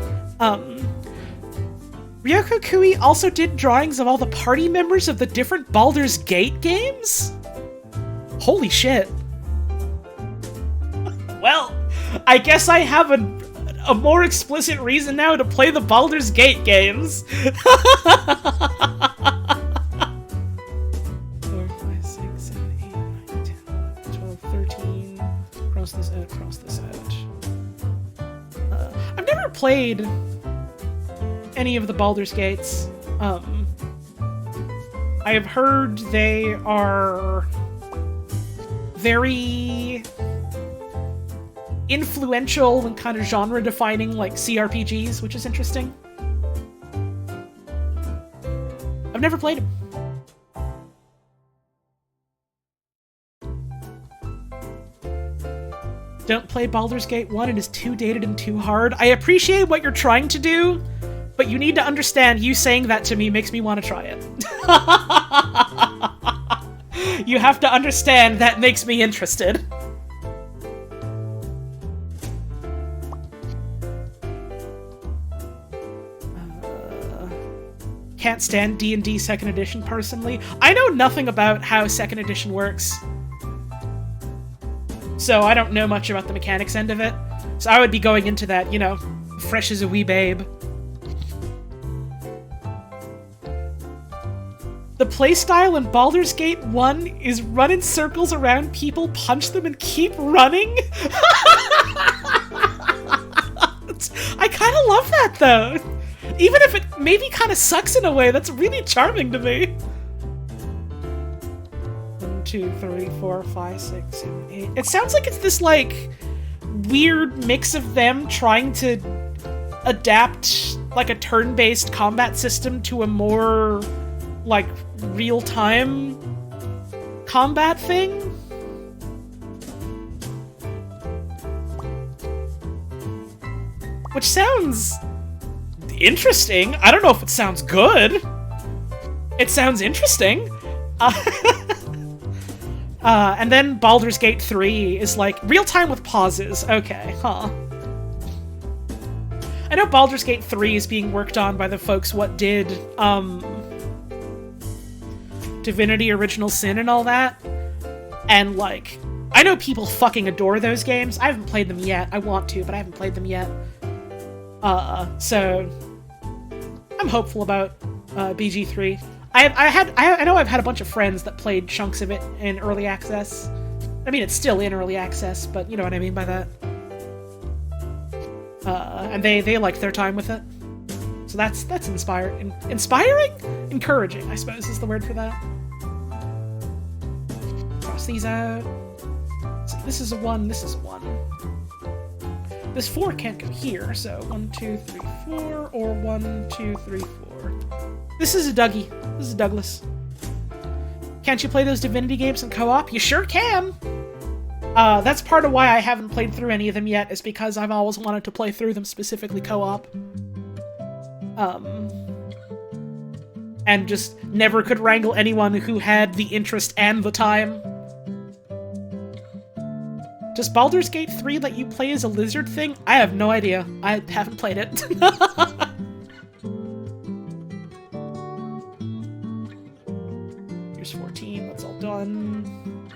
Ryoko Kui also did drawings of all the party members of the different Baldur's Gate games? Holy shit. Well, I guess I have a more explicit reason now to play the Baldur's Gate games. 4, 5, 6, 7, 8, 9, 10, 11, 12, 13. Cross this out, cross this out. I've never played any of the Baldur's Gates. I have heard they are very influential and kind of genre-defining, like CRPGs, which is interesting. I've never played them. Don't play Baldur's Gate 1, it is too dated and too hard. I appreciate what you're trying to do, but you need to understand you saying that to me makes me want to try it. You have to understand that makes me interested. Can't stand D&D 2nd edition personally. I know nothing about how 2nd edition works. So I don't know much about the mechanics end of it. So I would be going into that, you know, fresh as a wee babe. The playstyle in Baldur's Gate 1 is run in circles around people, punch them, and keep running? I kind of love that, though. Even if it maybe kind of sucks in a way, that's really charming to me. 1, 2, 3, 4, 5, 6, 7, 8. It sounds like it's this, like, weird mix of them trying to adapt, like, a turn-based combat system to a more, like, real-time combat thing? Which sounds interesting. I don't know if it sounds good. It sounds interesting. And then Baldur's Gate 3 is like real time with pauses. Okay, huh. I know Baldur's Gate 3 is being worked on by the folks what did Divinity Original Sin and all that. And like, I know people fucking adore those games. I haven't played them yet. I want to, but I haven't played them yet. So I'm hopeful about BG3. I know I've had a bunch of friends that played chunks of it in early access. I mean, it's still in early access, but you know what I mean by that. And they liked their time with it. So that's inspiring? Encouraging, I suppose, is the word for that. Cross these out. See, this is a 1, this is a 1. This 4 can't go here, so 1, 2, 3, 4, or 1, 2, 3, 4. This is a Dougie. This is a Douglas. Can't you play those Divinity games in co-op? You sure can! That's part of why I haven't played through any of them yet, is because I've always wanted to play through them specifically co-op. And just never could wrangle anyone who had the interest and the time. Does Baldur's Gate 3 let you play as a lizard thing? I have no idea. I haven't played it. Here's 14, that's all done.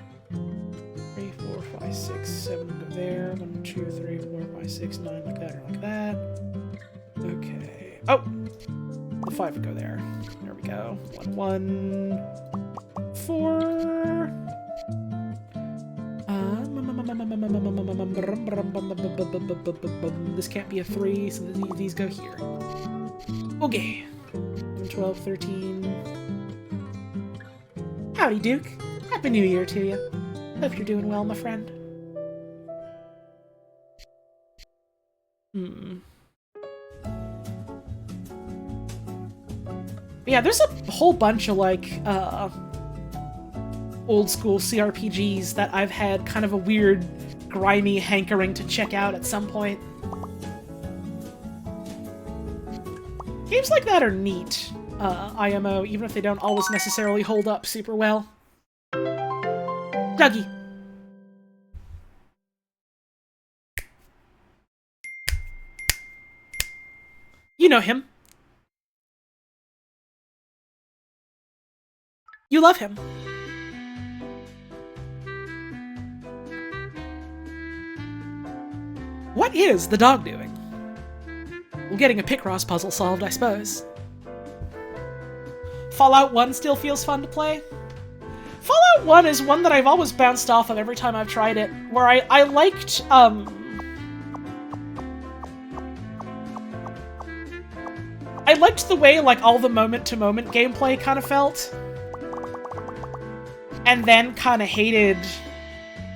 3, 4, 5, 6, 7 go there. 1, 2, 3, 4, 5, 6, 9, like that, or like that. Okay. Oh! The 5 would go there. There we go. 1, 1, 4. This can't be a 3, so these go here. Okay. 12, 13. Howdy, Duke. Happy New Year to you. Hope you're doing well, my friend. But yeah, there's a whole bunch of, like, old school CRPGs that I've had kind of a weird, grimy hankering to check out at some point. Games like that are neat, IMO, even if they don't always necessarily hold up super well. Dougie. You know him. You love him. What is the dog doing? Well, getting a Picross puzzle solved, I suppose. Fallout 1 still feels fun to play. Fallout 1 is one that I've always bounced off of every time I've tried it, where I liked, I liked the way, like, all the moment-to-moment gameplay kind of felt. And then kind of hated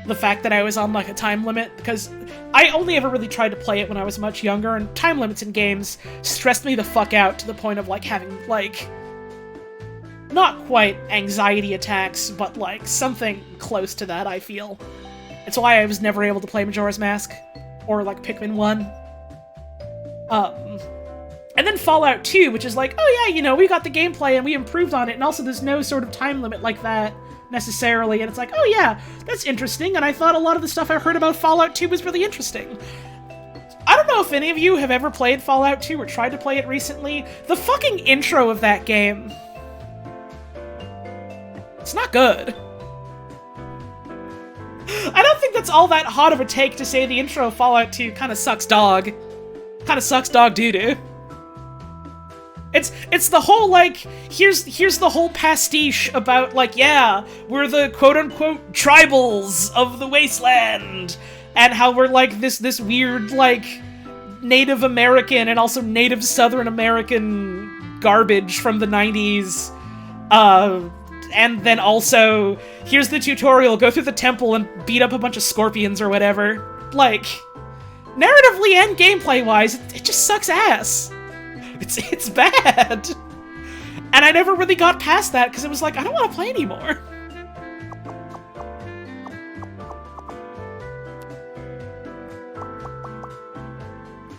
the fact that I was on, like, a time limit, because I only ever really tried to play it when I was much younger, and time limits in games stressed me the fuck out to the point of, like, having, like, not quite anxiety attacks, but, like, something close to that, I feel. It's why I was never able to play Majora's Mask, or, like, Pikmin 1. And then Fallout 2, which is like, oh yeah, you know, we got the gameplay and we improved on it, and also there's no sort of time limit like that, necessarily, and it's like, oh yeah, that's interesting, and I thought a lot of the stuff I heard about Fallout 2 was really interesting. I don't know if any of you have ever played Fallout 2 or tried to play it recently. The fucking intro of that game, it's not good. I don't think that's all that hot of a take to say the intro of Fallout 2 kind of sucks dog. Kind of sucks dog doo-doo. It's the whole, like, here's the whole pastiche about, like, yeah, we're the quote-unquote tribals of the wasteland, and how we're, like, this weird, like, Native American and also Native Southern American garbage from the 90s, and then also, here's the tutorial, go through the temple and beat up a bunch of scorpions or whatever. Like, narratively and gameplay-wise, it just sucks ass. It's bad. And I never really got past that, because it was like, I don't want to play anymore.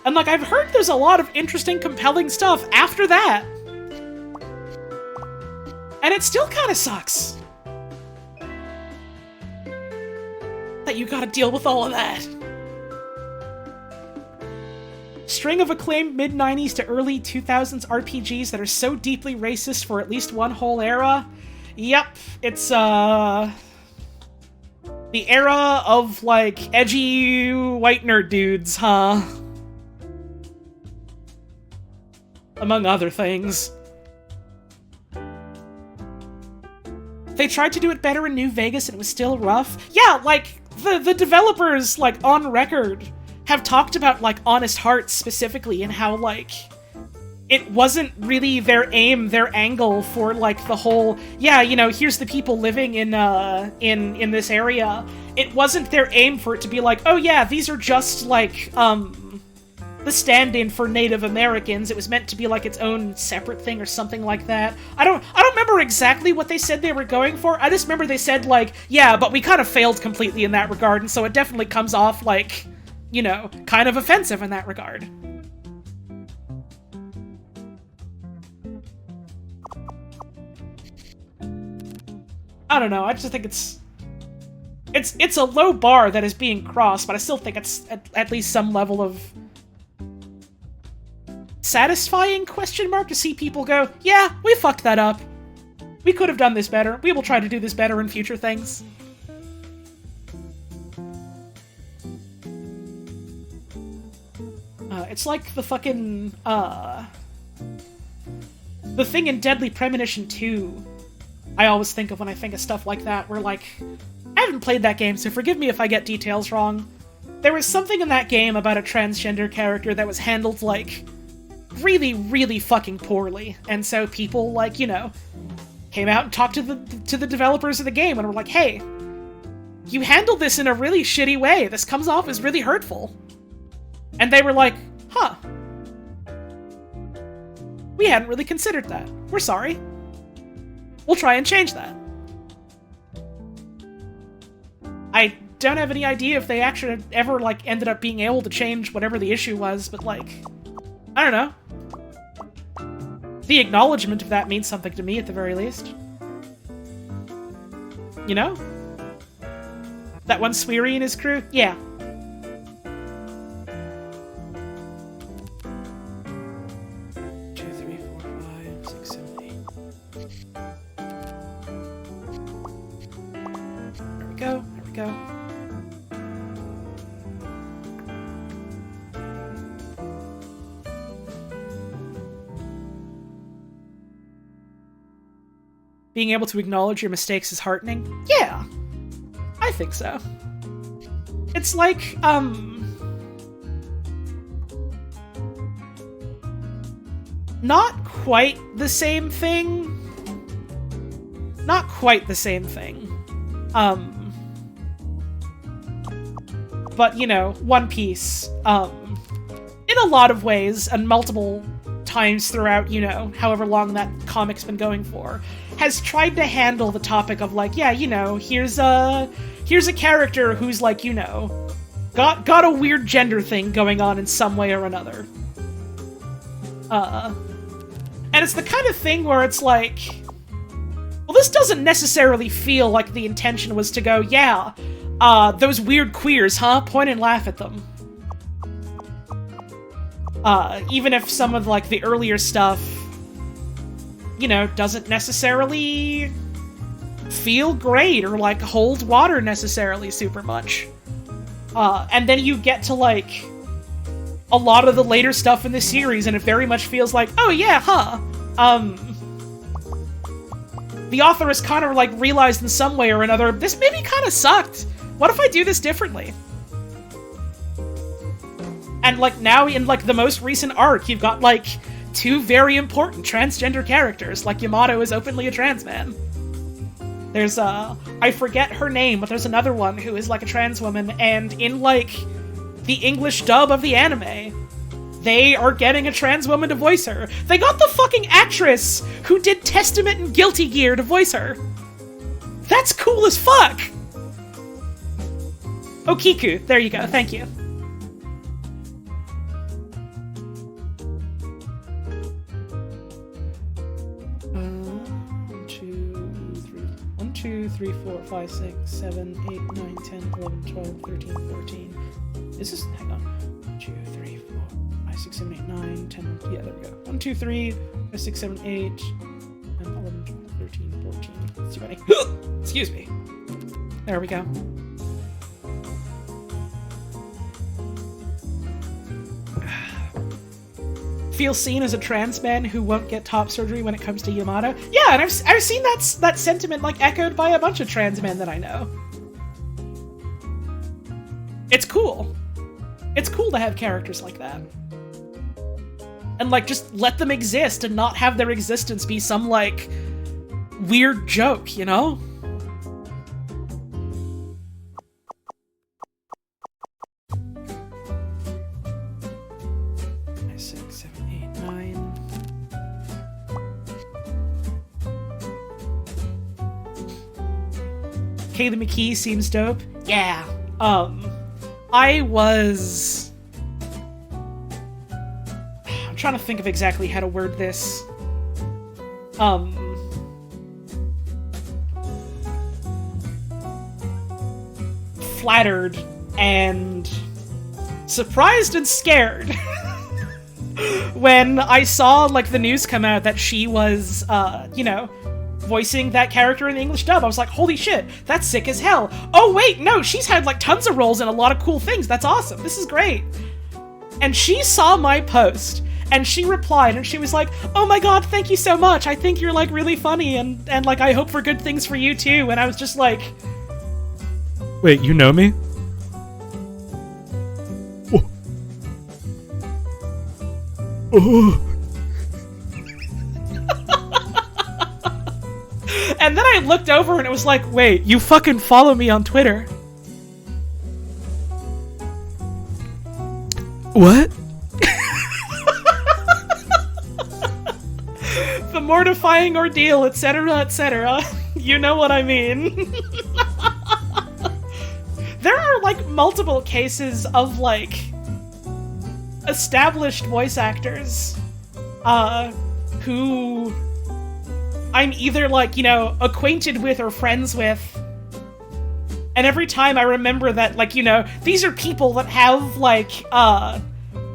And, like, I've heard there's a lot of interesting, compelling stuff after that. And it still kind of sucks that you gotta deal with all of that. String of acclaimed mid-90s to early 2000s RPGs that are so deeply racist for at least one whole era. Yep, it's, the era of, like, edgy white nerd dudes, huh? Among other things. They tried to do it better in New Vegas and it was still rough. Yeah, like, the developers, like, on record have talked about, like, Honest Hearts specifically and how, like, it wasn't really their aim, their angle for, like, the whole, yeah, you know, here's the people living in this area. It wasn't their aim for it to be like, oh yeah, these are just, like, the stand-in for Native Americans. It was meant to be, like, its own separate thing or something like that. I don't remember exactly what they said they were going for. I just remember they said, like, yeah, but we kind of failed completely in that regard, and so it definitely comes off, like, you know, kind of offensive in that regard. I don't know, I just think it's a low bar that is being crossed, but I still think it's at least some level of satisfying question mark to see people go, yeah, we fucked that up. We could have done this better. We will try to do this better in future things. It's like the fucking, the thing in Deadly Premonition 2 I always think of when I think of stuff like that, where, like, I haven't played that game, so forgive me if I get details wrong. There was something in that game about a transgender character that was handled, like, really, really fucking poorly, and so people, like, you know, came out and talked to the developers of the game and were like, hey, you handled this in a really shitty way. This comes off as really hurtful. And they were like, huh. We hadn't really considered that. We're sorry. We'll try and change that. I don't have any idea if they actually ever, like, ended up being able to change whatever the issue was, but, like, I don't know. The acknowledgement of that means something to me, at the very least. You know? That one Sweary and his crew? Yeah. There we go. Being able to acknowledge your mistakes is heartening? Yeah! I think so. It's like, not quite the same thing. Not quite the same thing. But, you know, One Piece, in a lot of ways, and multiple times throughout, you know, however long that comic's been going for, has tried to handle the topic of, like, yeah, you know, here's a character who's, like, you know, got a weird gender thing going on in some way or another. And it's the kind of thing where it's like, well, this doesn't necessarily feel like the intention was to go, yeah, those weird queers, huh? Point and laugh at them. Even if some of, like, the earlier stuff, you know, doesn't necessarily feel great or, like, hold water necessarily super much. And then you get to, like, a lot of the later stuff in the series, and it very much feels like, oh yeah, huh, the author has kind of, like, realized in some way or another, this maybe kind of sucked. What if I do this differently? And, like, now in, like, the most recent arc, you've got, like, two very important transgender characters. Like, Yamato is openly a trans man. There's, I forget her name, but there's another one who is, like, a trans woman, and in, like, the English dub of the anime, they are getting a trans woman to voice her. They got the fucking actress who did Testament and Guilty Gear to voice her. That's cool as fuck! Oh, Kiku. There you go. Thank you. One, two, 2, 3, 4, 5, 6, 7, 8, 9, 10, 11, 12, 13, 14. Is this, hang on. 1, 2, 3, 4, 5, 6, 7, 8, 9, 10, yeah, there we go. 1, 2, 3, 5, 6, 7, 8, 10, 11, 12, 13, 14. That's too many. Excuse me. There we go. Feel seen as a trans man who won't get top surgery when it comes to Yamada. Yeah, and I've seen that sentiment like echoed by a bunch of trans men that I know. It's cool. It's cool to have characters like that. And like just let them exist and not have their existence be some like weird joke, you know? 6, 7, 8, 9. Kaylee McKee seems dope. Yeah. I was... I'm trying to think of exactly how to word this. Flattered and surprised and scared when I saw, like, the news come out that she was, you know, voicing that character in the English dub. I was like, holy shit, that's sick as hell. Oh wait, no, she's had, like, tons of roles in a lot of cool things. That's awesome. This is great. And she saw my post, and she replied, and she was like, oh my god, thank you so much. I think you're, like, really funny, and like, I hope for good things for you, too. And I was just like... Wait, you know me? And then I looked over and it was like, wait, you fucking follow me on Twitter. What? The mortifying ordeal, etc., etc. You know what I mean. There are, like, multiple cases of, like, established voice actors, who I'm either, like, you know, acquainted with or friends with. And every time I remember that, like, you know, these are people that have, like,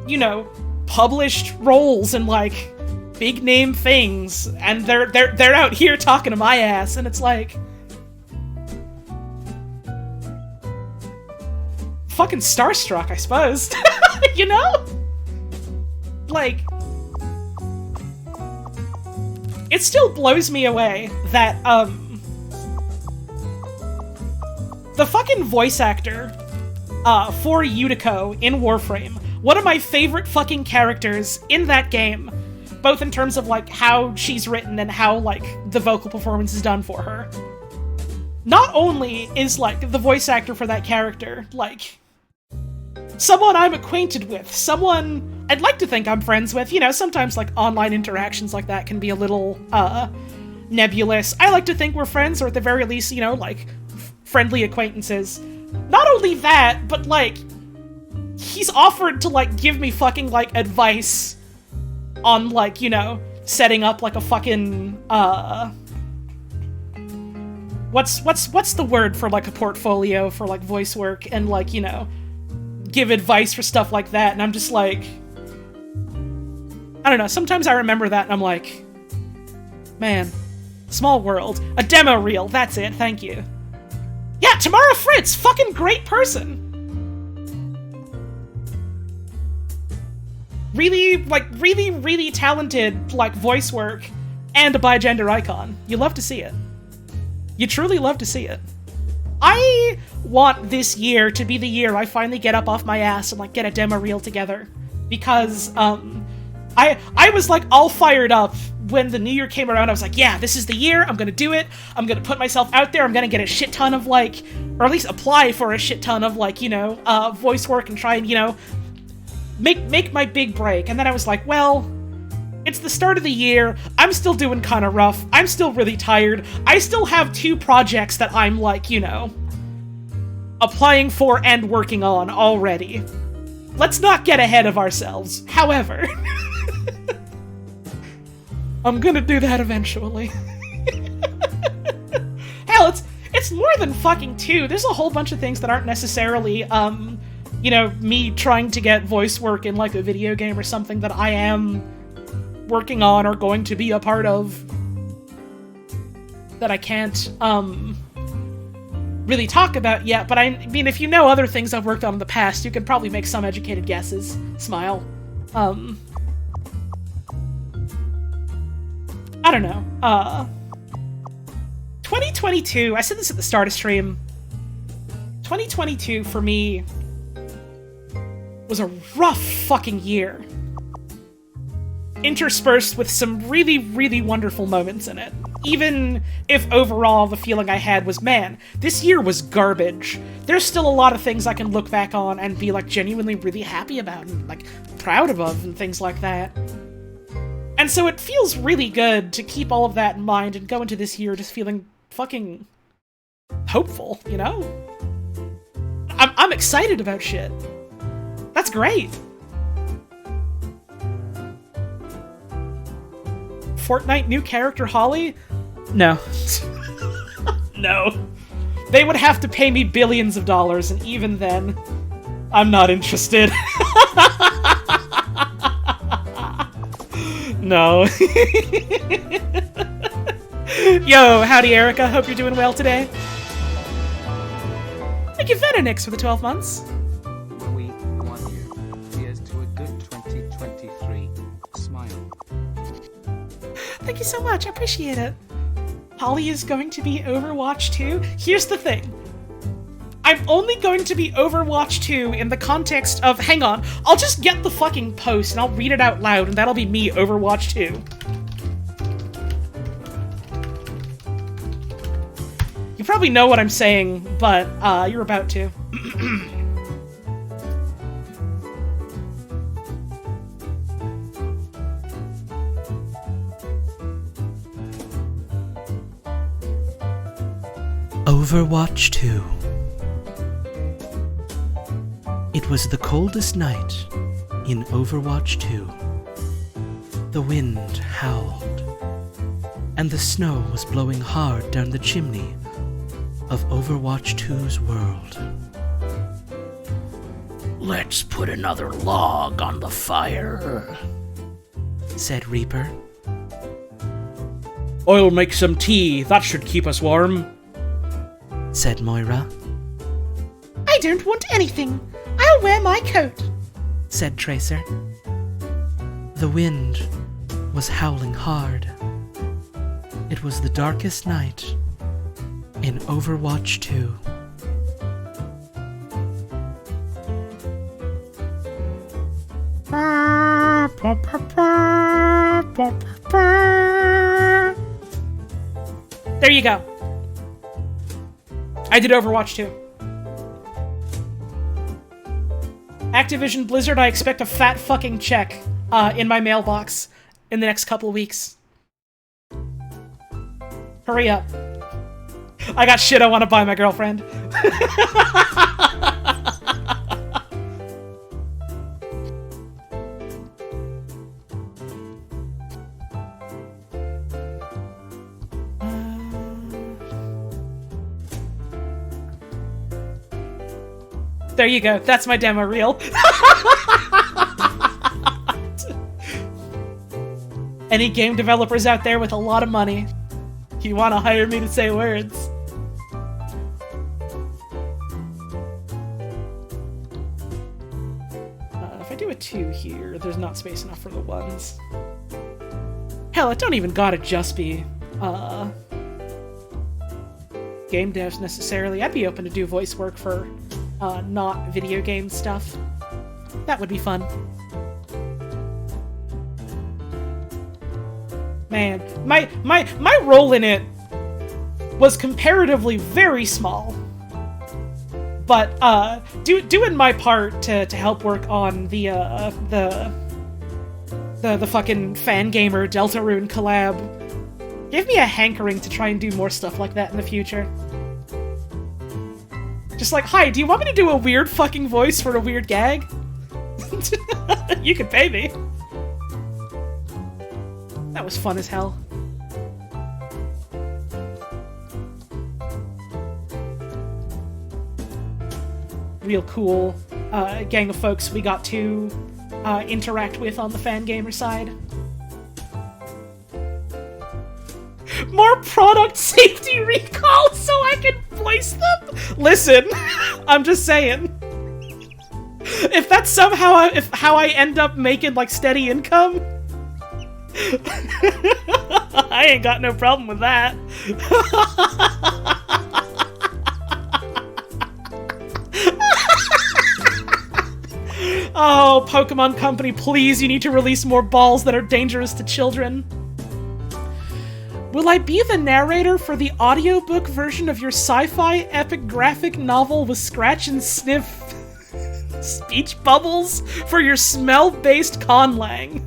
you know, published roles in, like, big name things, and they're out here talking to my ass, and it's like... fucking starstruck, I suppose. You know? Like... it still blows me away that, the fucking voice actor, for Yutiko in Warframe, one of my favorite fucking characters in that game, both in terms of, like, how she's written and how, like, the vocal performance is done for her. Not only is, like, the voice actor for that character, like, someone I'm acquainted with, someone I'd like to think I'm friends with. You know, sometimes, like, online interactions like that can be a little, nebulous. I like to think we're friends, or at the very least, you know, like, friendly acquaintances. Not only that, but, like, he's offered to, like, give me fucking, like, advice on, like, you know, setting up, like, a fucking, what's the word for, like, a portfolio for, like, voice work, and, like, you know, give advice for stuff like that, and I'm just like... I don't know, sometimes I remember that and I'm like... man, small world. A demo reel, that's it, thank you. Yeah, Tamara Fritz, fucking great person! Really, like, really talented, like, voice work, and a bi-gender icon. You love to see it. You truly love to see it. I want this year to be the year I finally get up off my ass and, like, get a demo reel together. Because, I was, like, all fired up when the new year came around. I was like, yeah, this is the year, I'm gonna do it, I'm gonna put myself out there, I'm gonna get a shit ton of, like, or at least apply for a shit ton of, like, you know, voice work and try and, you know, make my big break. And then I was like, well, it's the start of the year, I'm still doing kinda rough, I'm still really tired, I still have 2 projects that I'm, like, you know, applying for and working on already. Let's not get ahead of ourselves. However, I'm gonna do that eventually. Hell, it's more than fucking 2. There's a whole bunch of things that aren't necessarily, you know, me trying to get voice work in, like, a video game or something that I am working on or going to be a part of that I can't, really talk about yet, but I mean, if you know other things I've worked on in the past, you can probably make some educated guesses. Smile. I don't know. 2022, I said this at the start of stream. 2022 for me was a rough fucking year. Interspersed with some really, really wonderful moments in it. Even if overall the feeling I had was, man, this year was garbage. There's still a lot of things I can look back on and be, like, genuinely really happy about and, like, proud of and things like that. And so it feels really good to keep all of that in mind and go into this year just feeling fucking hopeful, you know? I'm excited about shit. That's great. Fortnite new character Holly? No. No. They would have to pay me billions of dollars, and even then, I'm not interested. No. Yo, howdy Erica, hope you're doing well today. Thank you Venonix for the 12 months. We want you. Here's to a good 2023. Smile. Thank you so much, I appreciate it. Holly is going to be Overwatch 2. Here's the thing. I'm only going to be Overwatch 2 in the context of, hang on, I'll just get the fucking post and I'll read it out loud and that'll be me Overwatch 2. You probably know what I'm saying, but you're about to. Overwatch 2. It was the coldest night in Overwatch 2. The wind howled, and the snow was blowing hard down the chimney of Overwatch 2's world. Let's put another log on the fire, said Reaper. I'll make some tea, that should keep us warm, said Moira. I don't want anything. I'll wear my coat, said Tracer. The wind was howling hard. It was the darkest night in Overwatch 2. There you go. I did Overwatch 2. Activision Blizzard, I expect a fat fucking check in my mailbox in the next couple of weeks. Hurry up. I got shit I want to buy my girlfriend. There you go. That's my demo reel. Any game developers out there with a lot of money, you want to hire me to say words? If I do a 2 here, there's not space enough for the 1s. Hell, it don't even gotta just be game devs necessarily. I'd be open to do voice work for not video game stuff. That would be fun. Man, my role in it was comparatively very small. But doing my part to help work on the fucking Fangamer Deltarune collab gave me a hankering to try and do more stuff like that in the future. Just like, hi, do you want me to do a weird fucking voice for a weird gag? You could pay me. That was fun as hell. real cool gang of folks we got to interact with on the Fangamer side. More product safety recalls so I can voice them? Listen, I'm just saying. If that's somehow how I end up making, like, steady income, I ain't got no problem with that. Oh, Pokemon Company, please, you need to release more balls that are dangerous to children. Will I be the narrator for the audiobook version of your sci-fi epic graphic novel with scratch and sniff speech bubbles for your smell-based conlang?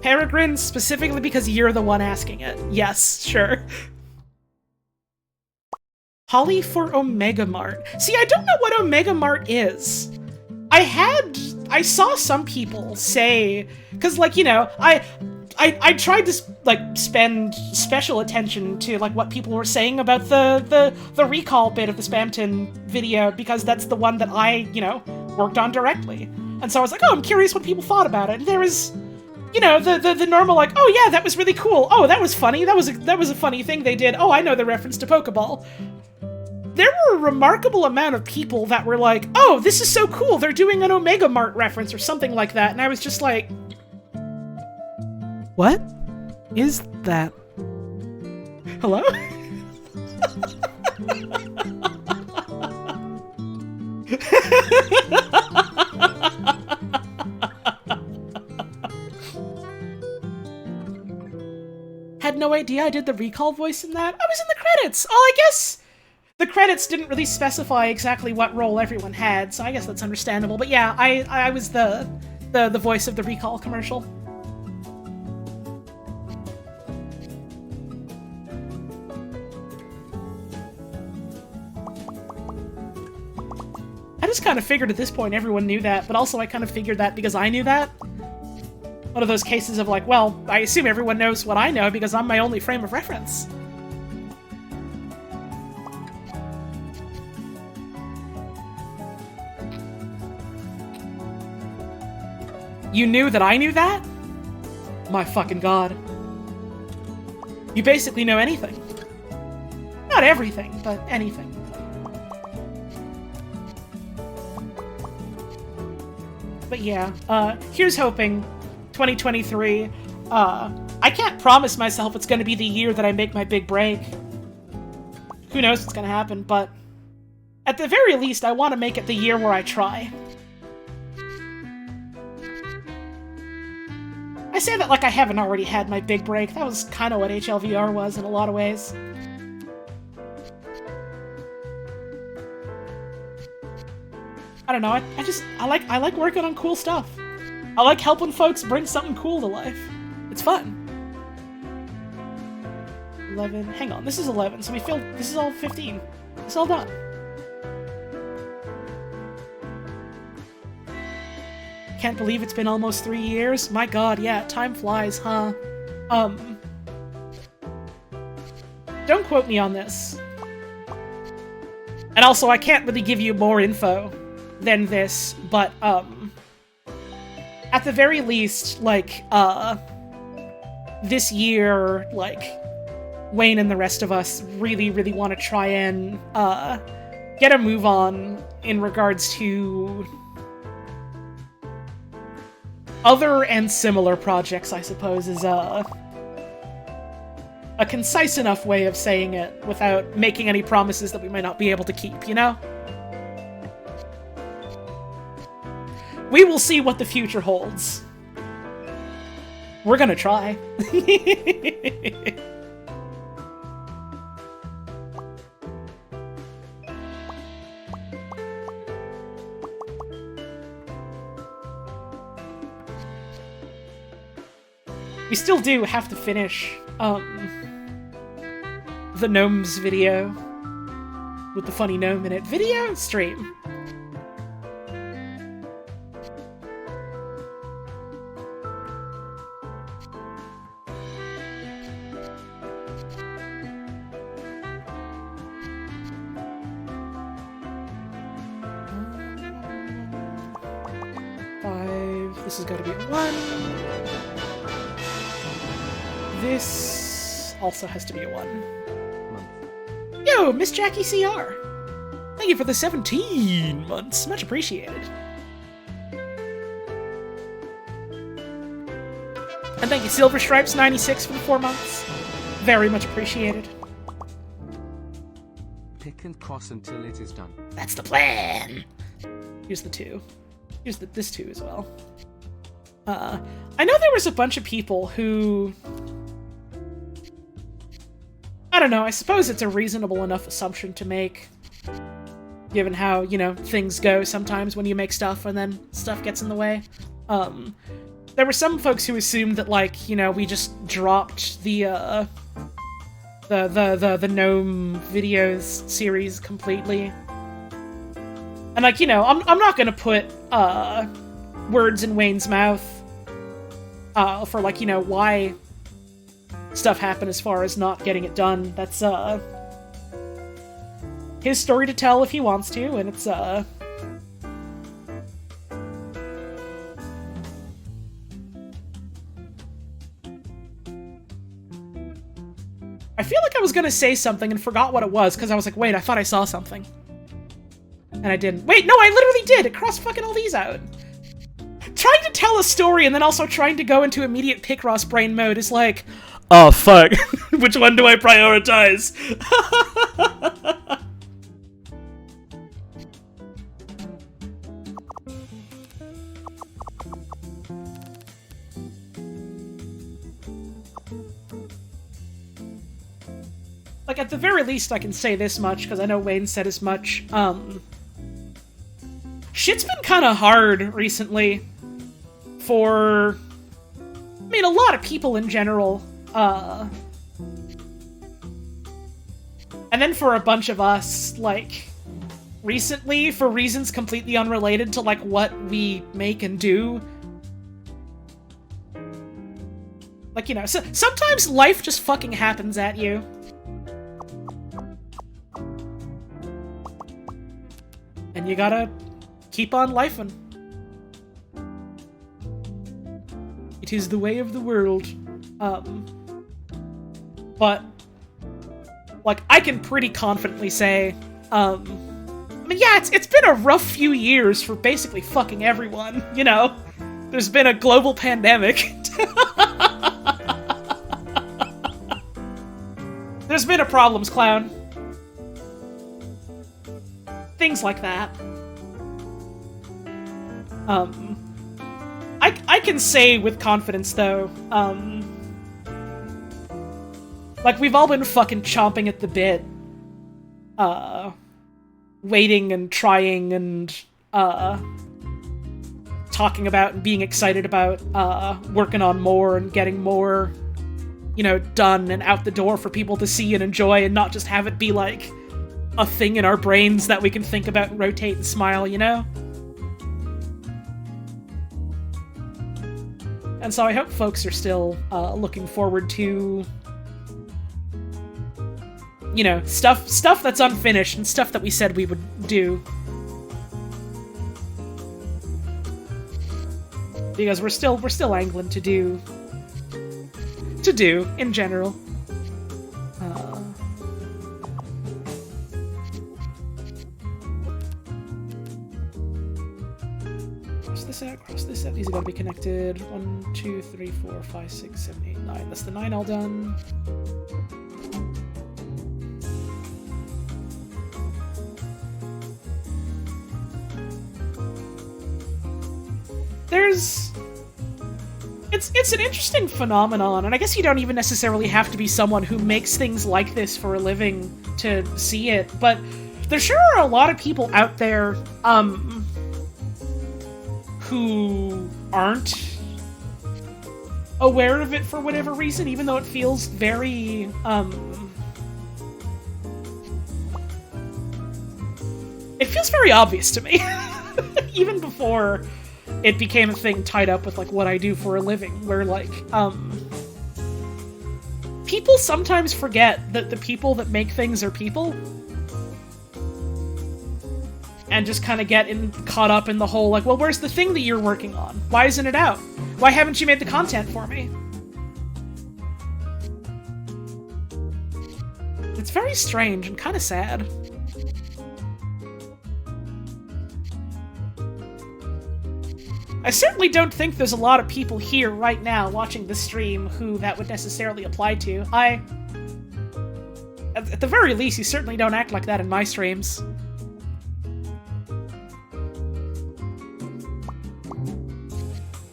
Peregrine, specifically because you're the one asking it. Yes, sure. Holly for Omega Mart. See, I don't know what Omega Mart is. I saw some people say, because, like, you know, I tried to, like, spend special attention to, like, what people were saying about the recall bit of the Spamton video, because that's the one that I, you know, worked on directly. And so I was like, oh, I'm curious what people thought about it. And there was, you know, the normal, like, oh yeah, that was really cool. Oh, that was funny. That was a funny thing they did. Oh, I know the reference to Pokeball. There were a remarkable amount of people that were like, oh, this is so cool. They're doing an Omega Mart reference or something like that. And I was just like, what is that? Hello? Had no idea I did the recall voice in that. I was in the credits. Oh, I guess the credits didn't really specify exactly what role everyone had, so I guess that's understandable. But yeah, I was the voice of the recall commercial. I just kind of figured at this point everyone knew that, but also I kind of figured that because I knew that. One of those cases of like, well, I assume everyone knows what I know because I'm my only frame of reference. You knew that I knew that? My fucking god. You basically know anything. Not everything, but anything. But yeah, here's hoping 2023. I can't promise myself it's gonna be the year that I make my big break. Who knows what's gonna happen, but at the very least, I want to make it the year where I try. I say that like I haven't already had my big break. That was kind of what HLVR was in a lot of ways. I don't know, I like working on cool stuff. I like helping folks bring something cool to life. It's fun. 11, hang on, this is 11, so this is all 15. It's all done. Can't believe it's been almost 3 years. My god, yeah, time flies, huh? Don't quote me on this. And also, I can't really give you more info than this, but, at the very least, like, this year, like, Wayne and the rest of us really, really want to try and, get a move on in regards to other and similar projects, I suppose, is, a concise enough way of saying it without making any promises that we might not be able to keep, you know? We will see what the future holds. We're gonna try. We still do have to finish, the gnomes video with the funny gnome in it. Video stream. 5. This has got to be a 1. This also has to be a 1. Month. Yo, Miss Jackie CR! Thank you for the 17 months. Much appreciated. And thank you, Silver Stripes 96 for the 4 months. Very much appreciated. Pick and cross until it is done. That's the plan. Here's the 2. Here's this 2 as well. I know there was a bunch of people who... I don't know, I suppose it's a reasonable enough assumption to make, given how, you know, things go sometimes when you make stuff and then stuff gets in the way. There were some folks who assumed that, like, you know, we just dropped the Gnome videos series completely. And, like, you know, I'm not gonna put, words in Wayne's mouth, for, like, you know, why stuff happened as far as not getting it done. That's, his story to tell if he wants to, and it's, I feel like I was gonna say something and forgot what it was, because I was like, wait, I thought I saw something. And I didn't. Wait, no, I literally did! It crossed fucking all these out! Trying to tell a story and then also trying to go into immediate Picross brain mode is like, oh fuck, which one do I prioritize? Like, at the very least, I can say this much, because I know Wayne said as much. Shit's been kind of hard recently for, I mean, a lot of people in general. And then for a bunch of us, like, recently, for reasons completely unrelated to, like, what we make and do. Like, you know, so sometimes life just fucking happens at you. And you gotta keep on lifing. It is the way of the world. But, like, I can pretty confidently say, I mean, yeah, it's been a rough few years for basically fucking everyone, you know? There's been a global pandemic. There's been a problems clown. Things like that. I can say with confidence, though, like, we've all been fucking chomping at the bit, waiting and trying and, talking about and being excited about, working on more and getting more, you know, done and out the door for people to see and enjoy and not just have it be, like, a thing in our brains that we can think about and rotate and smile, you know? And so I hope folks are still looking forward to, you know, stuff that's unfinished and stuff that we said we would do. Because we're still angling to do in general. Cross this out. These are going to be connected. 1, 2, 3, 4, 5, 6, 7, 8, 9. That's the 9 all done. It's an interesting phenomenon, and I guess you don't even necessarily have to be someone who makes things like this for a living to see it, but there sure are a lot of people out there, who aren't aware of it for whatever reason, even though it feels very, it feels very obvious to me. Even before it became a thing tied up with, like, what I do for a living, where, like, people sometimes forget that the people that make things are people. and just kind of get caught up in the whole, like, well, where's the thing that you're working on? Why isn't it out? Why haven't you made the content for me? It's very strange and kind of sad. I certainly don't think there's a lot of people here right now watching the stream who that would necessarily apply to. At the very least, you certainly don't act like that in my streams.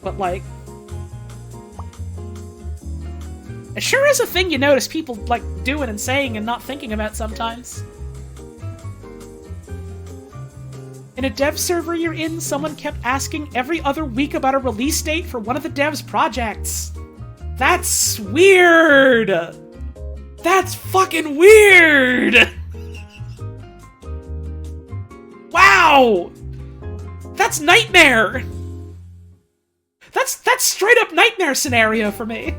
But, like, it sure is a thing you notice people, like, doing and saying and not thinking about sometimes. In a dev server you're in, someone kept asking every other week about a release date for one of the dev's projects. That's weird! That's fucking weird! Wow! That's nightmare! That's straight up nightmare scenario for me.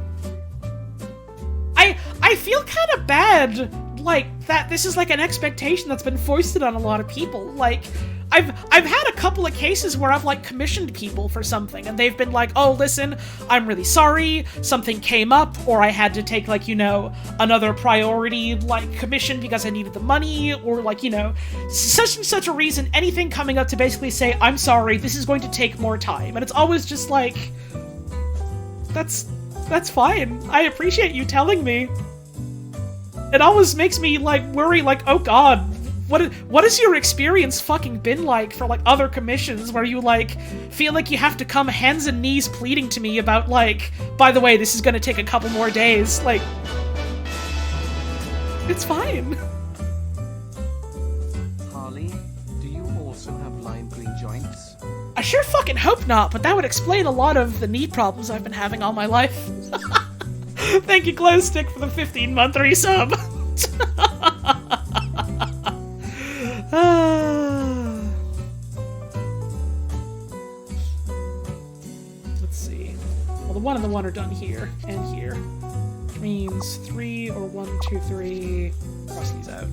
I feel kind of bad, like, that this is like an expectation that's been foisted on a lot of people. Like, I've had a couple of cases where I've, like, commissioned people for something, and they've been like, oh, listen, I'm really sorry, something came up, or I had to take, like, you know, another priority, like, commission because I needed the money, or, like, you know, such and such a reason, anything coming up to basically say, I'm sorry, this is going to take more time. And it's always just like, that's fine. I appreciate you telling me. It always makes me, like, worry, like, oh god, what has your experience fucking been like for, like, other commissions where you, like, feel like you have to come hands and knees pleading to me about, like, by the way, this is gonna take a couple more days, like, it's fine. Harley, do you also have lime green joints? I sure fucking hope not, but that would explain a lot of the knee problems I've been having all my life. Thank you, Glowstick, for the 15-month resub. Let's see. Well, the 1 and the 1 are done here and here. Which means 3 or 1, 2, 3. Cross these out.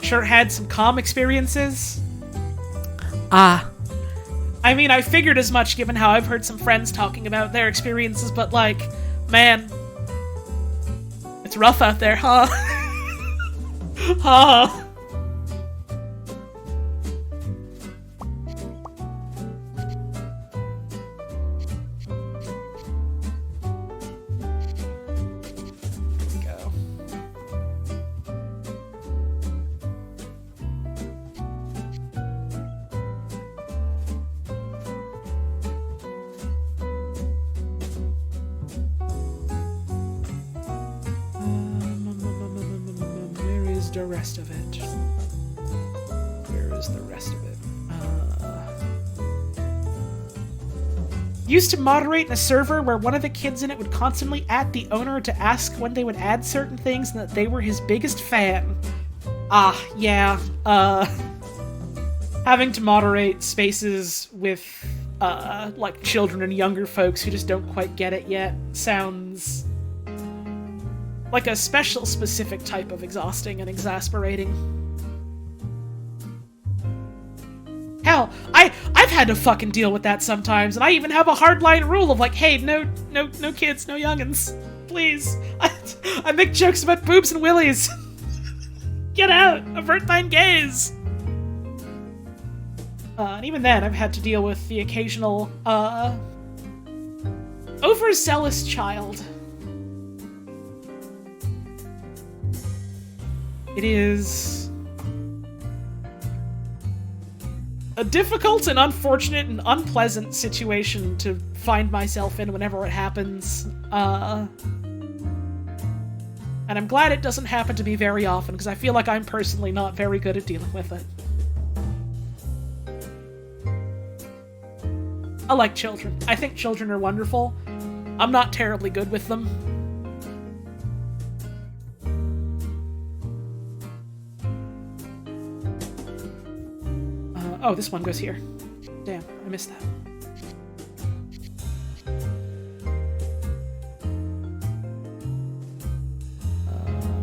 Sure had some calm experiences. I mean, I figured as much given how I've heard some friends talking about their experiences, but, like, man, it's rough out there, huh? Huh? The rest of it. Where is the rest of it? Used to moderate in a server where one of the kids in it would constantly at the owner to ask when they would add certain things and that they were his biggest fan. Yeah. Having to moderate spaces with, like, children and younger folks who just don't quite get it yet sounds like a specific type of exhausting and exasperating. Hell, I've had to fucking deal with that sometimes, and I even have a hardline rule of like, hey, no kids, no youngins, please. I make jokes about boobs and willies. Get out, avert thine gaze. And even then, I've had to deal with the occasional, overzealous child. It is a difficult and unfortunate and unpleasant situation to find myself in whenever it happens. And I'm glad it doesn't happen to me very often, because I feel like I'm personally not very good at dealing with it. I like children. I think children are wonderful. I'm not terribly good with them. Oh, this one goes here. Damn, I missed that.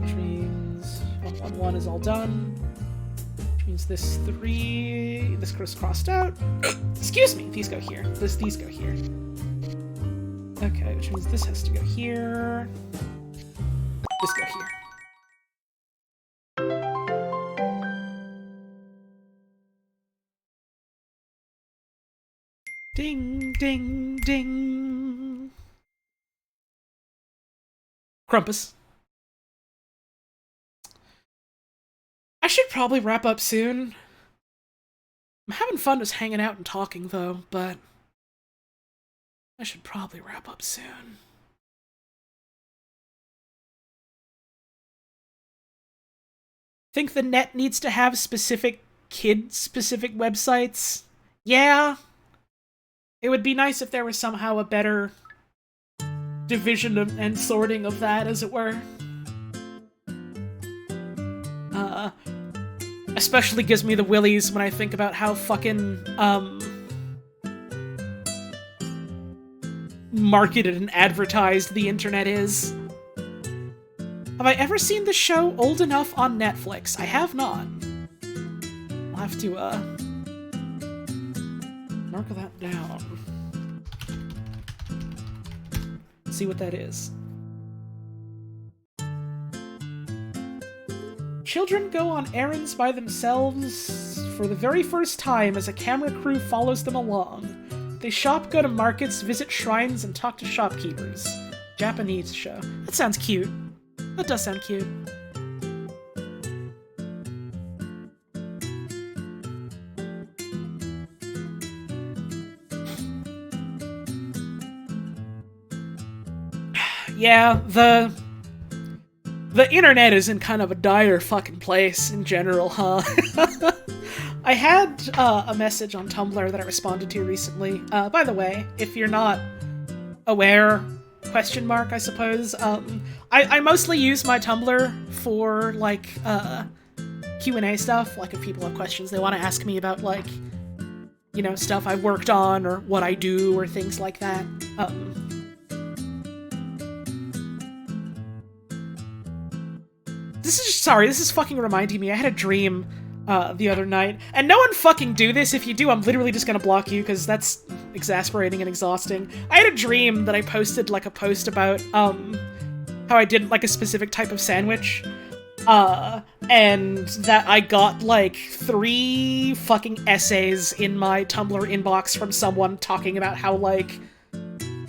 Which means 1, 1, 1 is all done. Which means this goes crossed out. Excuse me, these go here. These go here. Okay, which means this has to go here. This go here. Ding, ding, ding. Crumpus. I should probably wrap up soon. I'm having fun just hanging out and talking, though, but I should probably wrap up soon. Think the net needs to have specific kid-specific websites? Yeah. It would be nice if there was somehow a better division and sorting of that, as it were. Especially gives me the willies when I think about how fucking, marketed and advertised the internet is. Have I ever seen the show Old Enough on Netflix? I have not. I'll have to, mark that down. See what that is. Children go on errands by themselves for the very first time as a camera crew follows them along. They shop, go to markets, visit shrines, and talk to shopkeepers. Japanese show. That sounds cute. That does sound cute. Yeah, the internet is in kind of a dire fucking place in general, huh? I had a message on Tumblr that I responded to recently. By the way, if you're not aware, question mark, I suppose, I mostly use my Tumblr for, like, Q&A stuff. Like, if people have questions they want to ask me about, like, you know, stuff I've worked on, or what I do, or things like that. This is fucking reminding me, I had a dream the other night, and no one fucking do this. If you do, I'm literally just gonna block you, because that's exasperating and exhausting. I had a dream that I posted, like, a post about, how I did, like, a specific type of sandwich, and that I got, like, 3 fucking essays in my Tumblr inbox from someone talking about how, like,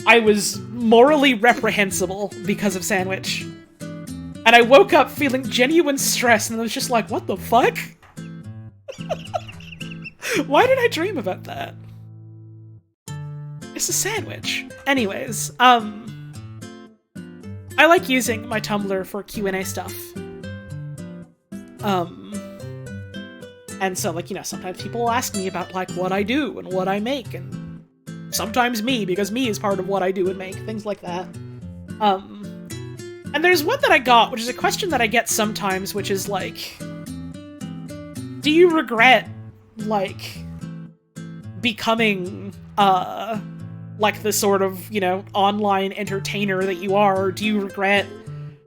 I was morally reprehensible because of sandwich. And I woke up feeling genuine stress, and I was just like, what the fuck? Why did I dream about that? It's a sandwich. Anyways, I like using my Tumblr for Q&A stuff. And so, like, you know, sometimes people will ask me about, like, what I do and what I make, and sometimes me, because me is part of what I do and make, things like that. And there's one that I got, which is a question that I get sometimes, which is like, do you regret, like, becoming, like, the sort of, you know, online entertainer that you are? Or do you regret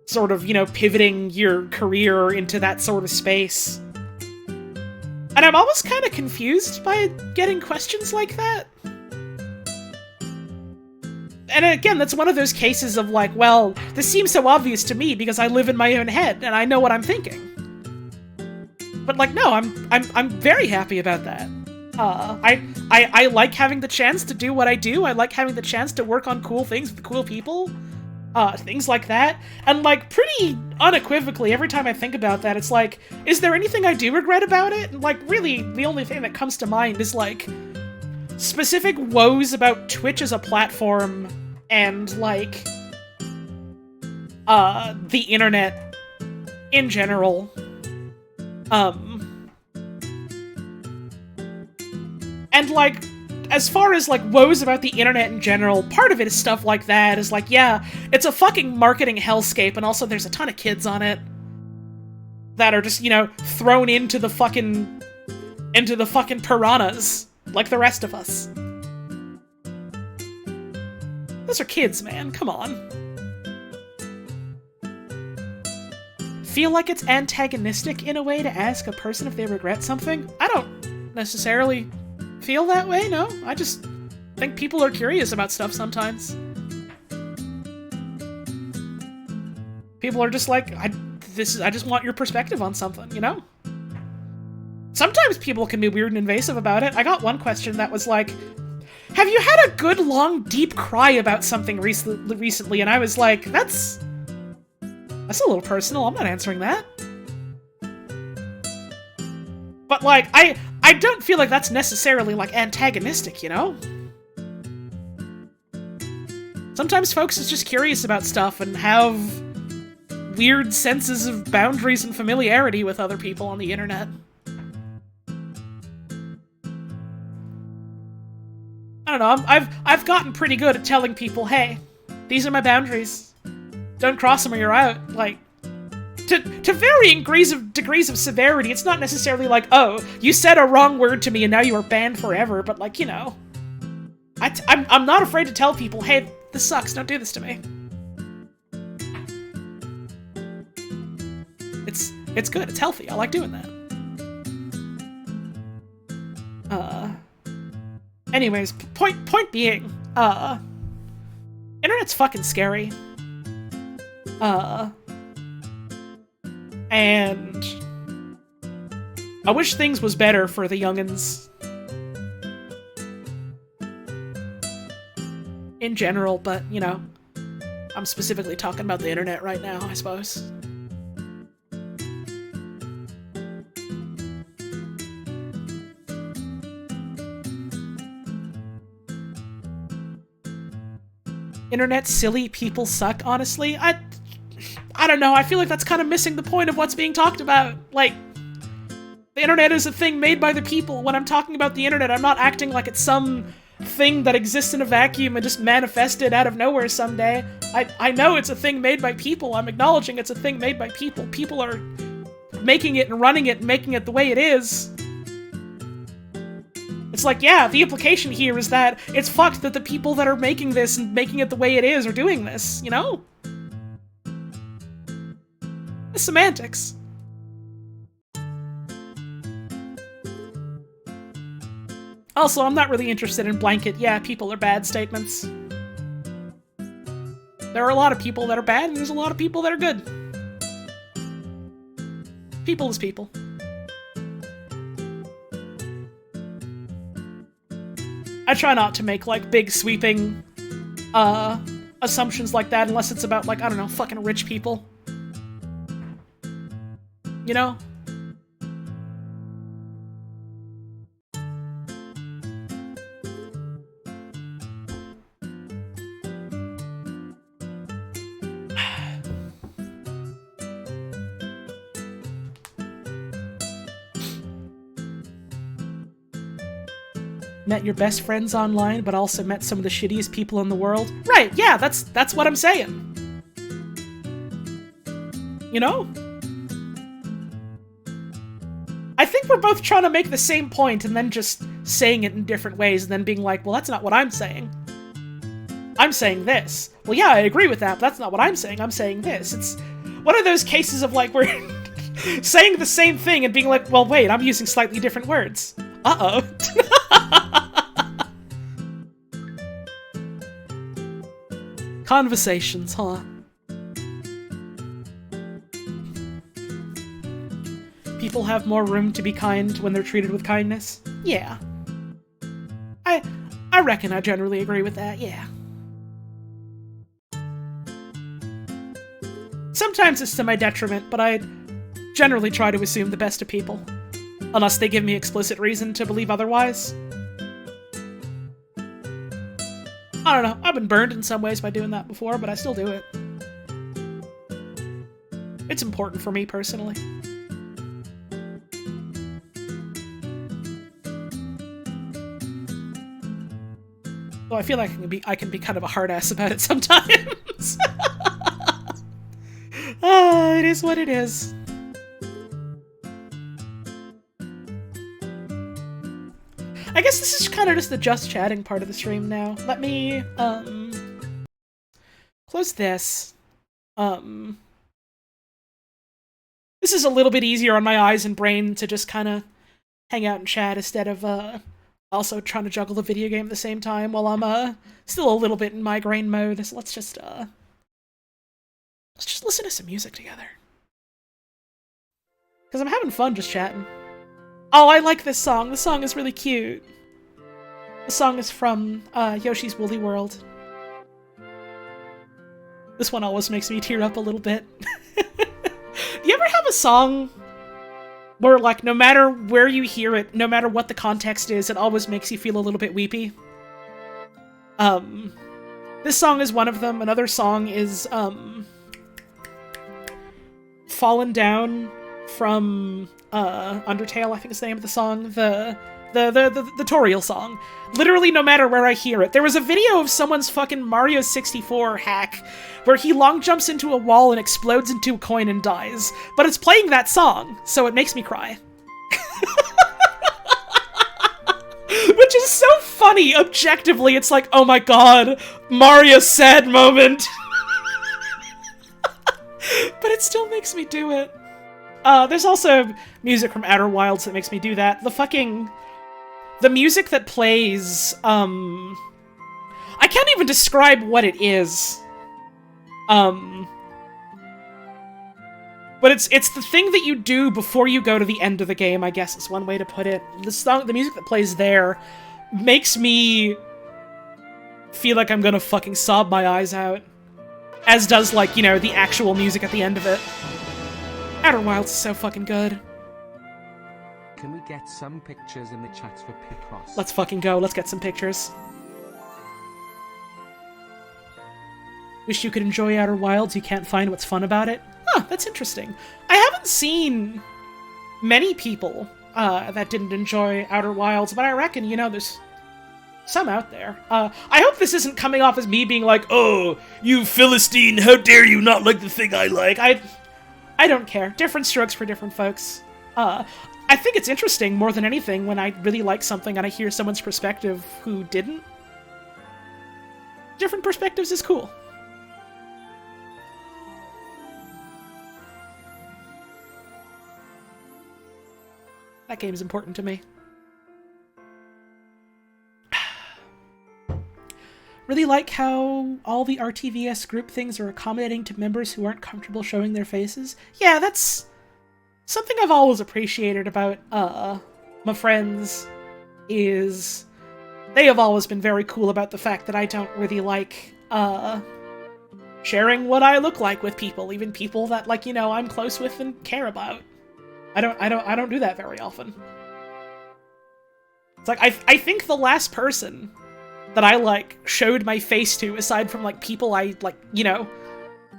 sort of, you know, pivoting your career into that sort of space? And I'm always kind of confused by getting questions like that. And again, that's one of those cases of like, well, this seems so obvious to me because I live in my own head and I know what I'm thinking. But like, no, I'm very happy about that. I like having the chance to do what I do. I like having the chance to work on cool things with cool people. Things like that. And like, pretty unequivocally, every time I think about that, it's like, is there anything I do regret about it? And like, really, the only thing that comes to mind is like, specific woes about Twitch as a platform and, like, the internet in general. And, like, as far as, like, woes about the internet in general, part of it is stuff like that, is like, yeah, it's a fucking marketing hellscape, and also there's a ton of kids on it that are just, you know, thrown into the fucking piranhas. Like the rest of us. Those are kids, man. Come on. feel like it's antagonistic in a way to ask a person if they regret something. I don't necessarily feel that way, no. I just think people are curious about stuff sometimes. People are just like, I just want your perspective on something, you know? Sometimes people can be weird and invasive about it. I got one question that was like, have you had a good, long, deep cry about something recently? And I was like, that's a little personal. I'm not answering that. But, like, I don't feel like that's necessarily, like, antagonistic, you know? Sometimes folks is just curious about stuff and have weird senses of boundaries and familiarity with other people on the internet. I don't know, I've gotten pretty good at telling people, hey, these are my boundaries. Don't cross them or you're out. Like, to varying degrees of severity, it's not necessarily like, oh, you said a wrong word to me and now you are banned forever, but like, you know. I'm not afraid to tell people, hey, this sucks, don't do this to me. It's good, it's healthy, I like doing that. Anyways, point being, internet's fucking scary. And I wish things was better for the youngins in general, but, you know, I'm specifically talking about the internet right now, I suppose. Internet silly people suck, honestly. I don't know, I feel like that's kind of missing the point of what's being talked about. Like, the internet is a thing made by the people. When I'm talking about the internet, I'm not acting like it's some thing that exists in a vacuum and just manifested out of nowhere someday. I know it's a thing made by people. I'm acknowledging it's a thing made by people. People are making it and running it and making it the way it is. It's like, yeah, the implication here is that it's fucked that the people that are making this and making it the way it is are doing this, you know? It's semantics. Also, I'm not really interested in blanket, yeah, people are bad statements. There are a lot of people that are bad, and there's a lot of people that are good. People is people. I try not to make, like, big sweeping, assumptions like that unless it's about, like, I don't know, fucking rich people. You know? Met your best friends online, but also met some of the shittiest people in the world. Right, yeah, that's what I'm saying. You know? I think we're both trying to make the same point and then just saying it in different ways and then being like, well, that's not what I'm saying. I'm saying this. Well, yeah, I agree with that, but that's not what I'm saying. I'm saying this. It's one of those cases of, like, we're saying the same thing and being like, well, wait, I'm using slightly different words. Uh-oh. Conversations, huh? People have more room to be kind when they're treated with kindness? Yeah. I reckon I generally agree with that, yeah. Sometimes it's to my detriment, but I generally try to assume the best of people. Unless they give me explicit reason to believe otherwise. I don't know, I've been burned in some ways by doing that before, but I still do it. It's important for me personally. Though I feel like I can be kind of a hard ass about it sometimes. It is what it is. I guess this is kind of just the just chatting part of the stream now. Let me, close this. this is a little bit easier on my eyes and brain to just kind of hang out and chat instead of also trying to juggle the video game at the same time while I'm still a little bit in migraine mode. So let's just listen to some music together. Because I'm having fun just chatting. Oh, I like this song. The song is really cute. The song is from Yoshi's Woolly World. This one always makes me tear up a little bit. Do you ever have a song where, like, no matter where you hear it, no matter what the context is, it always makes you feel a little bit weepy? This song is one of them. Another song is, Fallen Down from, Undertale, I think is the name of the song. The tutorial song. Literally, no matter where I hear it. There was a video of someone's fucking Mario 64 hack where he long jumps into a wall and explodes into a coin and dies. But it's playing that song, so it makes me cry. Which is so funny, objectively. It's like, oh my god, Mario sad moment. But it still makes me do it. There's also music from Outer Wilds that makes me do that. The music that plays, I can't even describe what it is. But it's the thing that you do before you go to the end of the game, I guess is one way to put it. The music that plays there makes me feel like I'm gonna fucking sob my eyes out. As does, like, you know, the actual music at the end of it. Outer Wilds is so fucking good. Can we get some pictures in the chat for Picross? Let's fucking go. Let's get some pictures. Wish you could enjoy Outer Wilds. You can't find what's fun about it. Huh, that's interesting. I haven't seen many people that didn't enjoy Outer Wilds, but I reckon, you know, there's some out there. I hope this isn't coming off as me being like, oh, you Philistine, how dare you not like the thing I like. I don't care. Different strokes for different folks. I think it's interesting more than anything when I really like something and I hear someone's perspective who didn't. Different perspectives is cool. That game is important to me. Really like how all the RTVS group things are accommodating to members who aren't comfortable showing their faces. Yeah, that's something I've always appreciated about my friends, is they have always been very cool about the fact that I don't really like sharing what I look like with people, even people that, like, you know, I'm close with and care about. I don't do that very often. It's like I think the last person that I, like, showed my face to, aside from, like, people I, like, you know,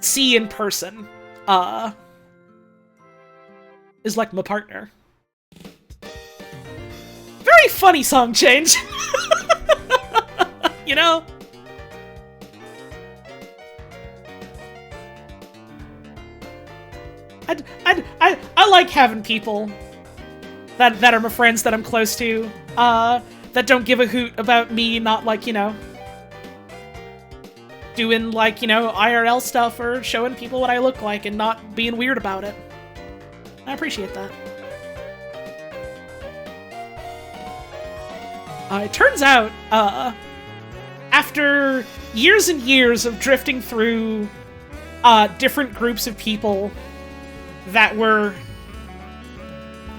see in person, is, like, my partner. Very funny song change! You know? I like having people that are my friends that I'm close to, that don't give a hoot about me not, like, you know, doing, like, you know, IRL stuff or showing people what I look like and not being weird about it. I appreciate that. It turns out, after years and years of drifting through different groups of people that were...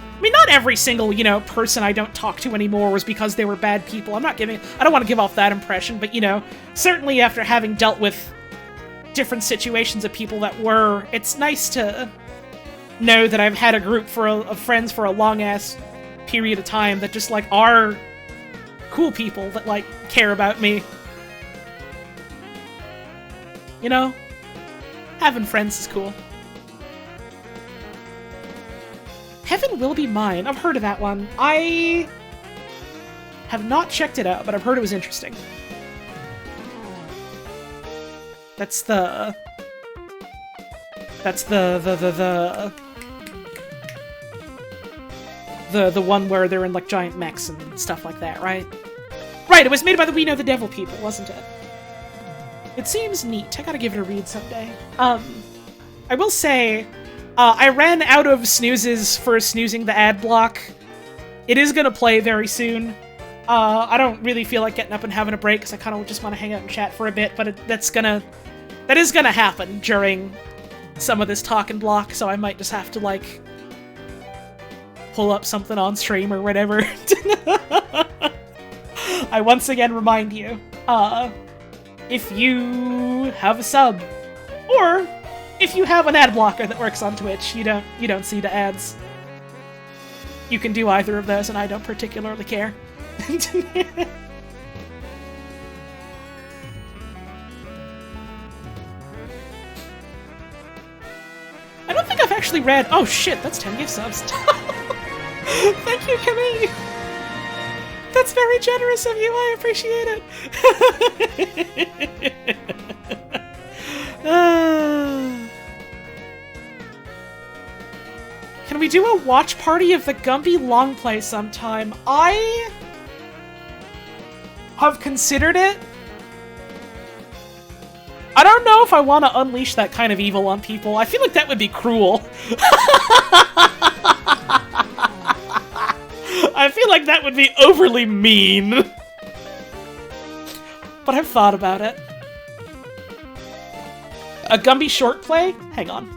I mean, not every single, you know, person I don't talk to anymore was because they were bad people. I don't want to give off that impression, but, you know, certainly after having dealt with different situations of people that were, it's nice to know that I've had a group of friends for a long-ass period of time that just, like, are cool people that, like, care about me. You know? Having friends is cool. Heaven Will Be Mine. I've heard of that one. I have not checked it out, but I've heard it was interesting. That's the one where they're in, like, giant mechs and stuff like that, right? Right, it was made by the We Know the Devil people, wasn't it? It seems neat. I gotta give it a read someday. I will say, I ran out of snoozes for snoozing the ad block. It is gonna play very soon. I don't really feel like getting up and having a break because I kind of just want to hang out and chat for a bit, but that is gonna happen during some of this talking block, so I might just have to, like, pull up something on stream or whatever. I once again remind you, if you have a sub, or if you have an ad blocker that works on Twitch, you don't see the ads. You can do either of those, and I don't particularly care. I don't think I've actually read... Oh shit, that's 10 gift subs. Thank you, Camille! That's very generous of you, I appreciate it! Can we do a watch party of the Gumby long play sometime? I have considered it. I don't know if I want to unleash that kind of evil on people. I feel like that would be cruel. I feel like that would be overly mean. But I've thought about it. A Gumby short play? Hang on.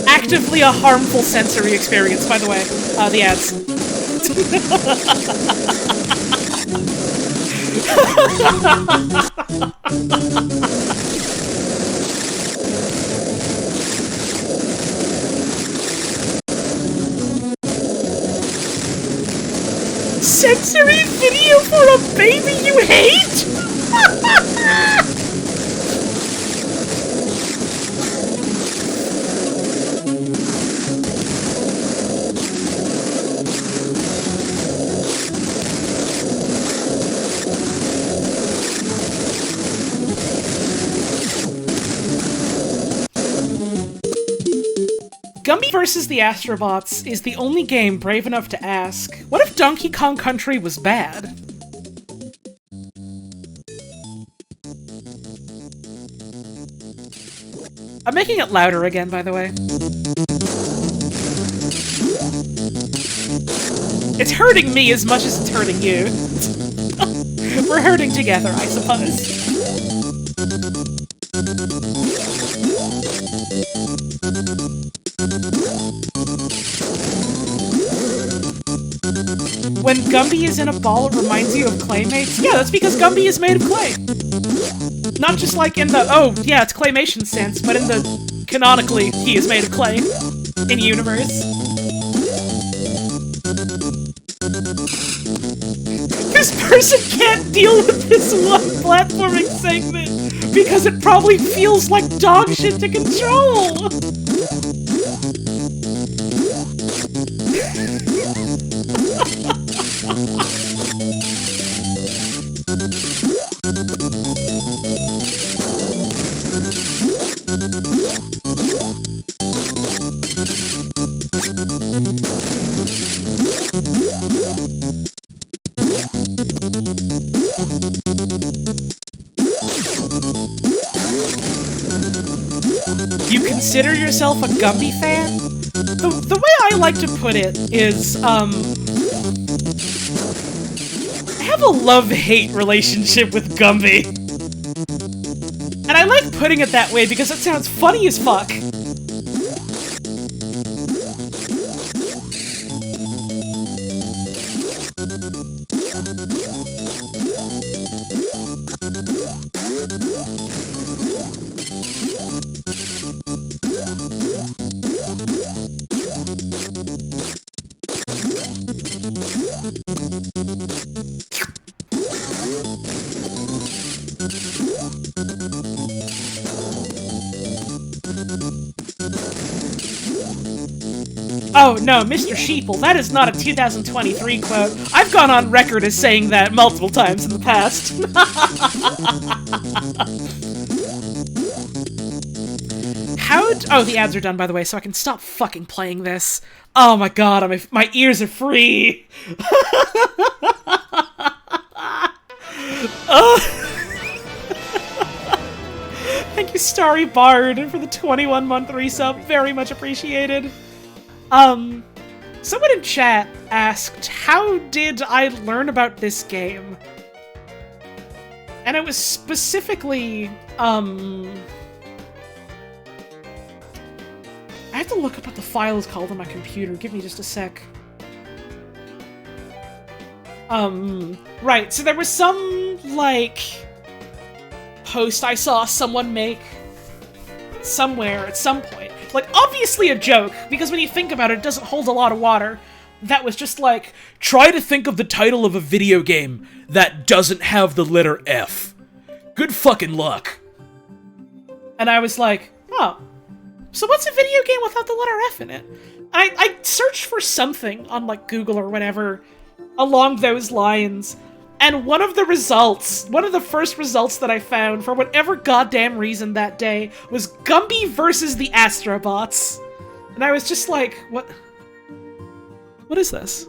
Actively a harmful sensory experience, by the way. The ads. Sensory video for a baby you hate? Gumby vs. the Astrobots is the only game brave enough to ask, what if Donkey Kong Country was bad? I'm making it louder again, by the way. It's hurting me as much as it's hurting you. We're hurting together, I suppose. When Gumby is in a ball, it reminds you of Claymates? Yeah, that's because Gumby is made of clay. Not just like in the, oh, yeah, it's claymation sense, but in the, canonically, he is made of clay. In universe. This person can't deal with this one platforming segment because it probably feels like dog shit to control! You consider yourself a Gumby fan? The way I like to put it is, I have a love-hate relationship with Gumby. And I like putting it that way because it sounds funny as fuck. Oh no, Mr. Sheeple, that is not a 2023 quote. I've gone on record as saying that multiple times in the past. Oh, the ads are done, by the way, so I can stop fucking playing this. Oh my god, my ears are free! Thank you, Starry Bard, for the 21-month resub. Very much appreciated. Someone in chat asked, how did I learn about this game? And it was specifically, I have to look up what the file is called on my computer. Give me just a sec. Right, so there was some, like, post I saw someone make somewhere at some point. Like, obviously a joke, because when you think about it, it doesn't hold a lot of water. That was just like, try to think of the title of a video game that doesn't have the letter F. Good fucking luck. And I was like, oh, so what's a video game without the letter F in it? I searched for something on, like, Google or whatever along those lines, and one of the first results that I found, for whatever goddamn reason that day, was Gumby versus the Astrobots. And I was just like, what is this?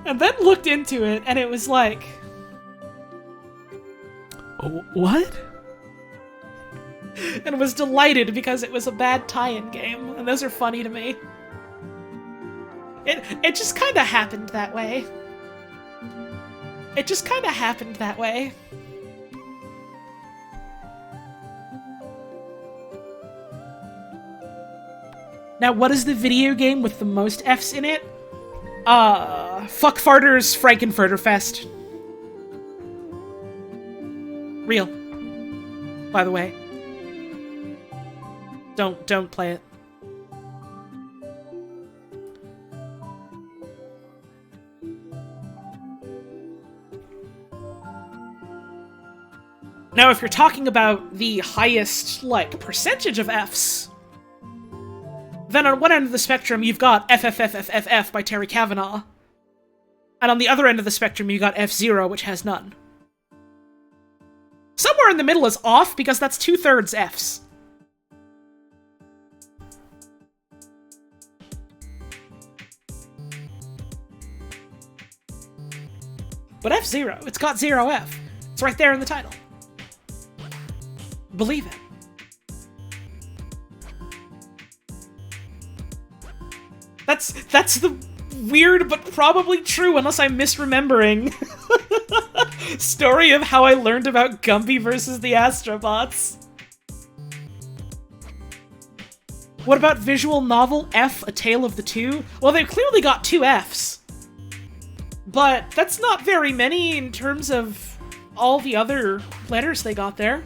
And then looked into it, and it was like... What? And was delighted because it was a bad tie-in game, and those are funny to me. It just kinda happened that way. It just kinda happened that way. Now, what is the video game with the most Fs in it? Fuckfarter's Frankenfurter Fest. Real. By the way. Don't play it. Now, if you're talking about the highest, like, percentage of Fs, then on one end of the spectrum, you've got FFFFFF by Terry Kavanagh. And on the other end of the spectrum, you got F-Zero, which has none. Somewhere in the middle is off, because that's 2/3 Fs. But F-Zero, it's got 0 F. It's right there in the title. Believe it. That's the weird but probably true, unless I'm misremembering, story of how I learned about Gumby versus the Astrobots. What about visual novel F, A Tale of the Two? Well, they've clearly got 2 Fs. But that's not very many in terms of all the other letters they got there.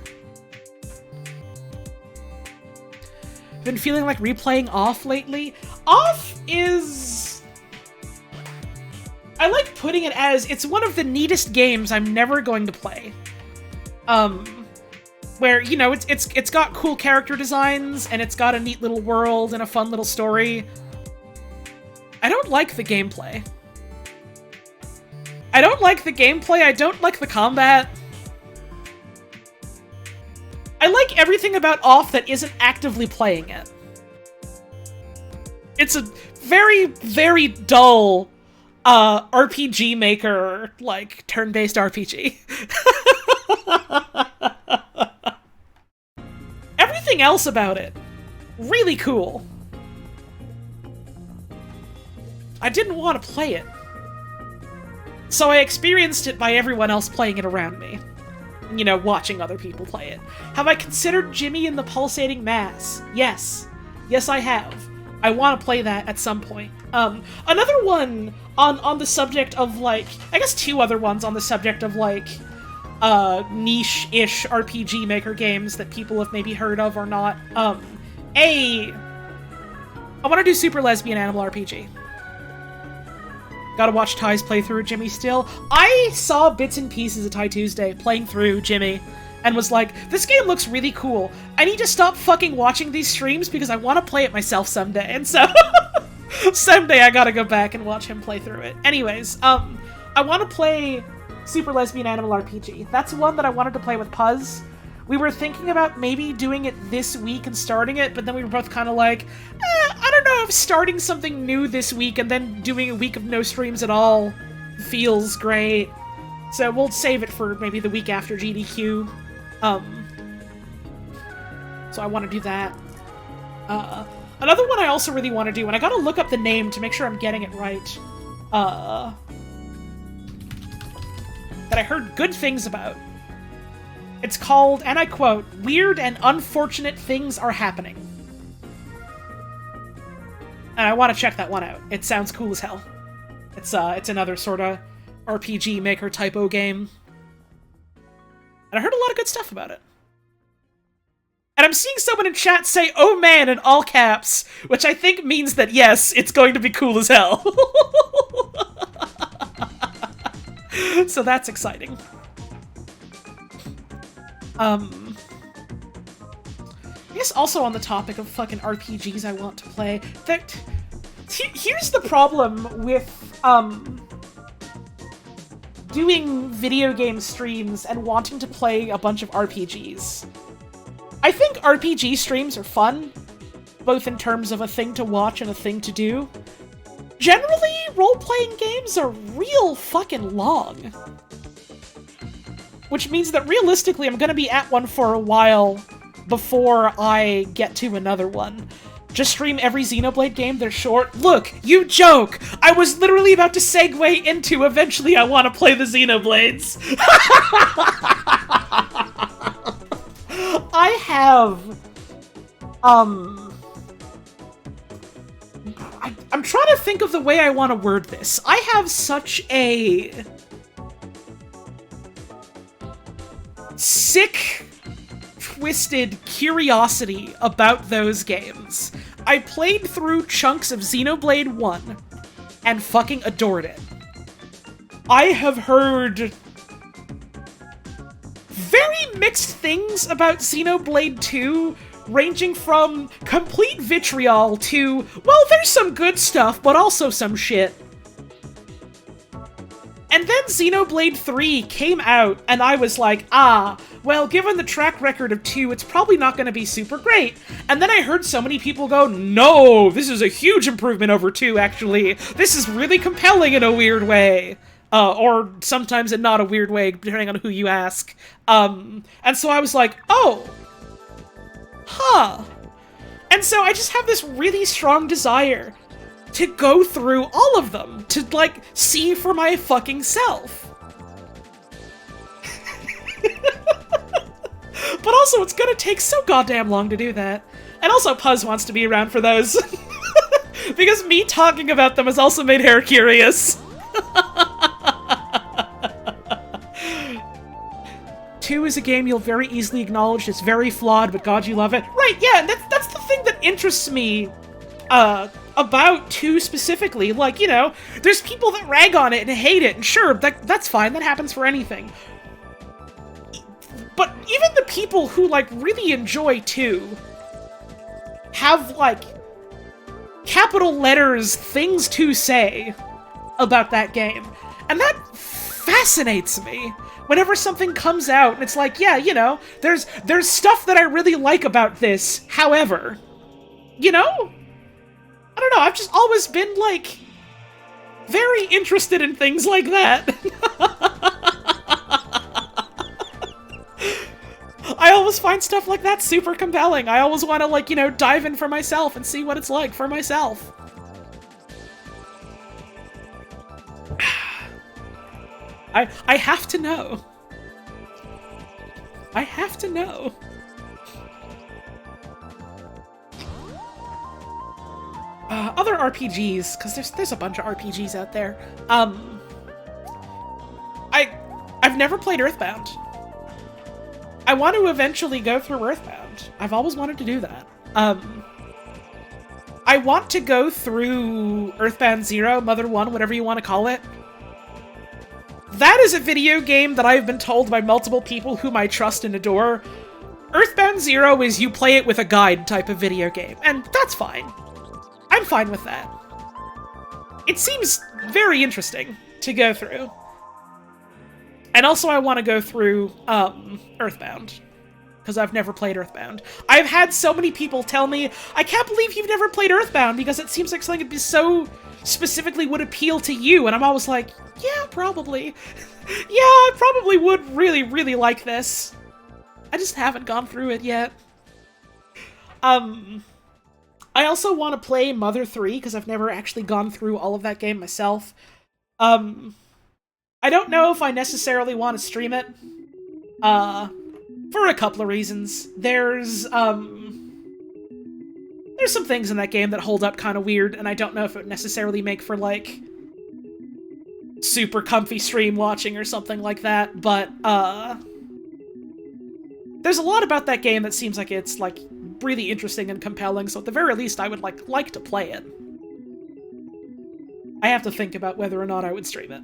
Been feeling like replaying Off lately. Off is... I like putting it as, it's one of the neatest games I'm never going to play. Where, you know, it's got cool character designs, and it's got a neat little world and a fun little story. I don't like the gameplay. I don't like the combat. I like everything about Off that isn't actively playing it. It's a very, very dull RPG Maker, like, turn-based RPG. Everything else about it, really cool. I didn't want to play it. So I experienced it by everyone else playing it around me. You know, watching other people play it. Have I considered Jimmy and the Pulsating Mass? Yes. Yes, I have. I want to play that at some point. Another one on the subject of, like... I guess 2 other ones on the subject of, like, niche-ish RPG Maker games that people have maybe heard of or not. I want to do Super Lesbian Animal RPG. Gotta watch Ty's playthrough of Jimmy still. I saw bits and pieces of Ty Tuesday playing through Jimmy, and was like, this game looks really cool. I need to stop fucking watching these streams because I want to play it myself someday. And so someday I gotta go back and watch him play through it. Anyways, I want to play Super Lesbian Animal RPG. That's one that I wanted to play with Puzz. We were thinking about maybe doing it this week and starting it, but then we were both kind of like, I don't know if starting something new this week and then doing a week of no streams at all feels great. So we'll save it for maybe the week after GDQ. So I want to do that. Another one I also really want to do, and I gotta look up the name to make sure I'm getting it right, that I heard good things about. It's called, and I quote, "Weird and Unfortunate Things Are Happening." And I want to check that one out. It sounds cool as hell. It's another sort of RPG Maker typo game. And I heard a lot of good stuff about it. And I'm seeing someone in chat say, "Oh man," in all caps, which I think means that yes, it's going to be cool as hell. So that's exciting. I guess also on the topic of fucking RPGs I want to play, here's the problem with, doing video game streams and wanting to play a bunch of RPGs. I think RPG streams are fun, both in terms of a thing to watch and a thing to do. Generally, role-playing games are real fucking long. Which means that realistically I'm gonna be at one for a while before I get to another one. Just stream every Xenoblade game, they're short. Look, you joke! I was literally about to segue into eventually I want to play the Xenoblades. I have... I'm trying to think of the way I want to word this. I have such a... sick, twisted curiosity about those games. I played through chunks of Xenoblade 1 and fucking adored it. I have heard very mixed things about Xenoblade 2, ranging from complete vitriol to, well, there's some good stuff, but also some shit. And then Xenoblade 3 came out, and I was like, well, given the track record of 2, it's probably not going to be super great. And then I heard so many people go, no, this is a huge improvement over 2, actually. This is really compelling in a weird way. Or sometimes in not a weird way, depending on who you ask. And so I was like, oh. Huh. And so I just have this really strong desire to go through all of them, to, like, see for my fucking self. But also, it's gonna take so goddamn long to do that. And also, Puzz wants to be around for those. Because me talking about them has also made her curious. 2 is a game you'll very easily acknowledge it's very flawed, but God, you love it. Right, yeah, that's the thing that interests me, about 2 specifically. Like, you know, there's people that rag on it and hate it, and sure, that's fine, that happens for anything. But even the people who, like, really enjoy 2 have, like, capital letters things to say about that game. And that fascinates me. Whenever something comes out, and it's like, yeah, you know, there's stuff that I really like about this, however. You know? I don't know, I've just always been, like, very interested in things like that. I always find stuff like that super compelling. I always want to, like, you know, dive in for myself and see what it's like for myself. I have to know. I have to know. Other RPGs, because there's a bunch of RPGs out there. I've never played Earthbound. I want to eventually go through Earthbound. I've always wanted to do that. I want to go through Earthbound 0, Mother 1, whatever you want to call it. That is a video game that I've been told by multiple people whom I trust and adore. Earthbound Zero is you play it with a guide type of video game, and that's fine. I'm fine with that. It seems very interesting to go through. And also I want to go through, Earthbound. Because I've never played Earthbound. I've had so many people tell me, I can't believe you've never played Earthbound, because it seems like something that so specifically would appeal to you, and I'm always like, yeah, probably. Yeah, I probably would really, really like this. I just haven't gone through it yet. I also want to play Mother 3, because I've never actually gone through all of that game myself. I don't know if I necessarily want to stream it. For a couple of reasons. There's some things in that game that hold up kind of weird, and I don't know if it would necessarily make for, like, super comfy stream watching or something like that, but, there's a lot about that game that seems like it's, like, really interesting and compelling, so at the very least I would, like to play it. I have to think about whether or not I would stream it.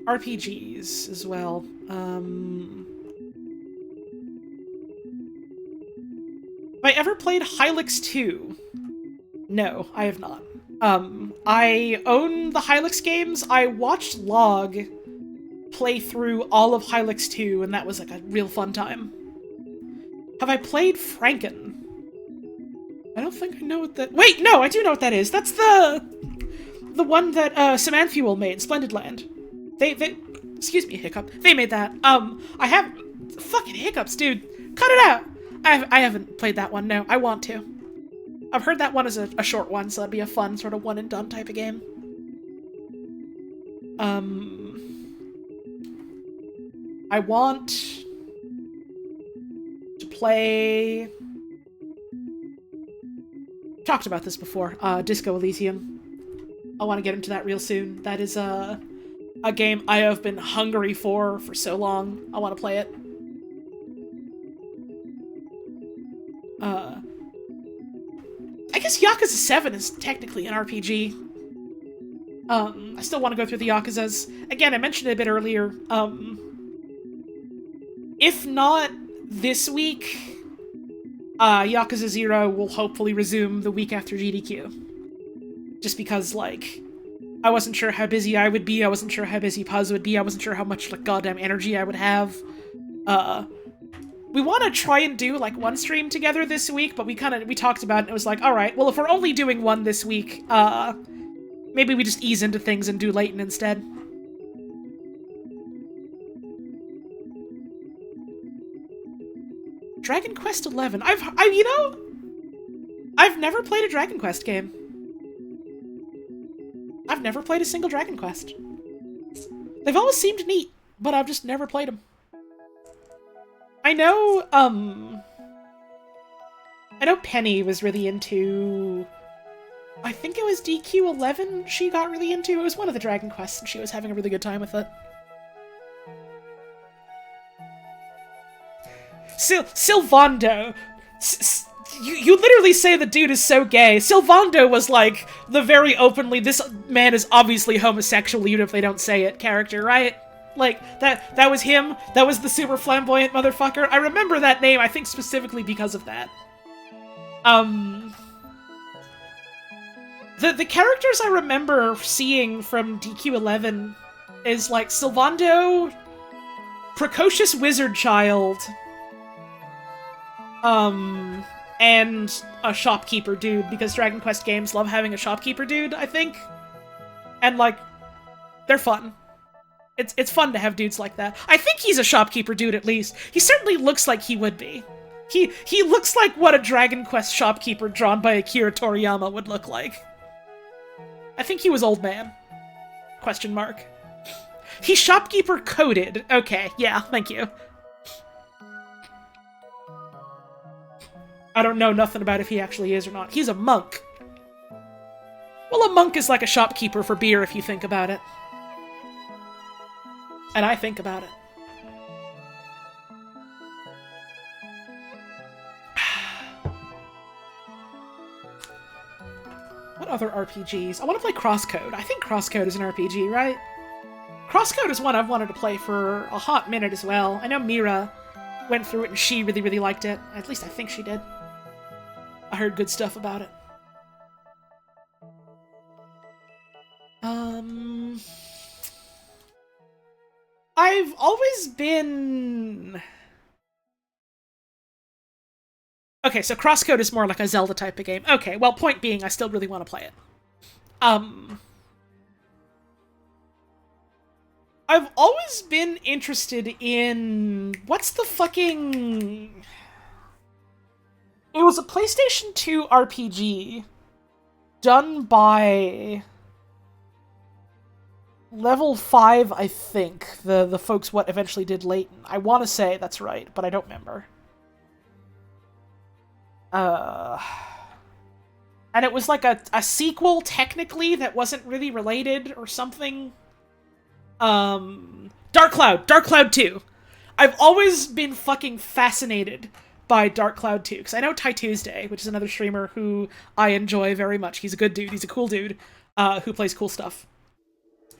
RPGs as well. Have I ever played Hylix 2? No, I have not. I own the Hylix games. I watched Log play through all of Hylix 2, and that was like a real fun time. Have I played Franken? I don't think I know what that— Wait, no, I do know what that is. That's the one that Samanthuel made, Splendid Land. They excuse me, hiccup. They made that. I have fucking hiccups, dude. Cut it out. I haven't played that one. No, I want to. I've heard that one is a short one, so that'd be a fun sort of one and done type of game. I want to play— talked about this before. Disco Elysium. I want to get into that real soon. That is a game I have been hungry for so long. I want to play it. I guess Yakuza 7 is technically an RPG. I still want to go through the Yakuzas. Again, I mentioned it a bit earlier. If not this week, Yakuza 0 will hopefully resume the week after GDQ. Just because, like, I wasn't sure how busy I would be, I wasn't sure how busy Puz would be, I wasn't sure how much, like, goddamn energy I would have. We want to try and do, like, one stream together this week, but we talked about it, and it was like, alright, well, if we're only doing one this week, maybe we just ease into things and do Layton instead. Dragon Quest XI. I've never played a Dragon Quest game. I've never played a single Dragon Quest. They've always seemed neat, but I've just never played them. I know Penny was really into— I think it was DQ11 she got really into. It was one of the Dragon Quests, and she was having a really good time with it. Sylvando. You literally say the dude is so gay. Sylvando was like the very openly, this man is obviously homosexual even if they don't say it character, right? Like, that was him. That was the super flamboyant motherfucker. I remember that name, I think specifically because of that. The characters I remember seeing from DQ11 is like Sylvando, Precocious Wizard Child, and a shopkeeper dude, because Dragon Quest games love having a shopkeeper dude, I think. And, like, they're fun. It's fun to have dudes like that. I think he's a shopkeeper dude, at least. He certainly looks like he would be. He looks like what a Dragon Quest shopkeeper drawn by Akira Toriyama would look like. I think he was old man. Question mark. He's shopkeeper coded. Okay, yeah, thank you. I don't know nothing about if he actually is or not. He's a monk. Well, a monk is like a shopkeeper for beer if you think about it. And I think about it. What other RPGs? I want to play Crosscode. I think Crosscode is an RPG, right? Crosscode is one I've wanted to play for a hot minute as well. I know Mira went through it and she really, really liked it. At least I think she did. I heard good stuff about it. I've always been... Okay, so Crosscode is more like a Zelda type of game. Okay, well, point being, I still really want to play it. I've always been interested in... What's the fucking... It was a PlayStation 2 RPG done by Level 5, I think. The folks what eventually did Layton. I want to say that's right, but I don't remember. And it was like a sequel, technically, that wasn't really related or something. Dark Cloud 2. I've always been fucking fascinated by Dark Cloud 2, because I know Ty Tuesday, which is another streamer who I enjoy very much. He's a good dude, he's a cool dude, who plays cool stuff.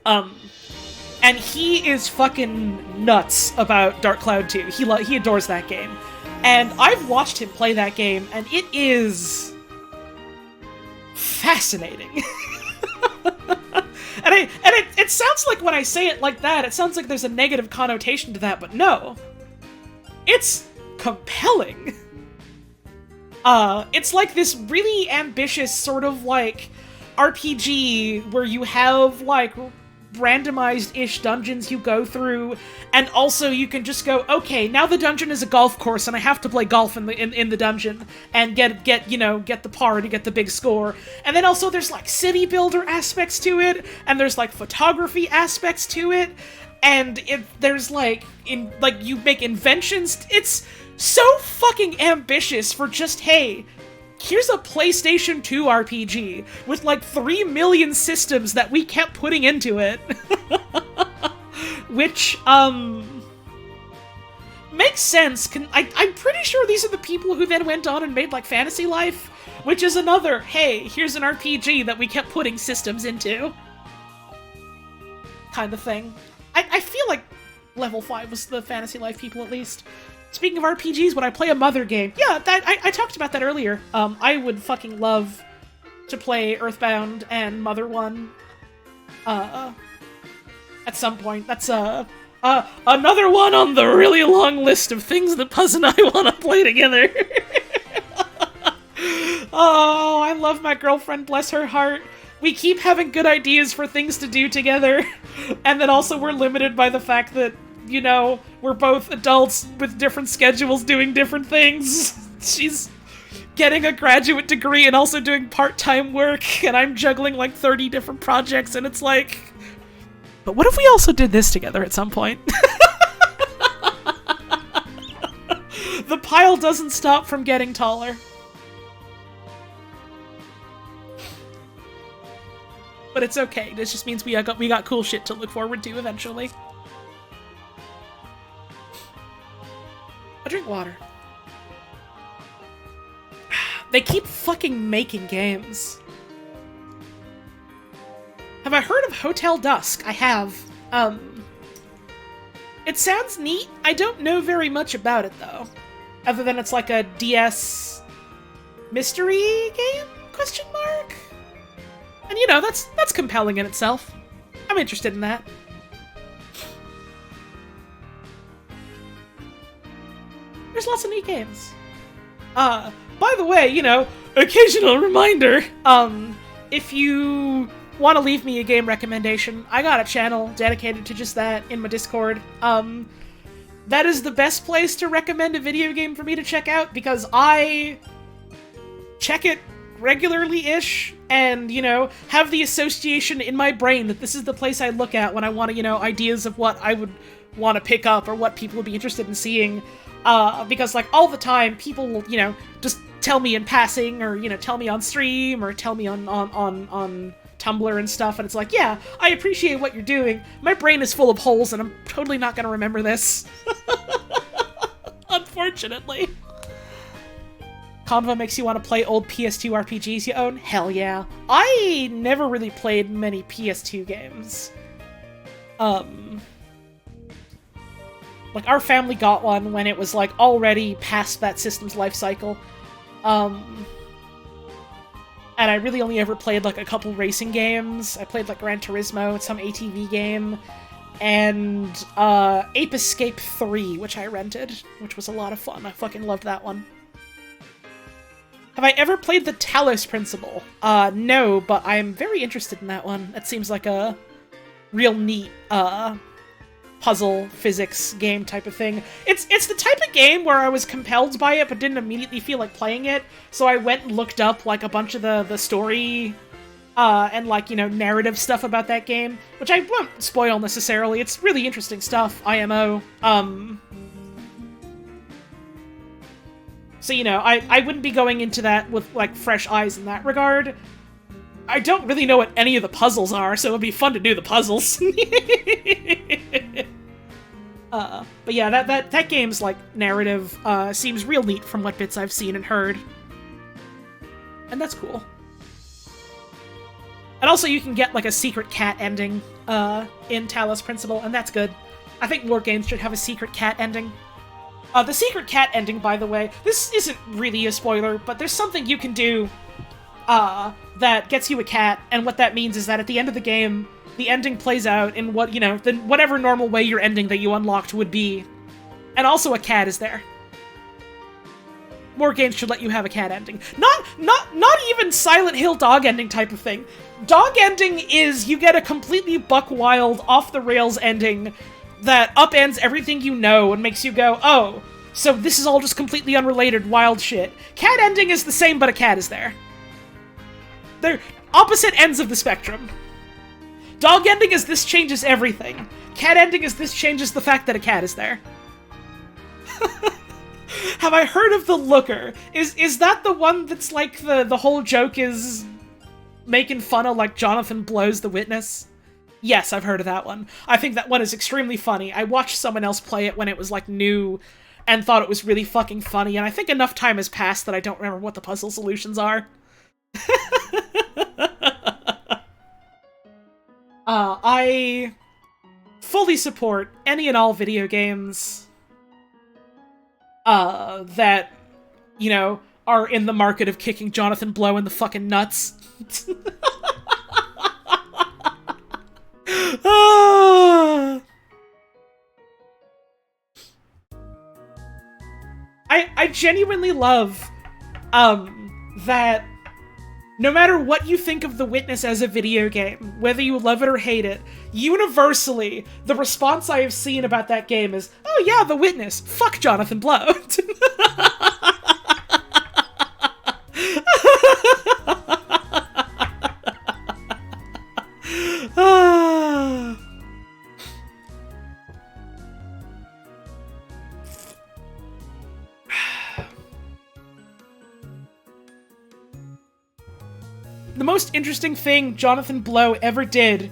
And he is fucking nuts about Dark Cloud 2. He adores that game. And I've watched him play that game, and it is fascinating. And it sounds like when I say it like that, it sounds like there's a negative connotation to that, but no. It's compelling. It's like this really ambitious sort of, like, RPG where you have, like, randomized-ish dungeons you go through, and also you can just go, okay, now the dungeon is a golf course, and I have to play golf in the dungeon, and get the par to get the big score. And then also there's, like, city builder aspects to it, and there's, like, photography aspects to it, and there's, like, you make inventions. It's so fucking ambitious for just, hey, here's a PlayStation 2 RPG with like 3 million systems that we kept putting into it. Which, makes sense. I'm pretty sure these are the people who then went on and made like Fantasy Life, which is another, hey, here's an RPG that we kept putting systems into kind of thing. I feel like Level 5 was the Fantasy Life people, at least. Speaking of RPGs, when I play a Mother game, yeah, I talked about that earlier. I would fucking love to play Earthbound and Mother 1 at some point. That's another one on the really long list of things that Puzz and I want to play together. Oh, I love my girlfriend, bless her heart. We keep having good ideas for things to do together, and then also we're limited by the fact that, you know, we're both adults with different schedules doing different things. She's getting a graduate degree and also doing part-time work, and I'm juggling like 30 different projects, and it's like, but what if we also did this together at some point? The pile doesn't stop from getting taller. But it's okay. This just means we got cool shit to look forward to eventually. I drink water. They keep fucking making games. Have I heard of Hotel Dusk? I have. It sounds neat. I don't know very much about it, though. Other than it's like a DS mystery game? Question mark? And, you know, that's compelling in itself. I'm interested in that. There's lots of neat games. By the way, you know, occasional reminder, if you want to leave me a game recommendation, I got a channel dedicated to just that in my Discord. That is the best place to recommend a video game for me to check out, because I check it regularly-ish, and, you know, have the association in my brain that this is the place I look at when I want to, you know, ideas of what I would want to pick up or what people would be interested in seeing. Because, like, all the time, people will, you know, just tell me in passing, or, you know, tell me on stream, or tell me on Tumblr and stuff, and it's like, yeah, I appreciate what you're doing. My brain is full of holes, and I'm totally not gonna remember this. Unfortunately. Convo makes you want to play old PS2 RPGs you own? Hell yeah. I never really played many PS2 games. Like, our family got one when it was, like, already past that system's life cycle. And I really only ever played, like, a couple racing games. I played, like, Gran Turismo and some ATV game. And, Ape Escape 3, which I rented, which was a lot of fun. I fucking loved that one. Have I ever played the Talos Principle? No, but I'm very interested in that one. That seems like a real neat, puzzle physics game type of thing. It's the type of game where I was compelled by it but didn't immediately feel like playing it, so I went and looked up like a bunch of the story and like, you know, narrative stuff about that game, which I won't spoil necessarily. It's really interesting stuff, IMO. So, you know, I wouldn't be going into that with like fresh eyes in that regard. I don't really know what any of the puzzles are, so it'd be fun to do the puzzles. But yeah, that game's, like, narrative, seems real neat from what bits I've seen and heard. And that's cool. And also you can get, like, a secret cat ending, in Talos Principle, and that's good. I think more games should have a secret cat ending. The secret cat ending, by the way, this isn't really a spoiler, but there's something you can do, that gets you a cat, and what that means is that at the end of the game, the ending plays out in what, you know, whatever normal way your ending that you unlocked would be. And also a cat is there. More games should let you have a cat ending. Not even Silent Hill dog ending type of thing. Dog ending is you get a completely buck wild, off-the-rails ending that upends everything you know and makes you go, oh, so this is all just completely unrelated wild shit. Cat ending is the same, but a cat is there. They're opposite ends of the spectrum. Dog ending is this changes everything. Cat ending is this changes the fact that a cat is there. Have I heard of The Looker? Is that the one that's like the whole joke is making fun of like Jonathan Blow's The Witness? Yes, I've heard of that one. I think that one is extremely funny. I watched someone else play it when it was, like, new and thought it was really fucking funny, and I think enough time has passed that I don't remember what the puzzle solutions are. I fully support any and all video games that, you know, are in the market of kicking Jonathan Blow in the fucking nuts. I genuinely love, that no matter what you think of The Witness as a video game, whether you love it or hate it, universally, the response I have seen about that game is, oh yeah, The Witness, fuck Jonathan Blow. The most interesting thing Jonathan Blow ever did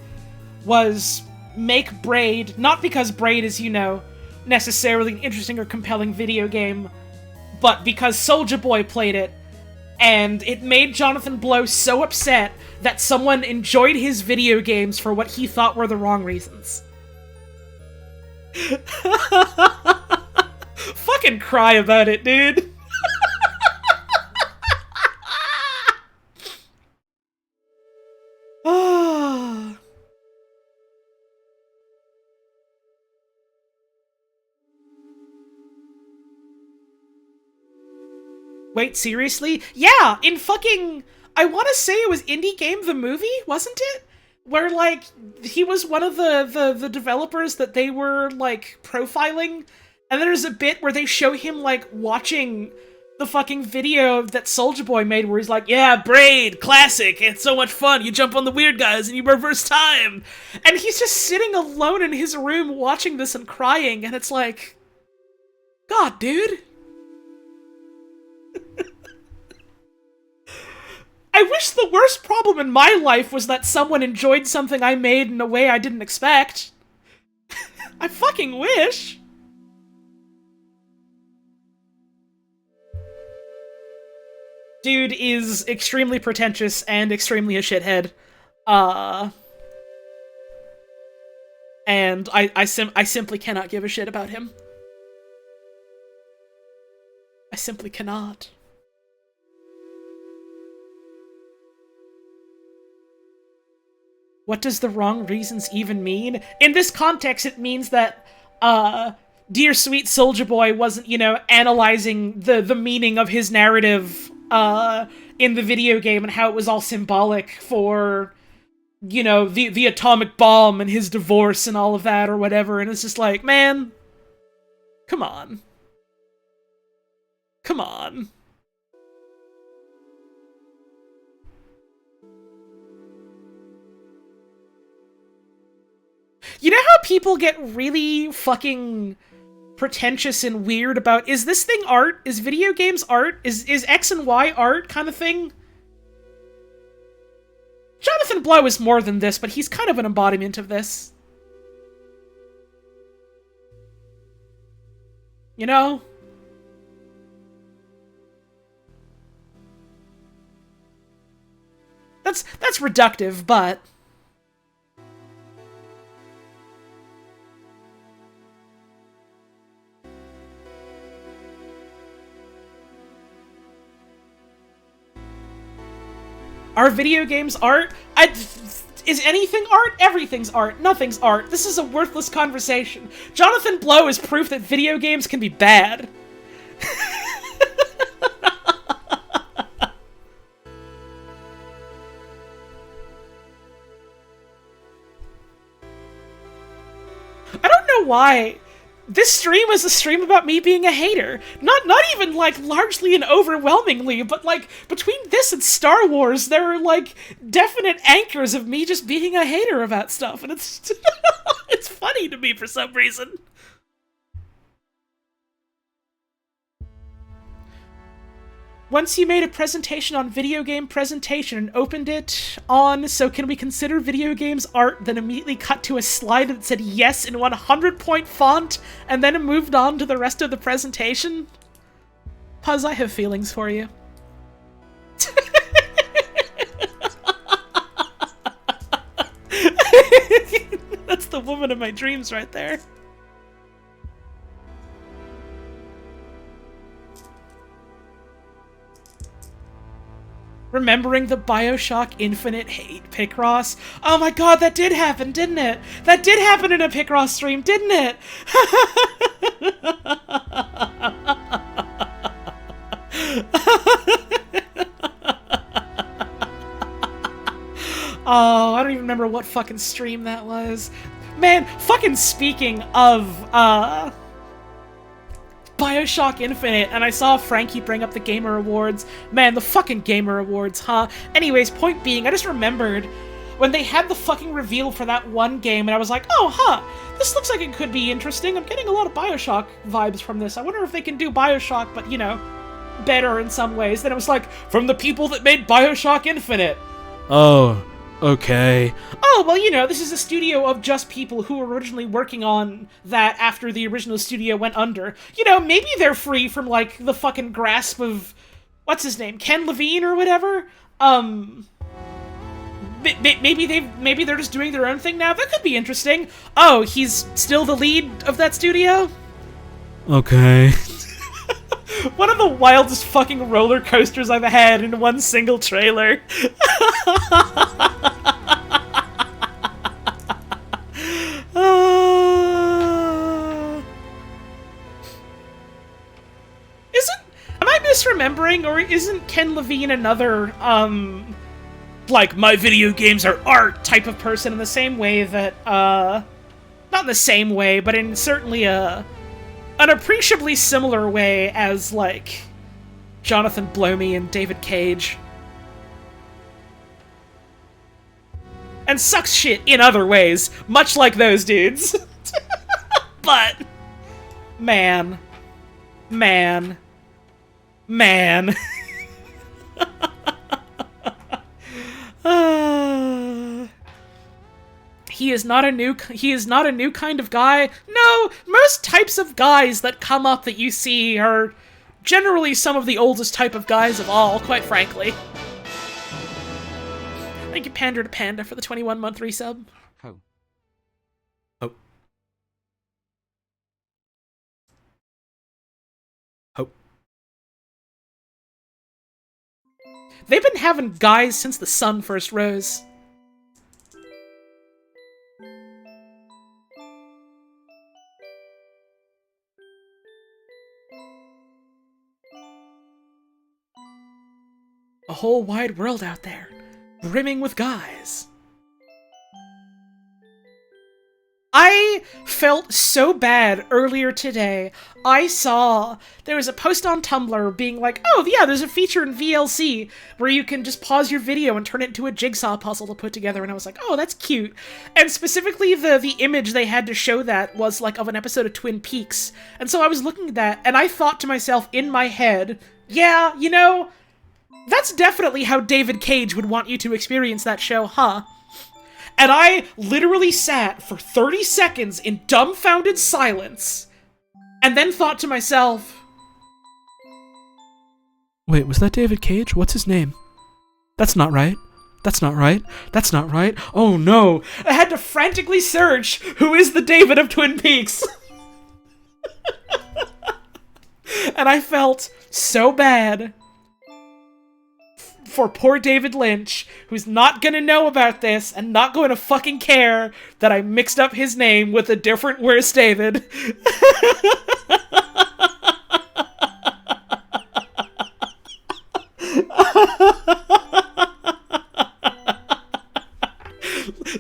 was make Braid, not because Braid is, you know, necessarily an interesting or compelling video game, but because Soulja Boy played it, and it made Jonathan Blow so upset that someone enjoyed his video games for what he thought were the wrong reasons. Fucking cry about it, dude. Wait, seriously? Yeah, in fucking... I want to say it was Indie Game the Movie, wasn't it? Where, like, he was one of the developers that they were, like, profiling, and there's a bit where they show him, like, watching the fucking video that Soulja Boy made where he's like, yeah, Braid, classic, it's so much fun, you jump on the weird guys and you reverse time! And he's just sitting alone in his room watching this and crying, and it's like... God, dude! I wish the worst problem in my life was that someone enjoyed something I made in a way I didn't expect. I fucking wish! dude is extremely pretentious and extremely a shithead. And I simply cannot give a shit about him. I simply cannot. What does the wrong reasons even mean? In this context, it means that, Dear Sweet Soulja Boy wasn't, you know, analyzing the meaning of his narrative, in the video game and how it was all symbolic for, you know, the atomic bomb and his divorce and all of that or whatever, and it's just like, man, come on. Come on. You know how people get really fucking pretentious and weird about, is this thing art? Is video games art? Is X and Y art kind of thing? Jonathan Blow is more than this, but he's kind of an embodiment of this. You know? That's reductive, but... Are video games art? Is anything art? Everything's art. Nothing's art. This is a worthless conversation. Jonathan Blow is proof that video games can be bad. I don't know why. This stream is a stream about me being a hater. Not even, like, largely and overwhelmingly, but, like, between this and Star Wars, there are, like, definite anchors of me just being a hater about stuff, and it's... it's funny to me for some reason. Once you made a presentation on video game presentation and opened it on so can we consider video games art, then immediately cut to a slide that said yes in 100-point font, and then moved on to the rest of the presentation? Puzz, I have feelings for you. That's the woman of my dreams right there. Remembering the Bioshock Infinite hate, Picross. Oh my god, that did happen, didn't it? That did happen in a Picross stream, didn't it? Oh, I don't even remember what fucking stream that was. Man, fucking speaking of, Bioshock Infinite, and I saw Frankie bring up the Gamer Awards. Man, the fucking Gamer Awards, huh? Anyways, point being, I just remembered when they had the fucking reveal for that one game, and I was like, oh, huh, this looks like it could be interesting. I'm getting a lot of Bioshock vibes from this. I wonder if they can do Bioshock, but, you know, better in some ways. Then it was like, from the people that made Bioshock Infinite. Oh, okay. Oh, well, you know, this is a studio of just people who were originally working on that after the original studio went under. You know, maybe they're free from, like, the fucking grasp of... what's his name? Ken Levine or whatever? Maybe they're just doing their own thing now? That could be interesting. Oh, he's still the lead of that studio? Okay. One of the wildest fucking roller coasters I've had in one single trailer. Am I misremembering, or isn't Ken Levine another, like, my video games are art type of person in the same way that, not in the same way, but in certainly an appreciably similar way as, like, Jonathan Blomey and David Cage. And sucks shit in other ways, much like those dudes. But, man. He is not a new kind of guy. No, most types of guys that come up that you see are generally some of the oldest type of guys of all, quite frankly. Thank you, Pander to Panda, for the 21-month resub. Ho. Oh. Oh. They've been having guys since the sun first rose. A whole wide world out there, brimming with guys. I felt so bad earlier today. I saw there was a post on Tumblr being like, oh yeah, there's a feature in VLC where you can just pause your video and turn it into a jigsaw puzzle to put together, and I was like, oh, that's cute. And specifically the image they had to show that was like of an episode of Twin Peaks. And so I was looking at that, and I thought to myself in my head, yeah, you know, that's definitely how David Cage would want you to experience that show, huh? And I literally sat for 30 seconds in dumbfounded silence, and then thought to myself... Wait, was that David Cage? What's his name? That's not right. That's not right. That's not right. Oh no! I had to frantically search who is the David of Twin Peaks! And I felt so bad for poor David Lynch, who's not gonna know about this and not going to fucking care that I mixed up his name with a different Where's David.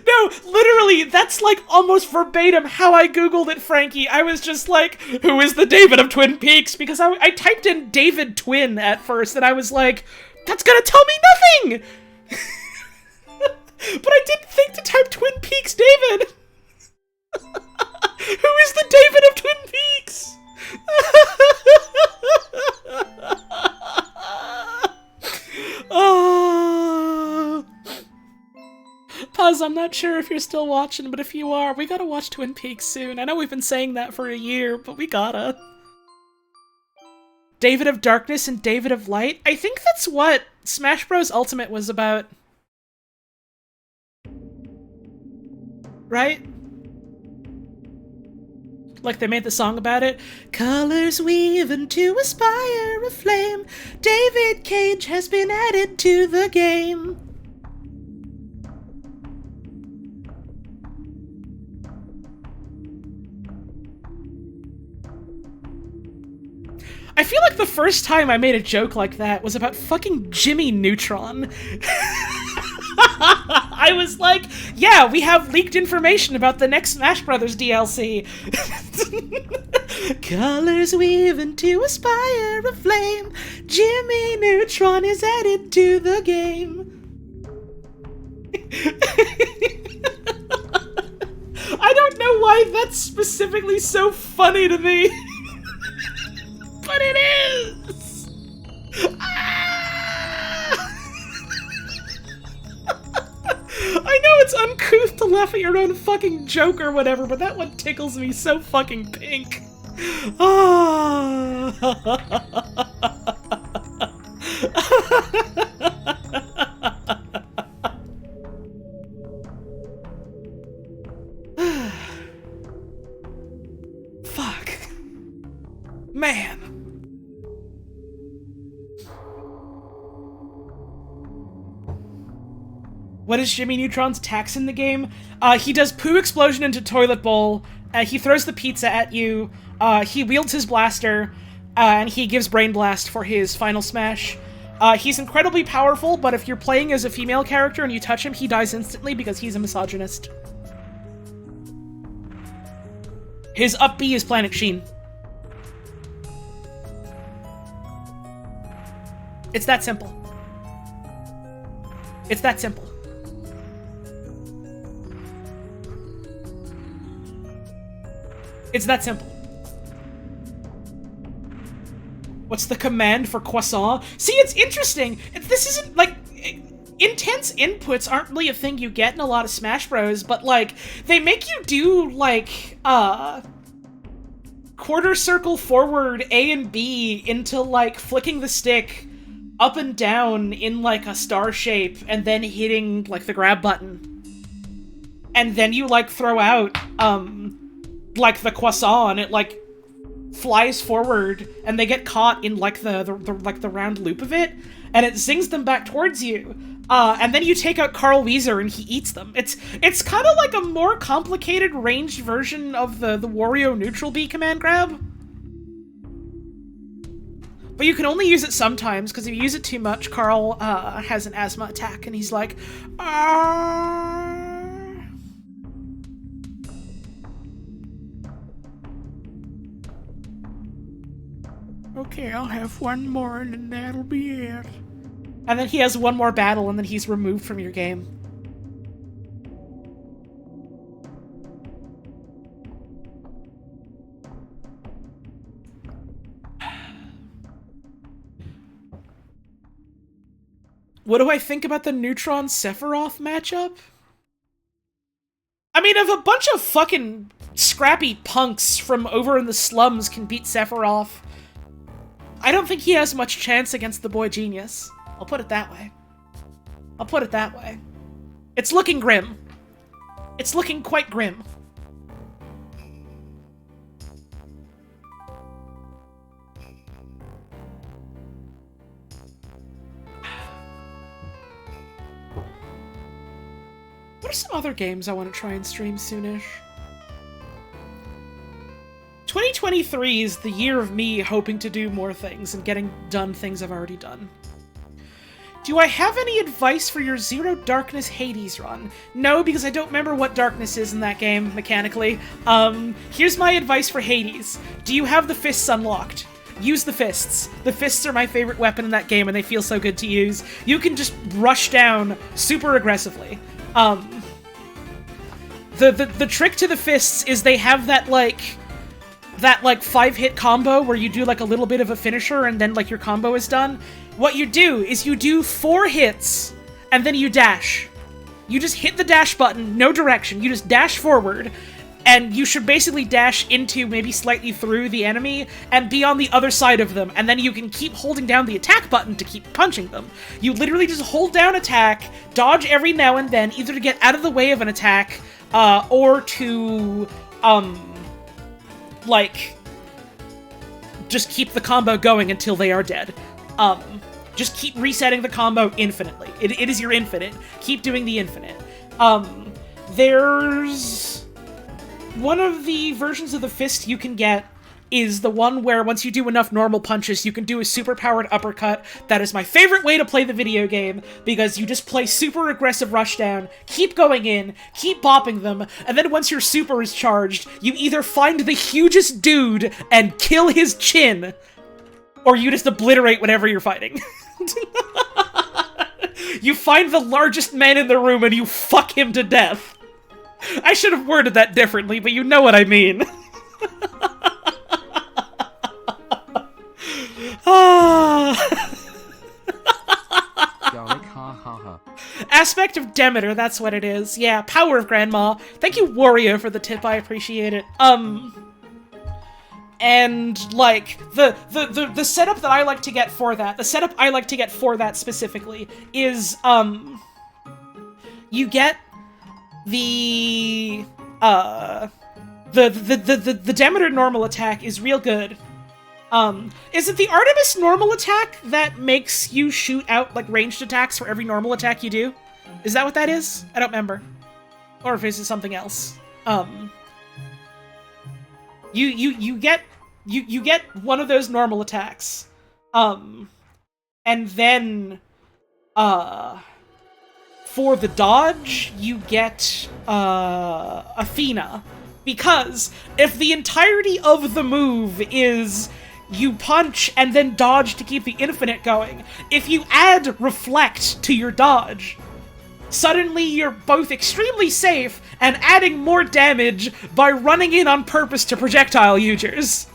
No, literally, that's like almost verbatim how I googled it, Frankie. I was just like, who is the David of Twin Peaks? Because I typed in David Twin at first, and I was like, that's gonna tell me nothing! But I didn't think to type Twin Peaks David! Who is the David of Twin Peaks? Oh. Puz, I'm not sure if you're still watching, but if you are, we gotta watch Twin Peaks soon. I know we've been saying that for a year, but we gotta. David of Darkness and David of Light? I think that's what Smash Bros. Ultimate was about. Right? Like they made the song about it. Colors weave into a spire of flame. David Cage has been added to the game. I feel like the first time I made a joke like that was about fucking Jimmy Neutron. I was like, yeah, we have leaked information about the next Smash Brothers DLC. Colors weave into a spire of flame. Jimmy Neutron is added to the game. I don't know why that's specifically so funny to me. But it is! Ah! I know it's uncouth to laugh at your own fucking joke or whatever, but that one tickles me so fucking pink. Ah! Fuck. Man. What is Jimmy Neutron's tax in the game? He does poo explosion into toilet bowl, he throws the pizza at you, he wields his blaster, and he gives Brain Blast for his final smash. He's incredibly powerful, but if you're playing as a female character and you touch him, he dies instantly because he's a misogynist. His up B is Planet Sheen. It's that simple. It's that simple. It's that simple. What's the command for croissant? See, it's interesting. This isn't, like... Intense inputs aren't really a thing you get in a lot of Smash Bros, but, like, they make you do, like, quarter circle forward A and B into, like, flicking the stick up and down in, like, a star shape, and then hitting, like, the grab button. And then you, like, throw out, like, the croissant, and it, like, flies forward, and they get caught in, like, the round loop of it, and it zings them back towards you. And then you take out Carl Weezer and he eats them. It's kind of like a more complicated ranged version of the Wario neutral B command grab. But you can only use it sometimes, because if you use it too much, Carl has an asthma attack, and he's like, okay, I'll have one more, and then that'll be it. And then he has one more battle, and then he's removed from your game. What do I think about the Neutron-Sephiroth matchup? I mean, if a bunch of fucking scrappy punks from over in the slums can beat Sephiroth, I don't think he has much chance against the boy genius. I'll put it that way. I'll put it that way. It's looking grim. It's looking quite grim. What are some other games I want to try and stream soonish? 2023 is the year of me hoping to do more things and getting done things I've already done. Do I have any advice for your Zero Darkness Hades run? No, because I don't remember what darkness is in that game, mechanically. Here's my advice for Hades. Do you have the fists unlocked? Use the fists. The fists are my favorite weapon in that game, and they feel so good to use. You can just rush down super aggressively. The trick to the fists is they have that 5-hit combo where you do, like, a little bit of a finisher and then, like, your combo is done. What you do is you do 4 hits, and then you dash. You just hit the dash button, no direction, you just dash forward, and you should basically dash into, maybe slightly through the enemy, and be on the other side of them, and then you can keep holding down the attack button to keep punching them. You literally just hold down attack, dodge every now and then, either to get out of the way of an attack, or to, just keep the combo going until they are dead. Just keep resetting the combo infinitely. It is your infinite. Keep doing the infinite. There's... one of the versions of the fist you can get is the one where once you do enough normal punches, you can do a super-powered uppercut. That is my favorite way to play the video game, because you just play super aggressive rushdown, keep going in, keep bopping them, and then once your super is charged, you either find the hugest dude and kill his chin, or you just obliterate whatever you're fighting. You find the largest man in the room and you fuck him to death. I should have worded that differently, but you know what I mean. Aspect of Demeter, that's what it is. Yeah, Power of Grandma. Thank you, Wario, for the tip, I appreciate it. And, like, the setup that I like to get for that, specifically, is, you get the Demeter normal attack is real good. Is it the Artemis normal attack that makes you shoot out, like, ranged attacks for every normal attack you do? Is that what that is? I don't remember. Or if it's something else. You get one of those normal attacks. And then, for the dodge, you get, Athena. Because if the entirety of the move is you punch and then dodge to keep the infinite going, if you add Reflect to your dodge, suddenly you're both extremely safe and adding more damage by running in on purpose to projectile users.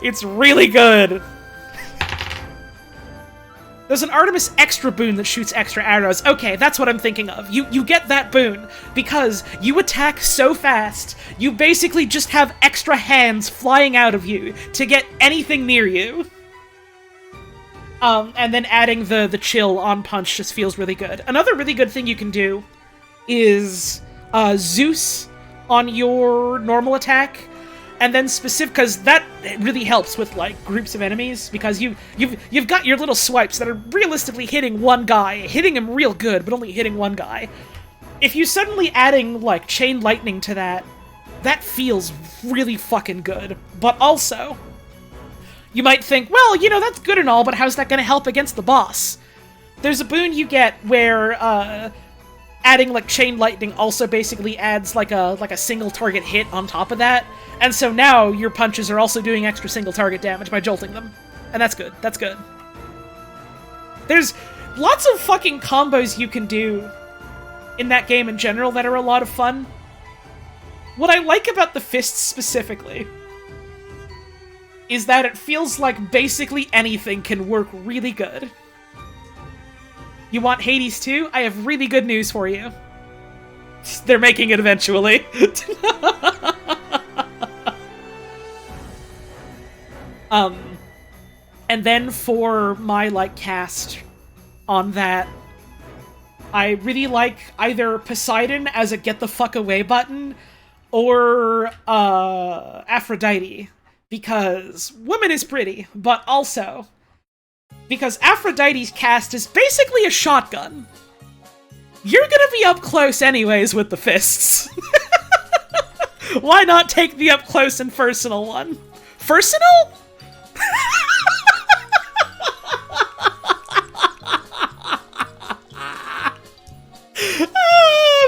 It's really good. There's an Artemis extra boon that shoots extra arrows. Okay, that's what I'm thinking of. You get that boon because you attack so fast, you basically just have extra hands flying out of you to get anything near you. And then adding the chill on punch just feels really good. Another really good thing you can do is Zeus on your normal attack. And then specific, because that really helps with like groups of enemies, because you've got your little swipes that are realistically hitting one guy, hitting him real good, but only hitting one guy. If you suddenly adding like chain lightning to that, that feels really fucking good. But also, you might think, well, you know, that's good and all, but how's that going to help against the boss? There's a boon you get where adding like chain lightning also basically adds like a single target hit on top of that. And so now your punches are also doing extra single target damage by jolting them. And that's good. That's good. There's lots of fucking combos you can do in that game in general that are a lot of fun. What I like about the fists specifically is that it feels like basically anything can work really good. You want Hades 2? I have really good news for you. They're making it eventually. And then for my, like, cast on that, I really like either Poseidon as a get the fuck away button, or, Aphrodite. Because woman is pretty, but also, because Aphrodite's cast is basically a shotgun. You're gonna be up close anyways with the fists. Why not take the up close and personal one? Personal?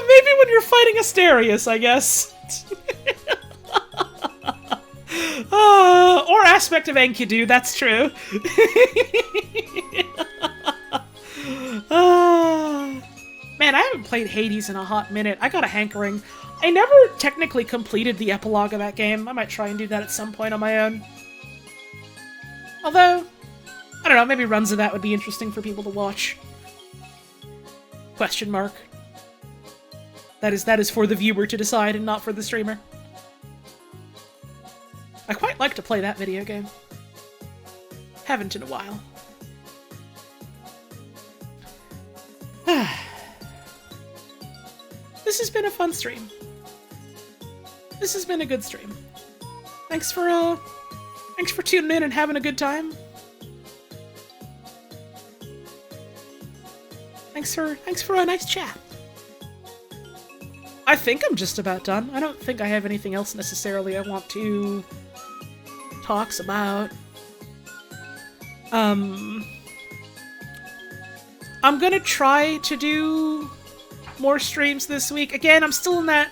Maybe when you're fighting Asterius, I guess. Or aspect of Enkidu, that's true. Man, I haven't played Hades in a hot minute. I got a hankering. I never technically completed the epilogue of that game. I might try and do that at some point on my own. Although, I don't know, maybe runs of that would be interesting for people to watch. Question mark. That is for the viewer to decide and not for the streamer. I quite like to play that video game. Haven't in a while. This has been a fun stream. This has been a good stream. Thanks for tuning in and having a good time. Thanks for a nice chat. I think I'm just about done. I don't think I have anything else necessarily I want to talk about. I'm gonna try to do more streams this week. Again, I'm still in that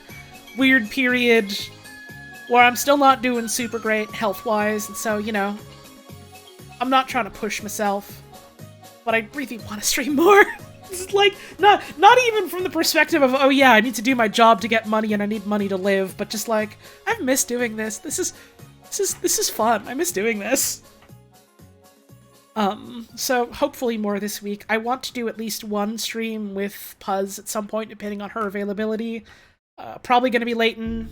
weird period where I'm still not doing super great health-wise, and so, you know, I'm not trying to push myself, but I really want to stream more. It's like, not even from the perspective of, oh yeah, I need to do my job to get money and I need money to live, but just like, I've missed doing this. This is fun. I miss doing this. So hopefully more this week. I want to do at least one stream with Puz at some point, depending on her availability. Probably gonna be Leighton.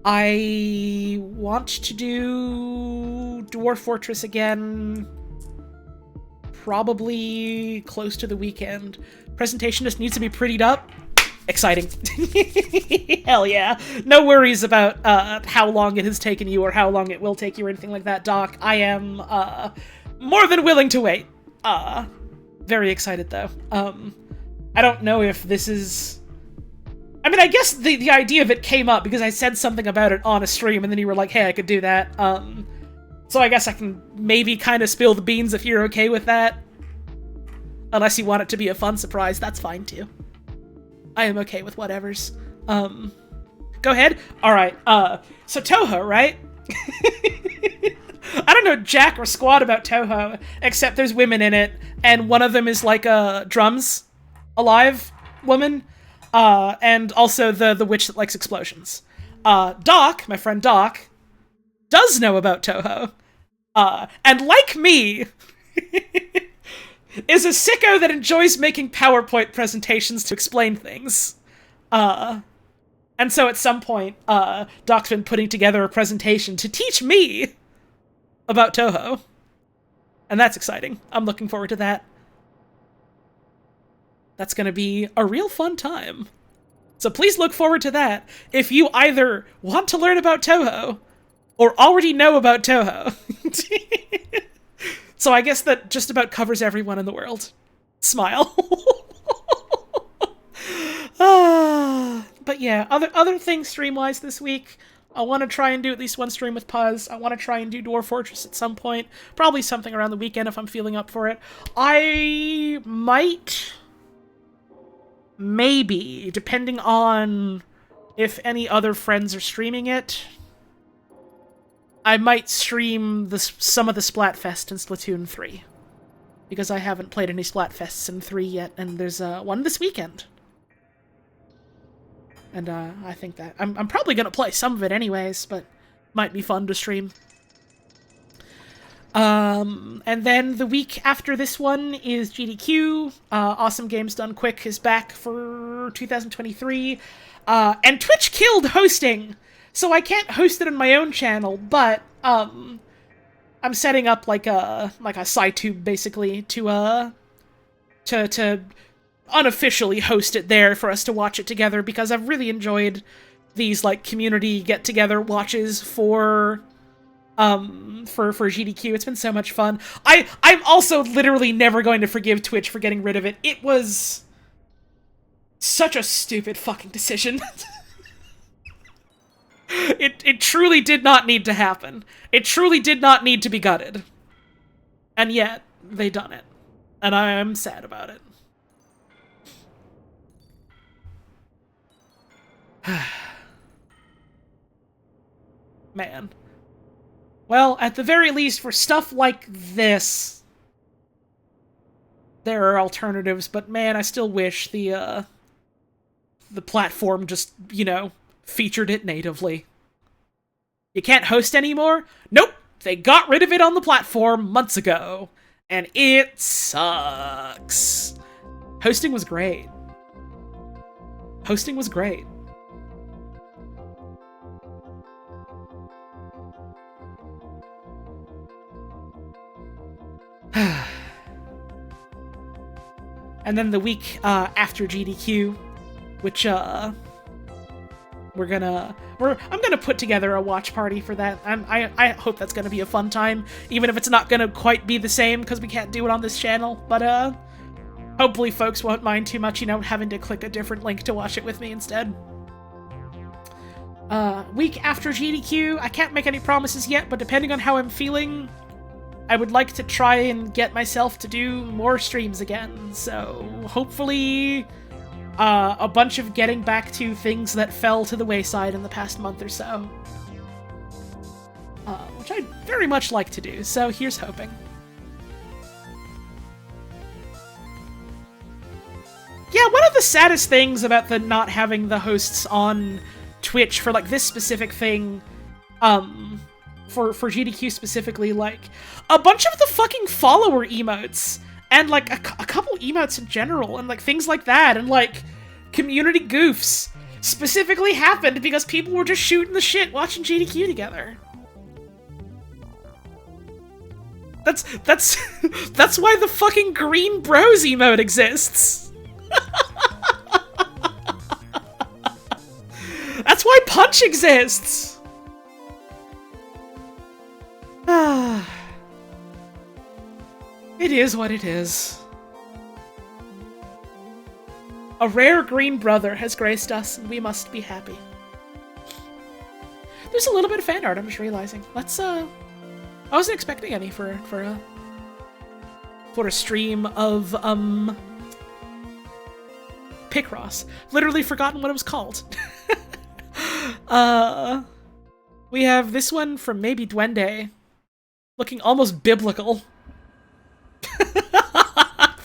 I want to do Dwarf Fortress again. Probably close to the weekend. Presentation just needs to be prettied up. Exciting. Hell yeah. No worries about how long it has taken you or how long it will take you or anything like that, Doc. I am more than willing to wait. Very excited, though. I don't know if this is... I mean, I guess the idea of it came up because I said something about it on a stream and then you were like, hey, I could do that. So I guess I can maybe kind of spill the beans if you're okay with that. Unless you want it to be a fun surprise, that's fine too. I am okay with whatevers. Go ahead. Alright, so Toho, right? I don't know jack or squat about Toho, except there's women in it, and one of them is like a drums alive woman, and also the witch that likes explosions. Doc, my friend Doc, does know about Toho. And like me, is a sicko that enjoys making PowerPoint presentations to explain things. And so at some point, Doc's been putting together a presentation to teach me about Toho. And that's exciting. I'm looking forward to that. That's going to be a real fun time. So please look forward to that if you either want to learn about Toho or already know about Toho. So I guess that just about covers everyone in the world. Smile. But yeah, other things stream-wise this week. I want to try and do at least one stream with Puzz. I want to try and do Dwarf Fortress at some point. Probably something around the weekend if I'm feeling up for it. I might... Maybe, depending on if any other friends are streaming it, I might stream some of the Splatfest in Splatoon 3. Because I haven't played any Splatfests in 3 yet, and there's one this weekend. And I think that... I'm probably going to play some of it anyways, but might be fun to stream. And then the week after this one is GDQ. Awesome Games Done Quick is back for 2023. And Twitch killed hosting, so I can't host it on my own channel, but I'm setting up like a SciTube basically to unofficially host it there for us to watch it together, because I've really enjoyed these like community get-together watches for GDQ. It's been so much fun. I'm also literally never going to forgive Twitch for getting rid of it. It was such a stupid fucking decision. It truly did not need to happen. It truly did not need to be gutted. And yet, they done it. And I'm sad about it. Man. Well, at the very least, for stuff like this, there are alternatives, but man, I still wish the platform just, you know, featured it natively. You can't host anymore? Nope! They got rid of it on the platform months ago, and it sucks. Hosting was great. Hosting was great. And then the week after GDQ, which I'm gonna put together a watch party for that. I hope that's gonna be a fun time, even if it's not gonna quite be the same because we can't do it on this channel. But hopefully folks won't mind too much, you know, having to click a different link to watch it with me instead. Week after GDQ, I can't make any promises yet, but depending on how I'm feeling, I would like to try and get myself to do more streams again, so hopefully a bunch of getting back to things that fell to the wayside in the past month or so. Which I'd very much like to do, so here's hoping. Yeah, one of the saddest things about the not having the hosts on Twitch for, like, this specific thing, for GDQ specifically, like, a bunch of the fucking follower emotes, and, like, a couple emotes in general, and, like, things like that, and, like, community goofs specifically happened because people were just shooting the shit watching GDQ together. That's why the fucking Green Bros emote exists. That's why Punch exists. It is what it is. A rare green brother has graced us, and we must be happy. There's a little bit of fan art, I'm just realizing. Let's, I wasn't expecting any for a stream of, Picross. Literally forgotten what it was called. We have this one from maybe Duende, looking almost biblical.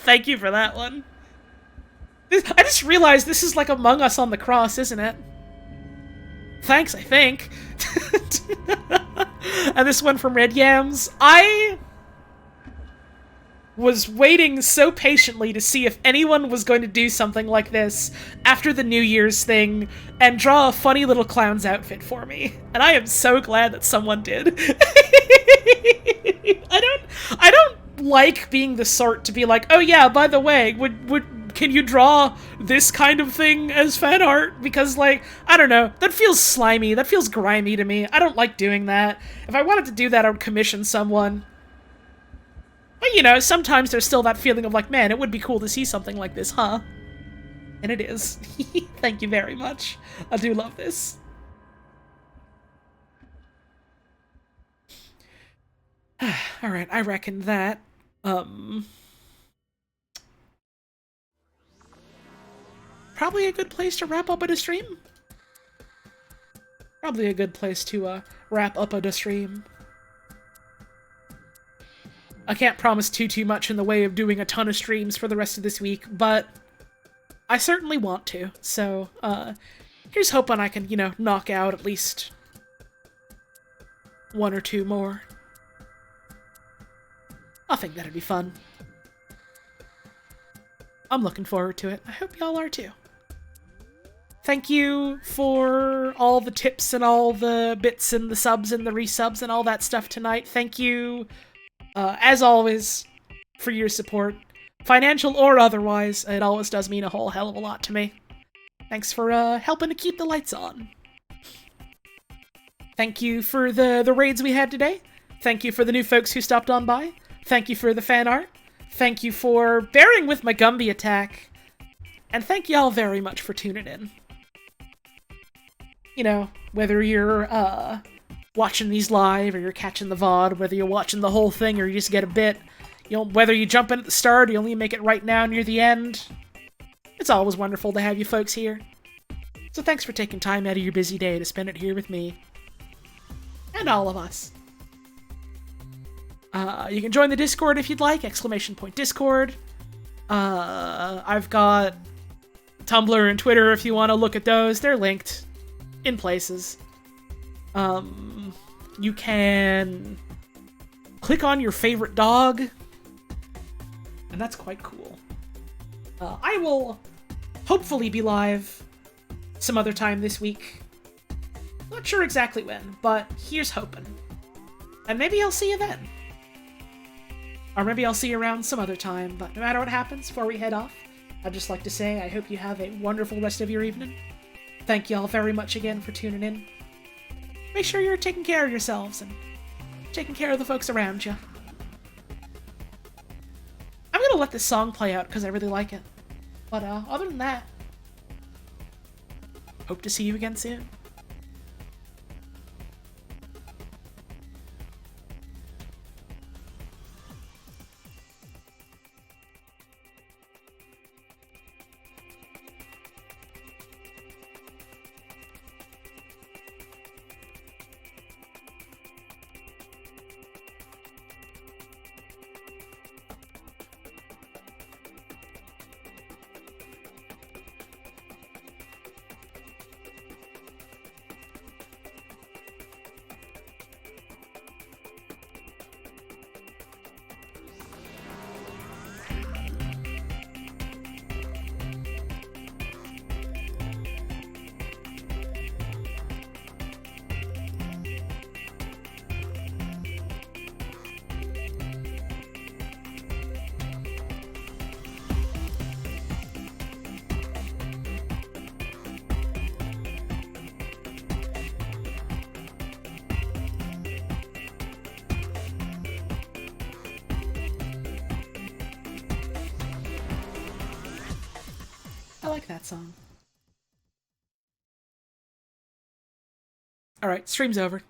Thank you for that one. I just realized this is like Among Us on the cross, isn't it? Thanks, I think. And this one from Red Yams. was waiting so patiently to see if anyone was going to do something like this after the New Year's thing and draw a funny little clown's outfit for me. And I am so glad that someone did. I don't like being the sort to be like, oh yeah, by the way, can you draw this kind of thing as fan art? Because, like, I don't know, that feels slimy, that feels grimy to me. I don't like doing that. If I wanted to do that, I would commission someone. But, you know, sometimes there's still that feeling of like, man, it would be cool to see something like this, huh? And it is. Thank you very much. I do love this. Alright, I reckon that, probably a good place to wrap up a stream. Probably a good place to, wrap up a stream. I can't promise too much in the way of doing a ton of streams for the rest of this week, but I certainly want to. So, here's hoping I can, you know, knock out at least 1 or 2 more. I think that'd be fun. I'm looking forward to it. I hope y'all are too. Thank you for all the tips and all the bits and the subs and the resubs and all that stuff tonight. Thank you, as always, for your support. Financial or otherwise, it always does mean a whole hell of a lot to me. Thanks for helping to keep the lights on. Thank you for the raids we had today. Thank you for the new folks who stopped on by. Thank you for the fan art. Thank you for bearing with my Gumby attack. And thank y'all very much for tuning in. You know, whether you're watching these live or you're catching the VOD, whether you're watching the whole thing or you just get a bit, you know, whether you jump in at the start or you only make it right now near the end, it's always wonderful to have you folks here. So thanks for taking time out of your busy day to spend it here with me. And all of us. You can join the Discord if you'd like, !Discord. I've got Tumblr and Twitter if you want to look at those. They're linked in places. You can click on your favorite dog, and that's quite cool. I will hopefully be live some other time this week. Not sure exactly when, but here's hoping. And maybe I'll see you then. Or maybe I'll see you around some other time, but no matter what happens before we head off, I'd just like to say I hope you have a wonderful rest of your evening. Thank you all very much again for tuning in. Make sure you're taking care of yourselves and taking care of the folks around you. I'm gonna let this song play out because I really like it. But other than that, hope to see you again soon. I like that song. Alright, stream's over.